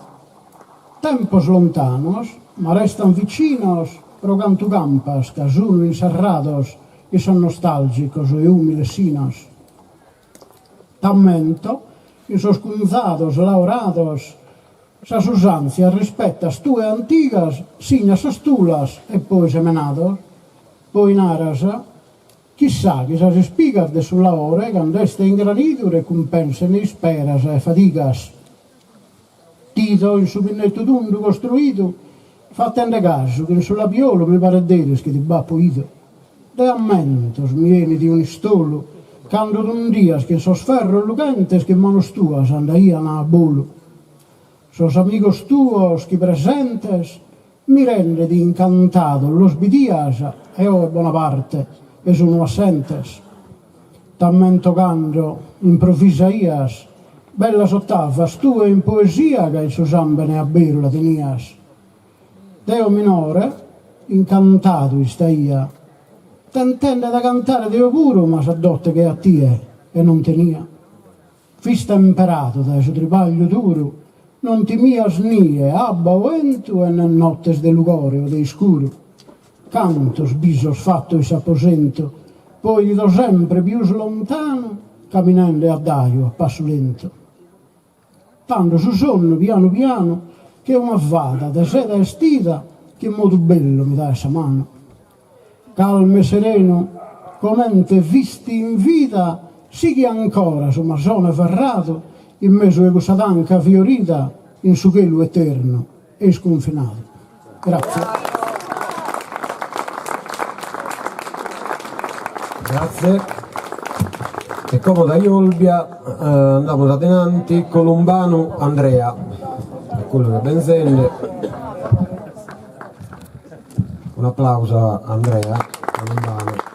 Tempos lontanos, ma restan vicinos, pro cantu campas, que sono inserrados, e son nostálgicos e humiles sinos. Tammento, in sos cunzados laurados, sa susancia respettas tue antigas, signas as tulas e poi semenados, poi narasa, chissà che sa si spigas de sulla ore, quando este ingranito recompensen e speras e fatigas. Tito, in su pinnetto tundu costruito, fattende caso che sulla piolo mi pare deres che ti bappo ito. De ammentos mi vieni di un istolo, quando un dias che sos ferro lucentes che manos tuas andaian a bolo. Sos amigos tuos che presentes mi rende di incantato los bidias e ora buona parte e sono assentes. Tammento canto improvvisaias, bella sottafas tue in poesia che il suo sambene a bere la tenias. Deo minore, incantato istaia, t'intende da cantare Deo puro, ma s'addotte che a tie e non tenia. Fista imperato da suo tripaglio duro, non ti mia snie, abba o vento e nel nottes de lugorio dei scuro. Cantos bisos fatto il s'apposento, poi di do sempre più lontano, camminando a daio a passo lento. Tanto su sonno piano piano, che una vada da sera estita, che modo bello mi dà essa mano. Calmo e sereno, commente visti in vita, sì che ancora su masone ferrato, in mezzo a questa tanca fiorita, in su quello eterno e sconfinato. Grazie. Grazie. E come da Iolbia andiamo da Tenanti, Colombano Andrea, è quello che ben sente. Un applauso a Andrea Colombano.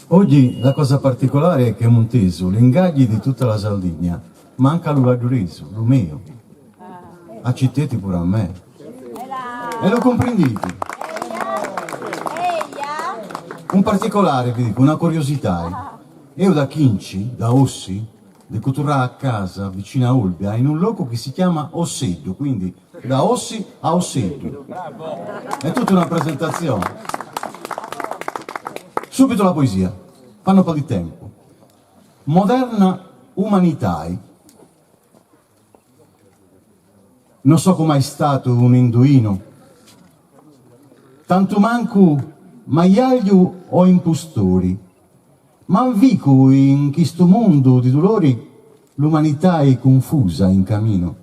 Oggi la cosa particolare è che a Monteso, gli ingagli di tutta la Sardegna, manca l'Uradureso, lo mio. A Citteti pure a me. E lo comprendete? Un particolare, vi dico, una curiosità. Io da Chinci, da Ossi, di Coturrà a casa, vicino a Olbia, in un luogo che si chiama Osseggio, quindi da Ossi a Osseggio. È tutta una presentazione. Subito la poesia, fanno un po' di tempo. Moderna umanitae. Non so com'è stato un induino, tanto manco maiaglio o impostori, ma vico in questo mondo di dolori l'umanità è confusa in cammino.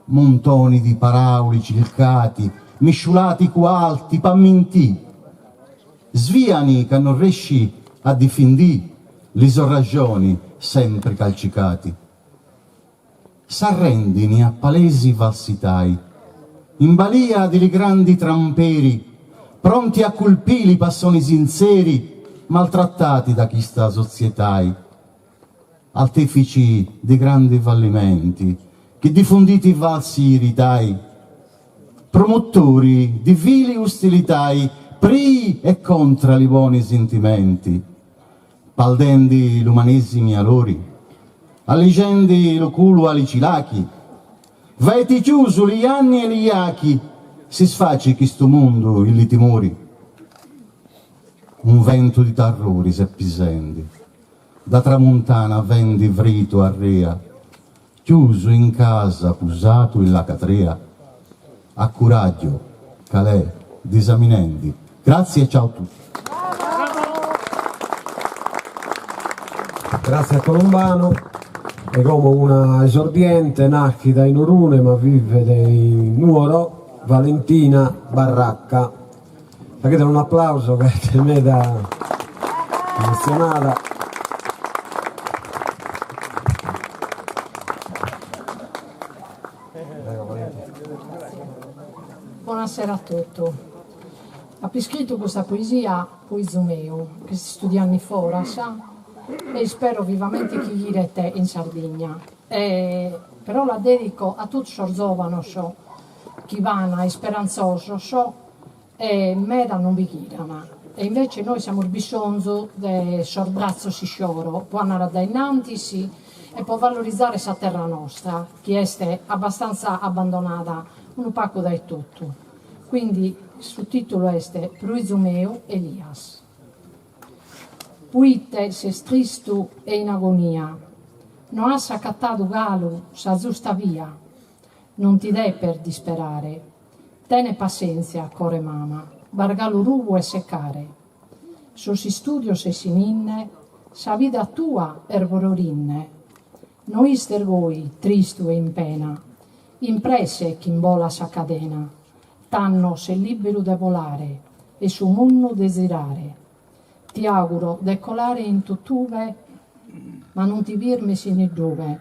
Montoni di parauli cilcati, misciulati qualti, pamminti, sviani che non riesci a difendì le sorragioni sempre calcicati. S'arrendini a palesi falsitai, in balia dei grandi tramperi, pronti a colpire i passoni sinceri, maltrattati da chi sta societai, artefici di grandi fallimenti, che diffonditi valsi iritai, promotori di vili ostilitai, pri e contra i buoni sentimenti, paldendi l'umanesimi alori, alligendi lo culo ali cilachi, vaiti chiuso gli anni e gli iachi, si sfaci chi sto mondo illi timori. Un vento di tarrori seppisendi, da tramontana vendi vrito a rea, chiuso in casa pusato in la catrea, a coraggio, calè, disaminendi. Grazie e ciao a tutti. Grazie a Colombano. E come una esordiente nascita in Orune ma vive in Nuoro, Valentina Barracca. Facete un applauso che mi da emozionata. Buonasera a tutti. Ha scritto questa poesia Poizumeo, che si studia anni fa, sa? E spero vivamente che gli rete in Sardegna. Però la dedico a tutti i giovani che vanno e speranzosi e me non vi chiedono. E invece noi siamo il bisogno del sorbrazzo si scioro, può andare da innanzi e può valorizzare questa terra nostra, che è abbastanza abbandonata, un pacco da tutto. Quindi il sottotitolo è Poizumeo Elias. Puite se tristo e in agonia, non ha saccattato galo, sa giusta via, non ti dai per disperare, tene pazienza, core mama, bargalo rubo e seccare, so si studio se si ninne, sa vita tua erbororinne, noi stergoi, tristo e in pena, impresse chi imbola sa cadena, tanno se libero da volare e su munno desirare. Ti auguro decolare in tutt'uve, ma non ti virmi sine dove.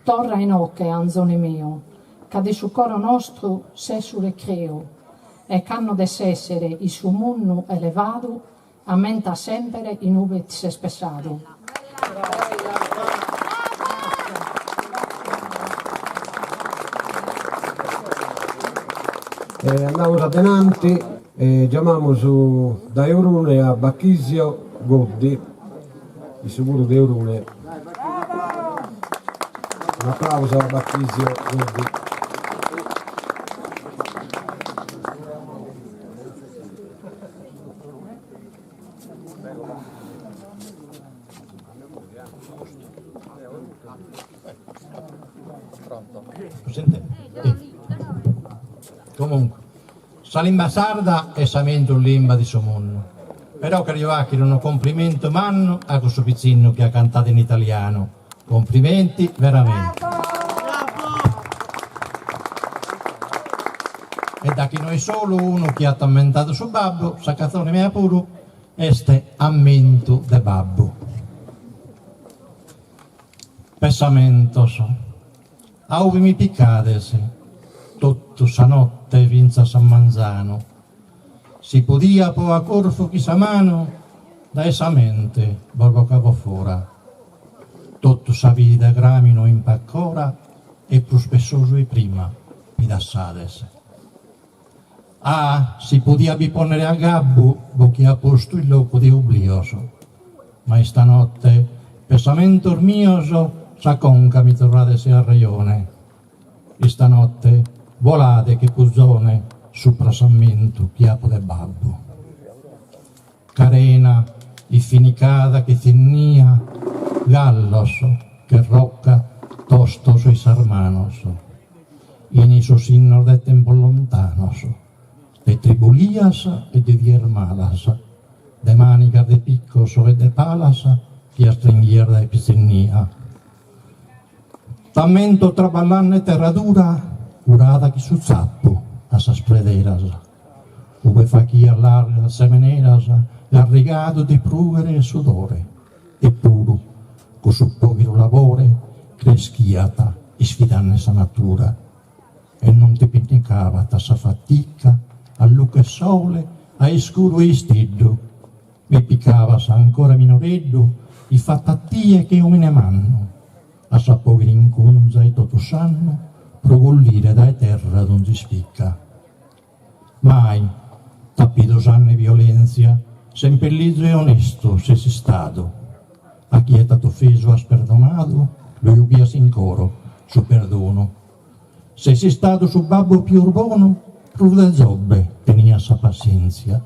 Torra in ocche, anzone mio, cade su coro nostro se su recreo, e canno d'essere il suo munno elevato, ammenta sempre in uve se spessato. Andiamo adelante. Chiamiamo su da Eurune a Bacchisio Goddi, il sicuro di Eurune. Un applauso a Bacchisio Goddi. Comunque, sa limba sarda e sa mento limba di somonno. Però che arrivacchi un complimento manno a questo pizzino che ha cantato in italiano. Complimenti veramente. E da chi noi solo uno che ha commentato su babbo, sa cazzone mea puro, este ammento de babbo. Pensamento so. Auvi mi piccadesi. Tutto sa notte vinza San Manzano, si podia po a corfo chi sa mano, da essa mente borgo cavo fora, tutto sa vita gramino in paccora e più spessoso e prima mi da sades. Ah, si podia biponere a gabbo, bo chi ha posto il loco di oblioso, ma stanotte, pensamento mioso, sa conca mi torrate se al reione, e stanotte, volate che puzzone su prasamento chiapo de babbo. Carena, i finicada che tinnia, galloso, che rocca, tostoso i sarmanoso. In iso sinno de tempo lontanoso, de tribulías e de diermalas, de manica de piccoso e de palas, che a stringhiera de pizzenia. Tammento traballanne terra dura, curata chi su zappo a sa sprederas, ove fa chi allarga semeneras, l'arrigato di pruvere e sudore, e puro, con su povero lavore, creschiata e sfidanne sa natura, e non ti pinticava ta sa fatica, a luce e sole, a scuro e stiddo, mi piccava sa ancora minoreddo, i fattattie che umine manno, a sa povera incunza e tutto sanno, progollire da terra non si spicca. Mai, tappido sanne violenza, sempellizzo e onesto se si stato, a chi è stato offeso ha perdonato, lo uguias in coro, su perdono. Se sei stato su babbo più urbano, prude zobbe, tenia sa pazienza.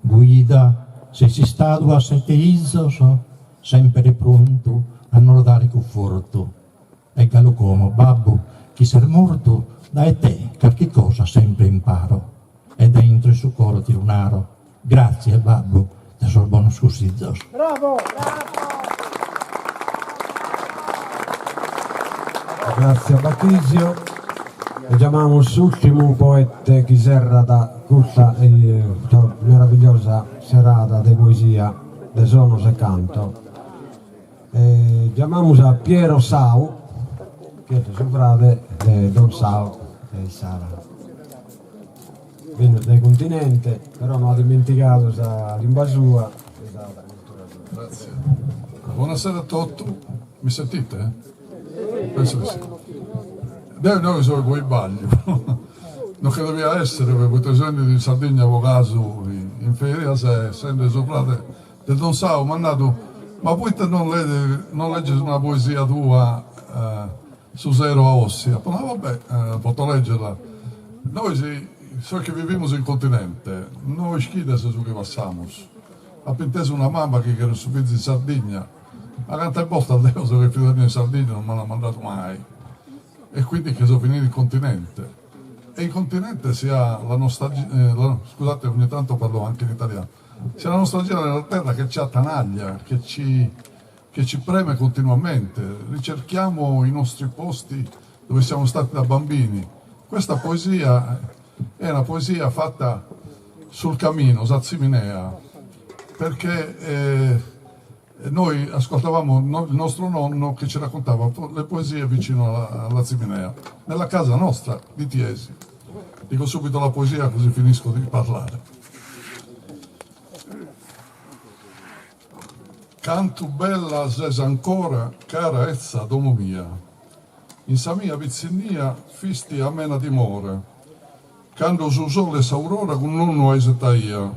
Guida, se sei stato a sette isos, sempre pronto a non dare conforto. E gallo come, babbo, chi sei morto, dai te, qualche cosa sempre imparo. E dentro il suo coro ti lunaro. Grazie, babbo, te sorbono scusizzos. Bravo! Grazie a Batisio. Chiamiamo l'ultimo poeta che serra da questa meravigliosa serata di poesia di Sonos e Canto. Chiamiamo a Piero Sau, che è suo frate Don Sau e Sara. Viene dal continente, però non ha dimenticato la lingua sua. Grazie. Buonasera a tutti, mi sentite? Penso di sì. Noi siamo con i bagni, non che doveva essere per quei 3 anni di Sardegna avvocato in feria, se essendo suo frate del Don Sau, mi ha dato, ma poi te non leggi una poesia tua su Zero a Ossia? No, vabbè, posso leggerla. Noi so che viviamo in continente, noi schide su che passiamo. Ha pensato una mamma che era subito in Sardegna, ma quante volte al Deo che figlio in Sardegna non me l'ha mandato mai. E quindi che sono finiti in continente. E in continente si ha la nostalgia, scusate ogni tanto parlo anche in italiano, si ha la nostalgia della terra che ci attanaglia, che ci preme continuamente, ricerchiamo i nostri posti dove siamo stati da bambini. Questa poesia è una poesia fatta sul cammino, Saziminea, perché noi ascoltavamo il nostro nonno che ci raccontava le poesie vicino alla Ziminea, nella casa nostra di Tiesi. Dico subito la poesia così finisco di parlare. Cantu bella ses ancora, cara ezza domo mia, in sa mia vizzinia fisti a mena dimora, quando su sole s'aurora con nonno esetaia,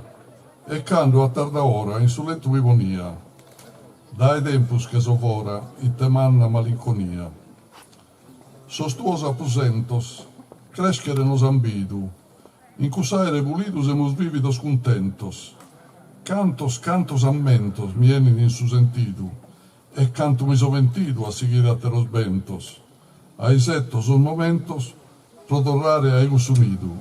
e quando a tarda ora in su letto vivonia, dai tempus che sovora, in te manna malinconia. Sostuosa aposentos, crescere nos ambidu, in cusaere vulidus emus vividos contentos. Cantos ammentos mienin in su sentidu, e canto mi soventidu a seguire a teros ventos. Ai settos un momentos, prodorrare a eius unidu.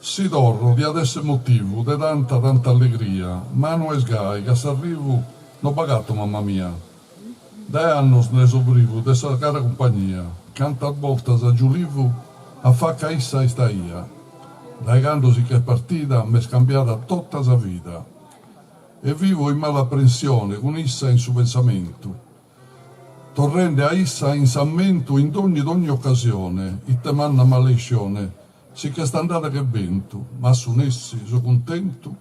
Si dorro di adesso motivo, de tanta allegria, ma non è sgai, che s'arrivo, non pagato mamma mia. Da annos ne sobrivo, de sa cara compagnia, canta volta sa giulivo, a facca issa e staia. Dai candosi che è partita, m'è scambiata tutta sa vita. E vivo in malapprensione, con issa in su pensamento. Torrende a issa in sammento in ogni occasione, it manna maledizione, sì che sta andata che vento, ma su nessi sono contento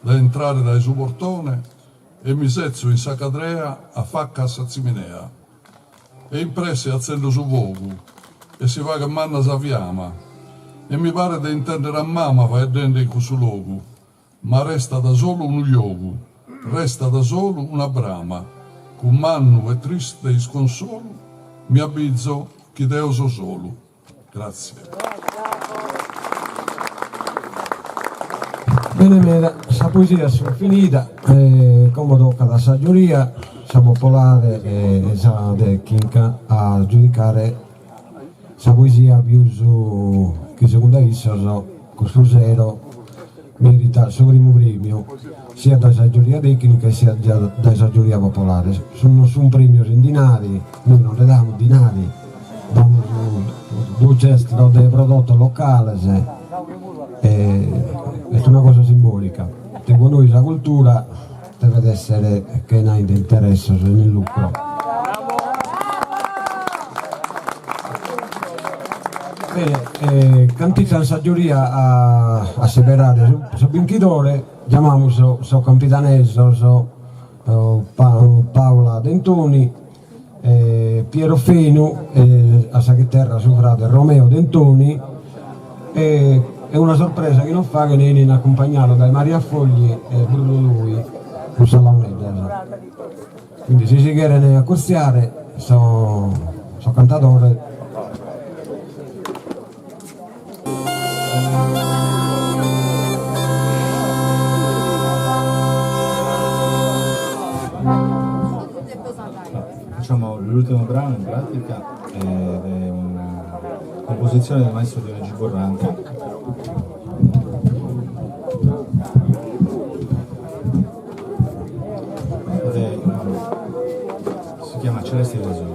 da entrare dai suo portone e mi sezzo in sacadrea a facca a Saziminea. E impresse accendo su vogu e si va che manna saviama e mi pare di intendere a mamma va dentro in questo luogo, ma resta da solo un iogu, resta da solo una brama, con mannu e triste e sconsolo mi abbizzo che Deo so solo. Grazie. Bene, questa poesia è finita, come tocca la saggiuria, siamo popolare e di Chinca a giudicare questa poesia più su che secondo esso questo zero merita il suo primo premio sia da saggiuria tecnica sia da saggiuria popolare. Sono un premio in dinari, noi non le diamo dinari, diamo due gesti dei prodotti locali. È una cosa simbolica. Per noi la cultura deve essere che non ha interesse nel lucro. Bene, cantizza la saggiuria a separare su vincitore, chiamiamo so capitanesso, Paola Dentoni, Piero Fenu, a Saccheterra suo frate Romeo Dentoni. È una sorpresa che non fa che viene accompagnato da Maria Fogli e Bruno Lui usa la media. Quindi se si quiere accorciare, sono cantatore. Facciamo l'ultimo brano in pratica ed è una composizione del maestro Dionigi Borrante. Si chiama Celesti Tesori.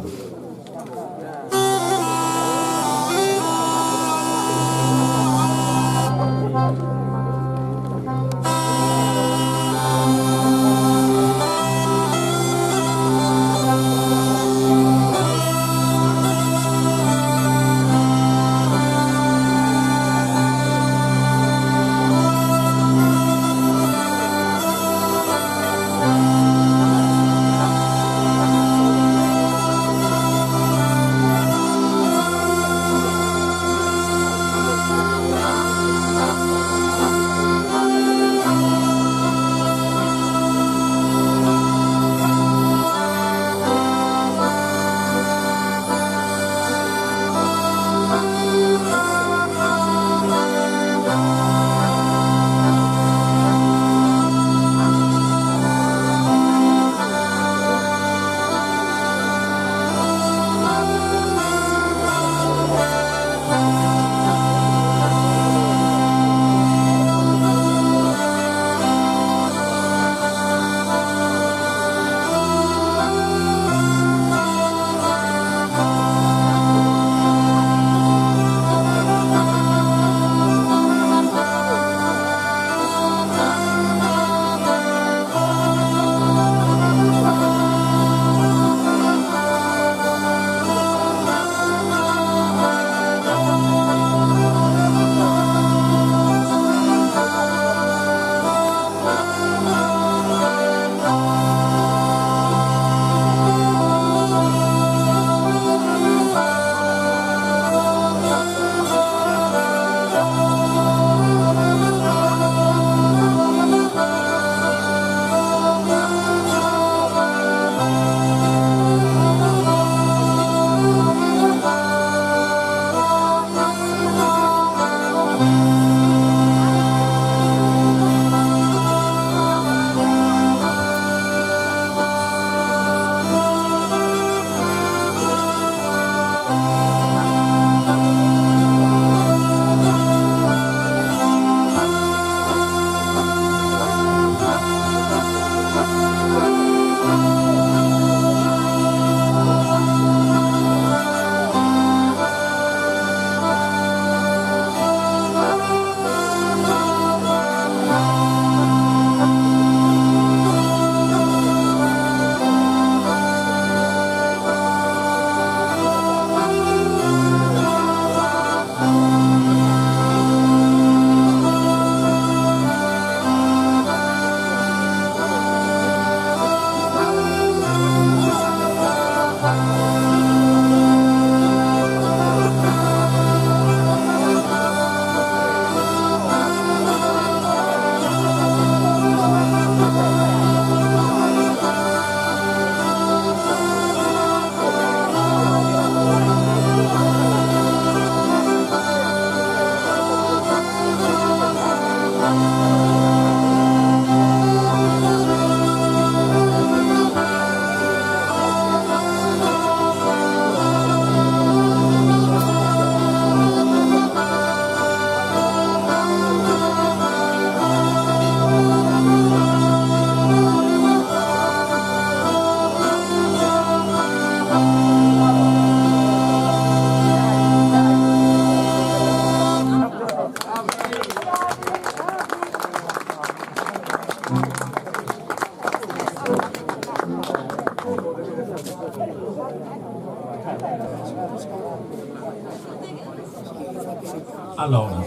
Allora,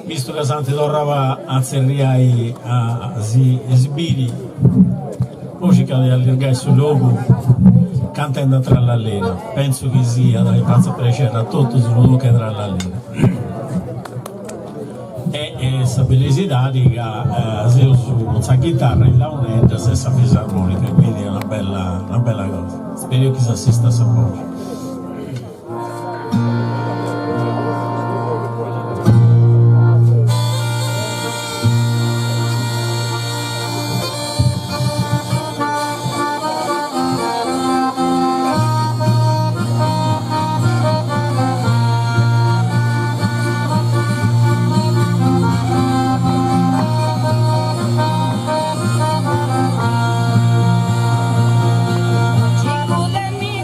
visto che Santi tornava a Zerriai a esibire, poi che all'irgai sul logo, cantando tra l'allena, penso che sia da pazzo piacere a tutti sul logo che tra l'allena. e questa bellezza che se su questa chitarra in launetta stessa fisarmonica, quindi è una bella cosa. Spero che si assista a sapore. Chico de mi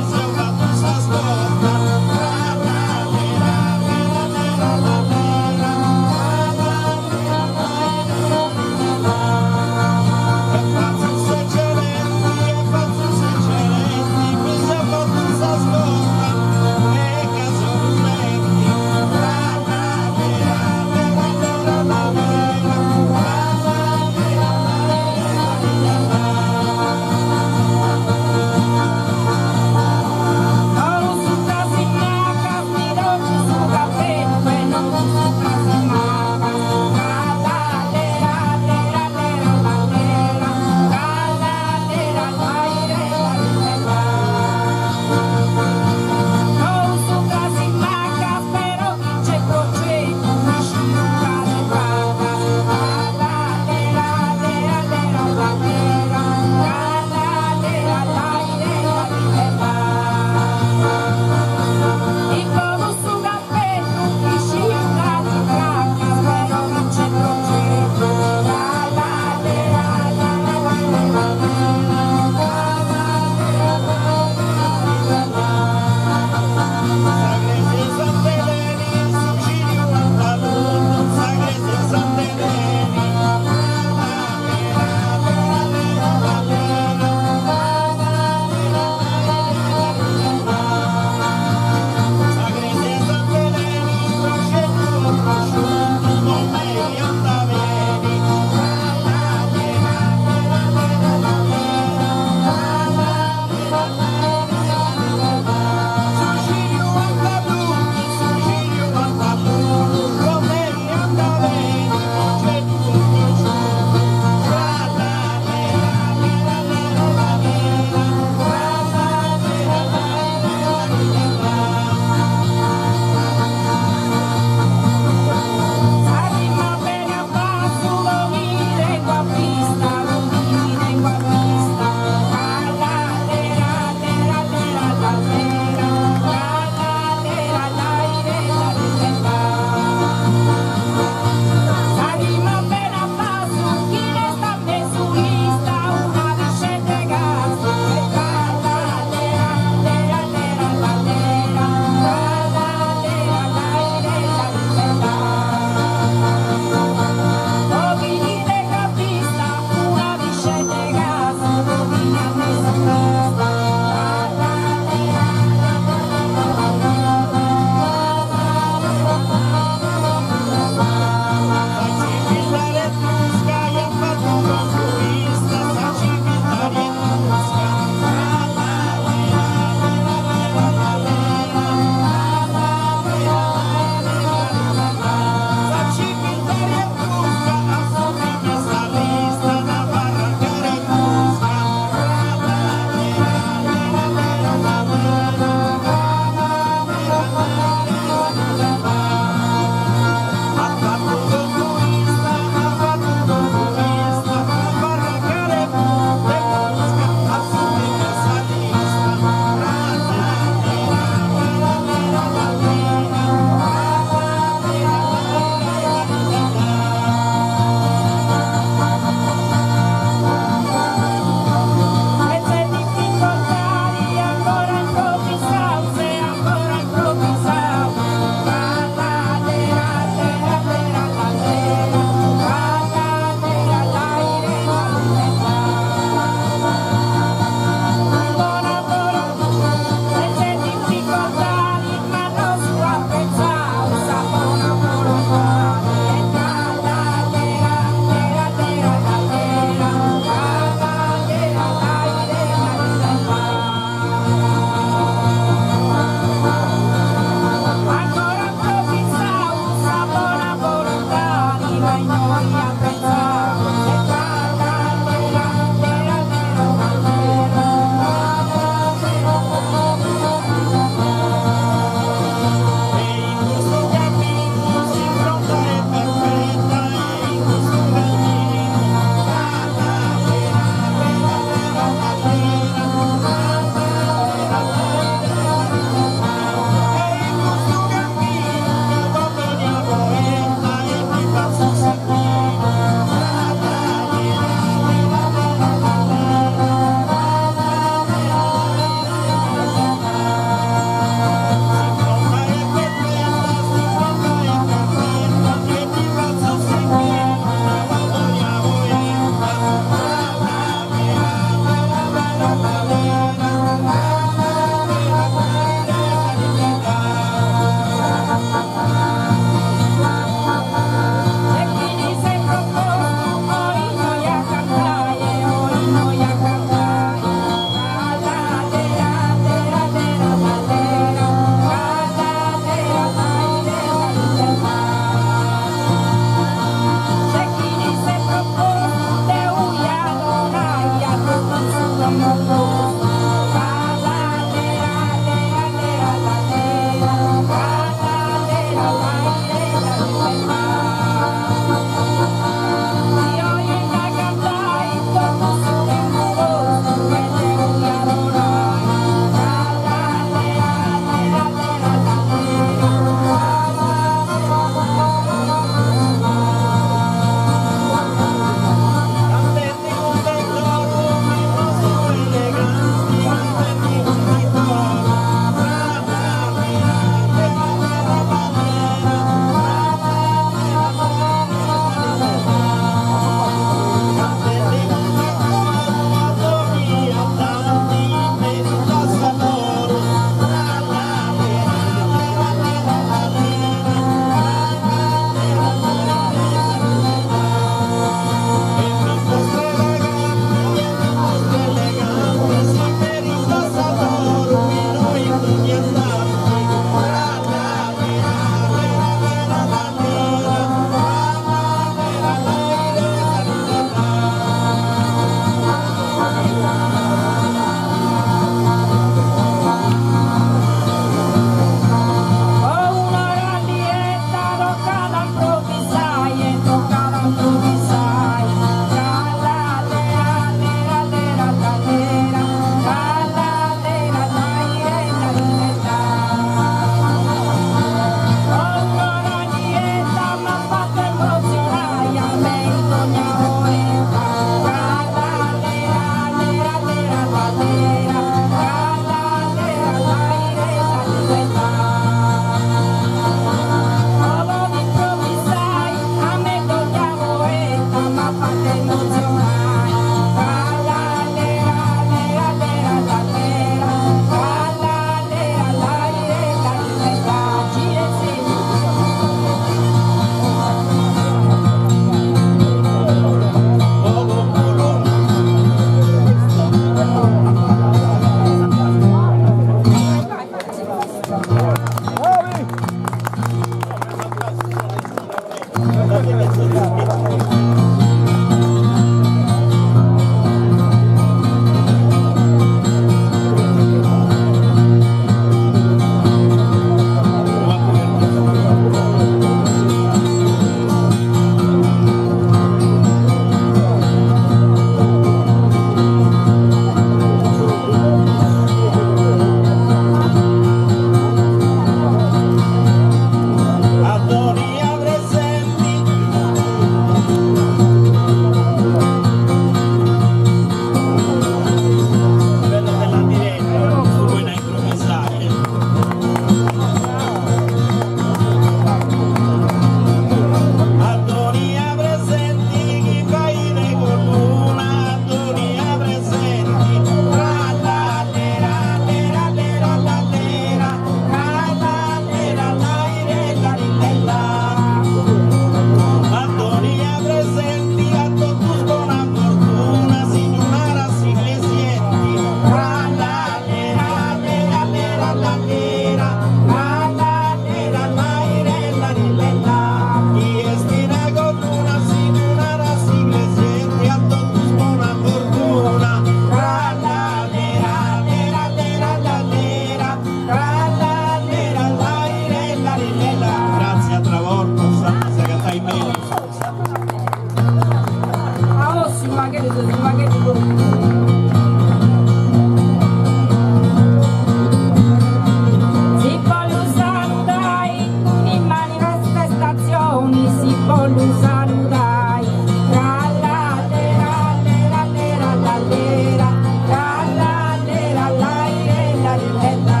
voglio salutare, tra la lera, lera, lera, la lera, tra la lera, la lera, lera.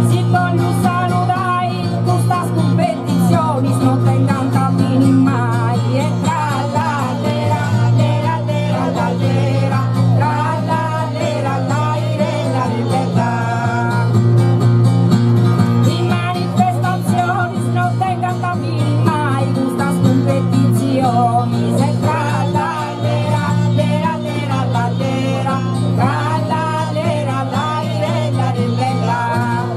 Si voglio salutare, questa competizione non tengan cammini mai, e tra la lera, lera, lera, la lera, tra la lera, la lera, lera. In manifestazioni non tengan cammini mai, questa competizione, e tra la lera, lera, lera, la lera, tra la lera, la lera, lera.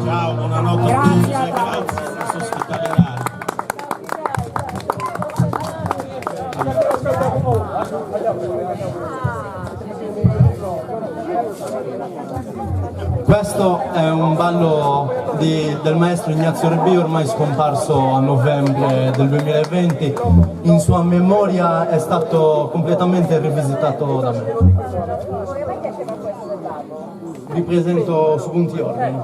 Ciao, buonanotte a tutti, grazie per ospitalità. Questo è un ballo del maestro Ignazio Rebbì, ormai scomparso a novembre del 2020. In sua memoria è stato completamente rivisitato da me. Vi presento su punti ordini.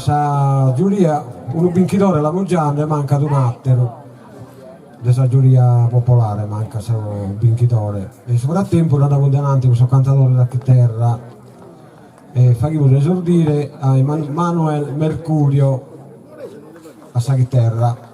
Sa giuria un binchidore la Moggiana manca ad un attero della giuria popolare, manca solo un binchidore e nel frattempo andiamo davanti questo cantatore da chitarra e faremo esordire a Manuel Mercurio a sa chitarra.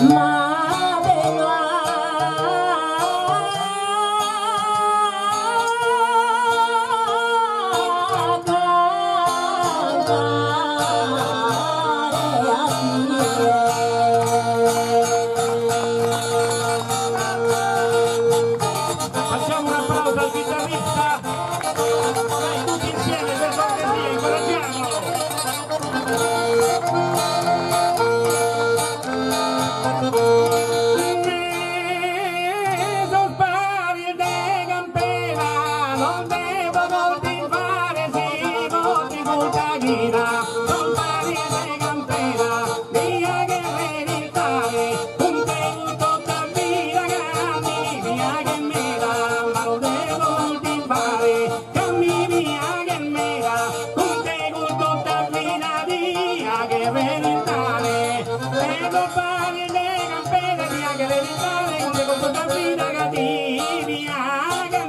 ma vedrà Facciamo un applauso al chitarrista. Dai, tutti insieme per cortesia, incoraggiamolo. Son pari de campera, non devo coltivare, si coltiva ghina. Son pari de campera, via che veritare, un tempo da vita cammi, via che mera, ma lo devo coltivare, cammi via che mera, un tempo da vita, via che veritare, devo fare le campere, via che veritare, un tempo da vita cattivi, via che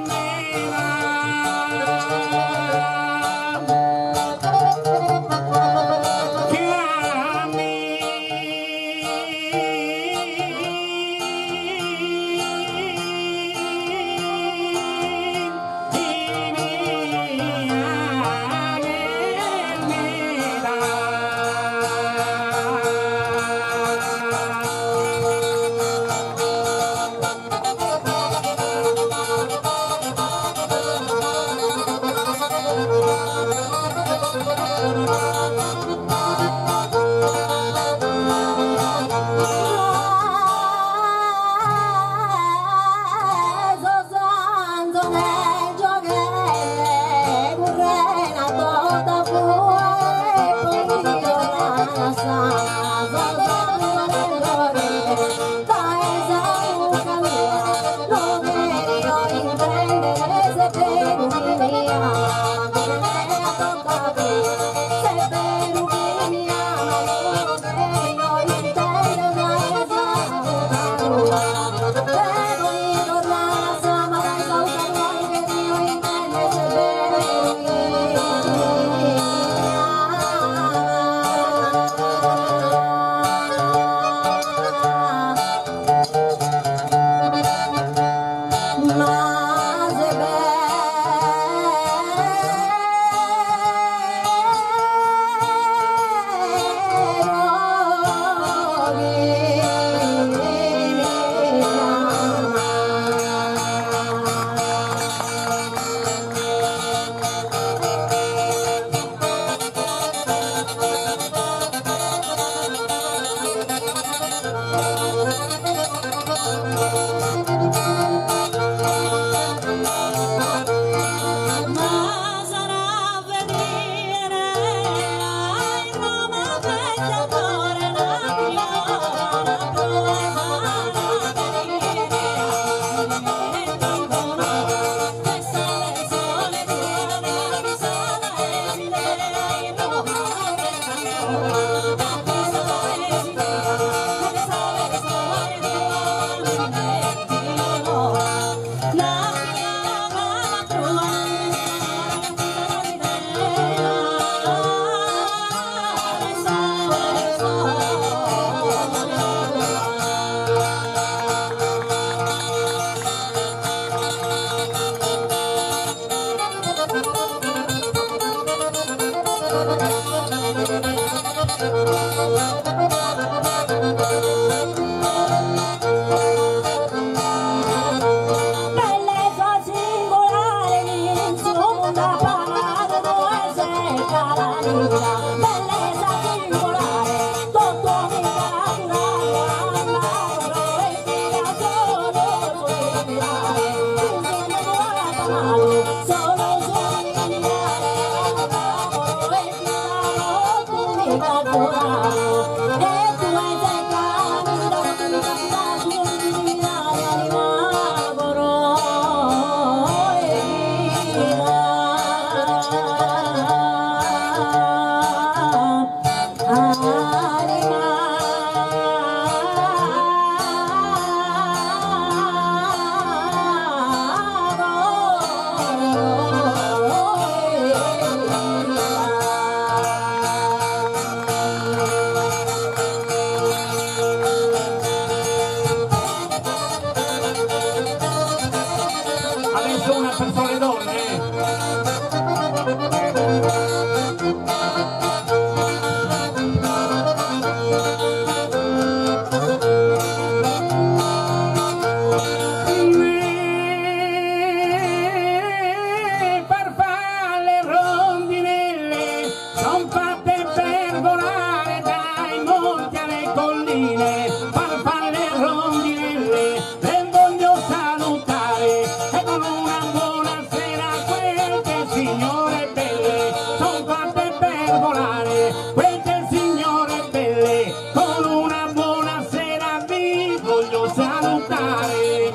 salutare.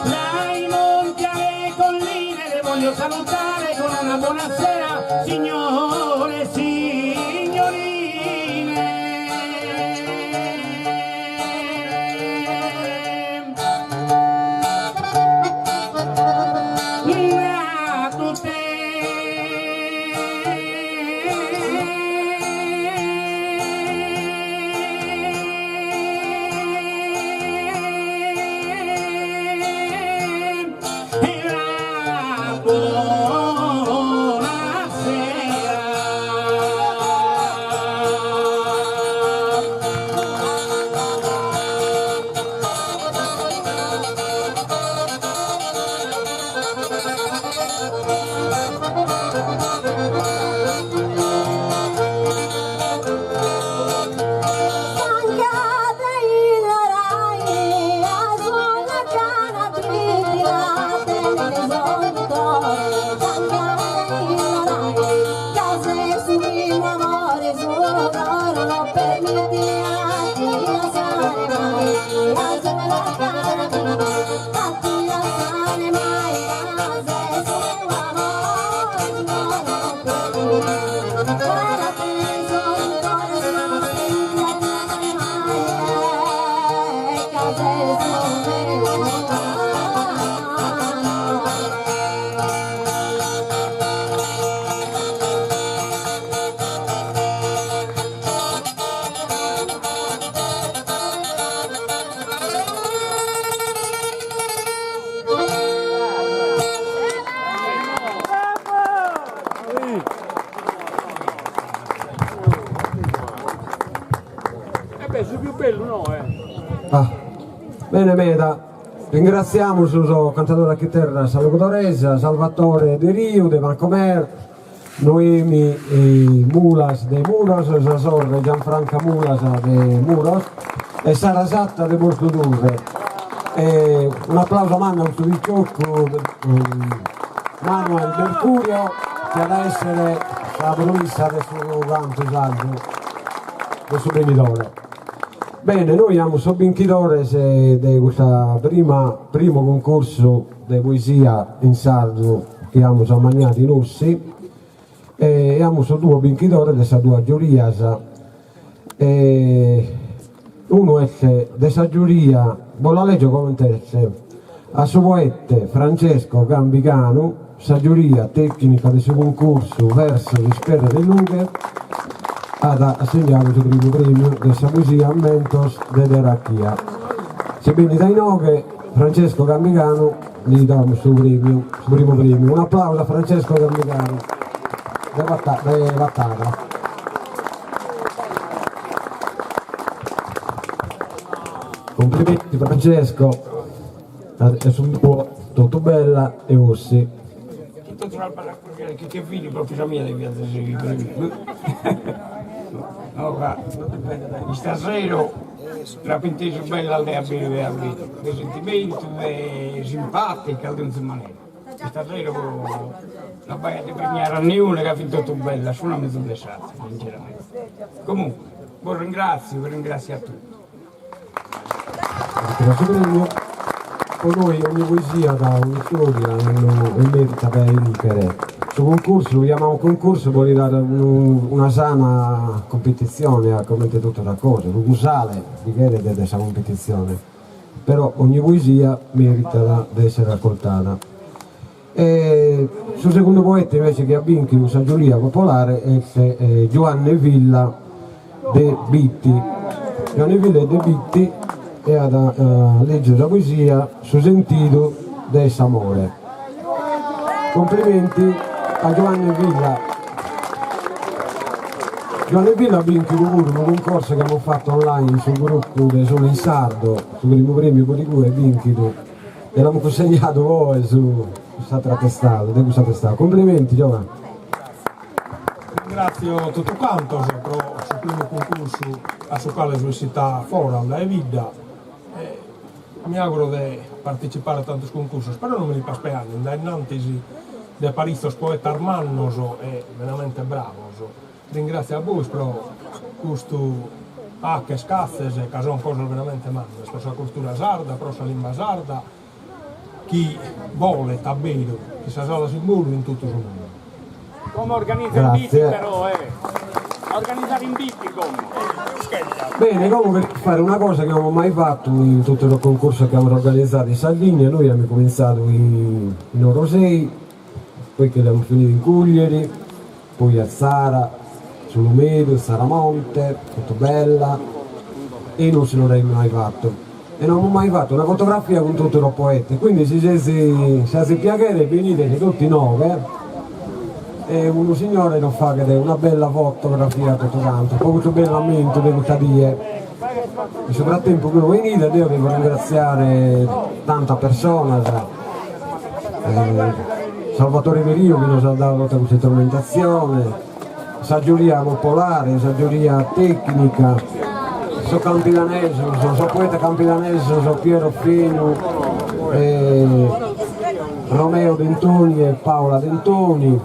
Dai monti alle colline le voglio salutare con una buonasera, signore e signorine. A tutte Bene Meda, ringraziamo il suo cantatore a chitarra Salvatore Salvatore De Rio, De Vancomer, Noemi Mulas de Muros, sa sorella Gianfranca Mulas de Muros e Sara Satta de Boscodurre. Un applauso a Manna Ustoviccocco, Manuel Mercurio, che ad essere la provvista del suo canto del suo benidore. Bene, noi abbiamo sobinchidore di questo primo concorso di poesia in sardo che abbiamo mangiato in Ussi e abbiamo due binchidore di questa due giuria. Uno è di questa giuria, vola legge come intesse, a suo poeta Francesco Gambicano, sa giuria tecnica del suo concorso verso di Sperre del Lughe, ad assegnare il primo premio di questa poesia a Mentos de Deracchia. Sebbene dai nove, Francesco Gambicano gli diamo il suo primo premio. Un applauso a Francesco Gambicano de Vattara. Complimenti Francesco, è su un po' tutto bella e Ossi. Che figli proprio la mia devi andare. Ora, stasera la penteso bella alle abbiamo di sentimento e simpatica di una maniera. Stasera la baia di premiare a Nione che ha finito tutto bella, sono mezzo blessata, sinceramente. Comunque, vi ringrazio a tutti. Con noi ogni poesia da una storia e merita per iniziare. Questo concorso lo chiamiamo concorso, vuole dare una sana competizione, come tutte le cose, un sale di chiedere di questa competizione, però ogni poesia merita di essere ascoltata. Sul secondo poeta invece che ha vinto questa giuria popolare è Giovanni Villa De Bitti. Giovanni Villa De Bitti è a leggere la poesia su sentito del Samore. Complimenti a Giovanni Villa. Giovanni Villa ha vinto un concorso che abbiamo fatto online sul gruppo del Sole in Sardo, sul primo premio Poligure e vinto e l'abbiamo consegnato voi su questa testata. Complimenti Giovanni. Ringrazio tutto quanto sul primo concorso a su quale sono fuori alla Evida. Mi auguro di partecipare a tanti concorsi, spero non me li passeranno, da innanzi di Parizzo poeta Armanno è veramente bravo. Ringrazio a voi per questo che scazzese, che sono cose veramente manne, questa cultura sarda, questa lingua sarda, chi vuole davvero che si sala simbolo in tutto il mondo. Come organizza in bici però, organizzare in bici come? Bene, comunque per fare una cosa che non ho mai fatto in tutto il concorso che abbiamo organizzato in Sardegna, noi abbiamo cominciato in Orosei, poi che abbiamo finito in Cuglieri, poi a Sara, Solomedo, Saramonte, Sottobella, e non se lo abbiamo mai fatto. E non ho mai fatto una fotografia con tutti i poeti, quindi se si piacere venite tutti 9 e un signore non fa che una bella fotografia tutto tanto, poi questo bell'ambiente di Cutadie. Nel frattempo che venite io devo ringraziare tanta persona, Salvatore Verio che ci ha dato tutta questa strumentazione, sa giuria popolare, sa giuria tecnica, so campidanese, so poeta campidanese, so Piero Fino, Romeo Dentoni e Paola Dentoni,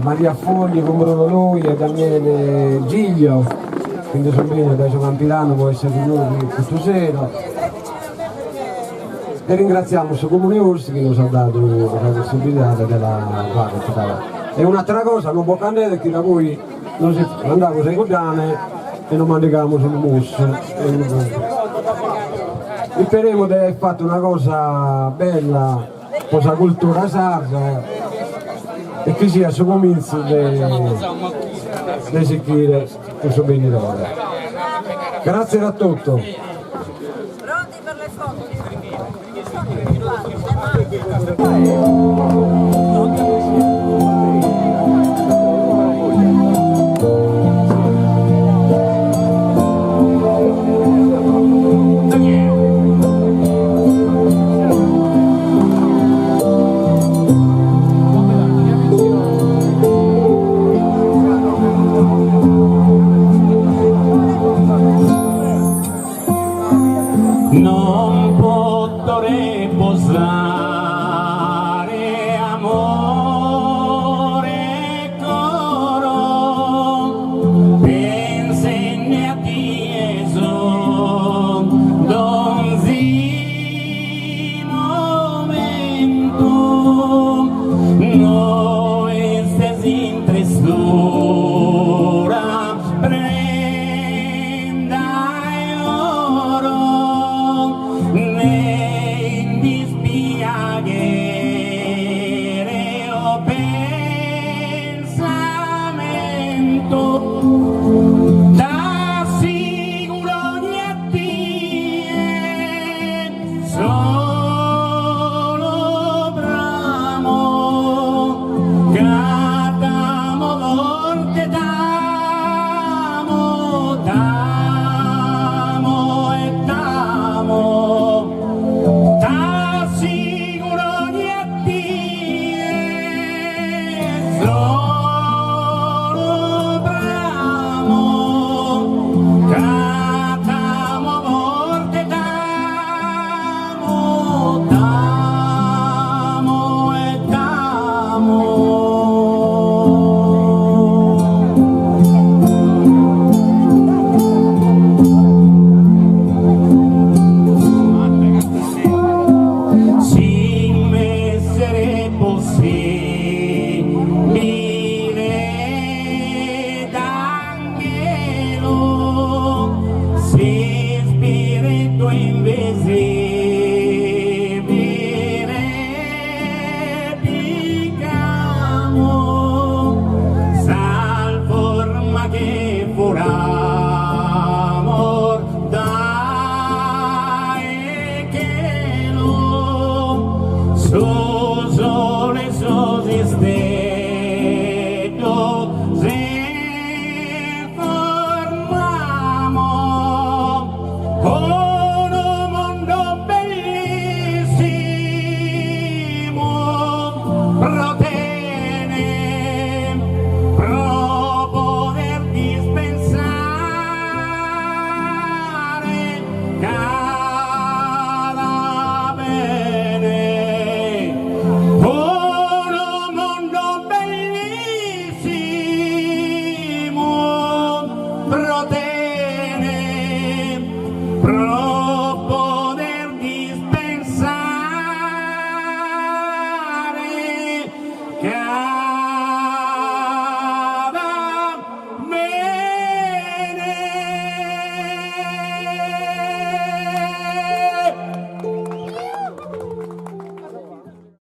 Maria Fogli con Bruno Lui e Daniele Giglio, quindi sono bene adesso Campilano può essere con noi questo sera. E ringraziamo il suo comune Orsi che ci ha dato la possibilità della vaga. E un'altra cosa, non può candere che da voi non si andiamo a Codane e non mandiamo sul musso. E speriamo di aver fatto una cosa bella per la cultura sarda e che sia il suo comincio di seguire questo benedire. Grazie a tutti. Pronti per le foto?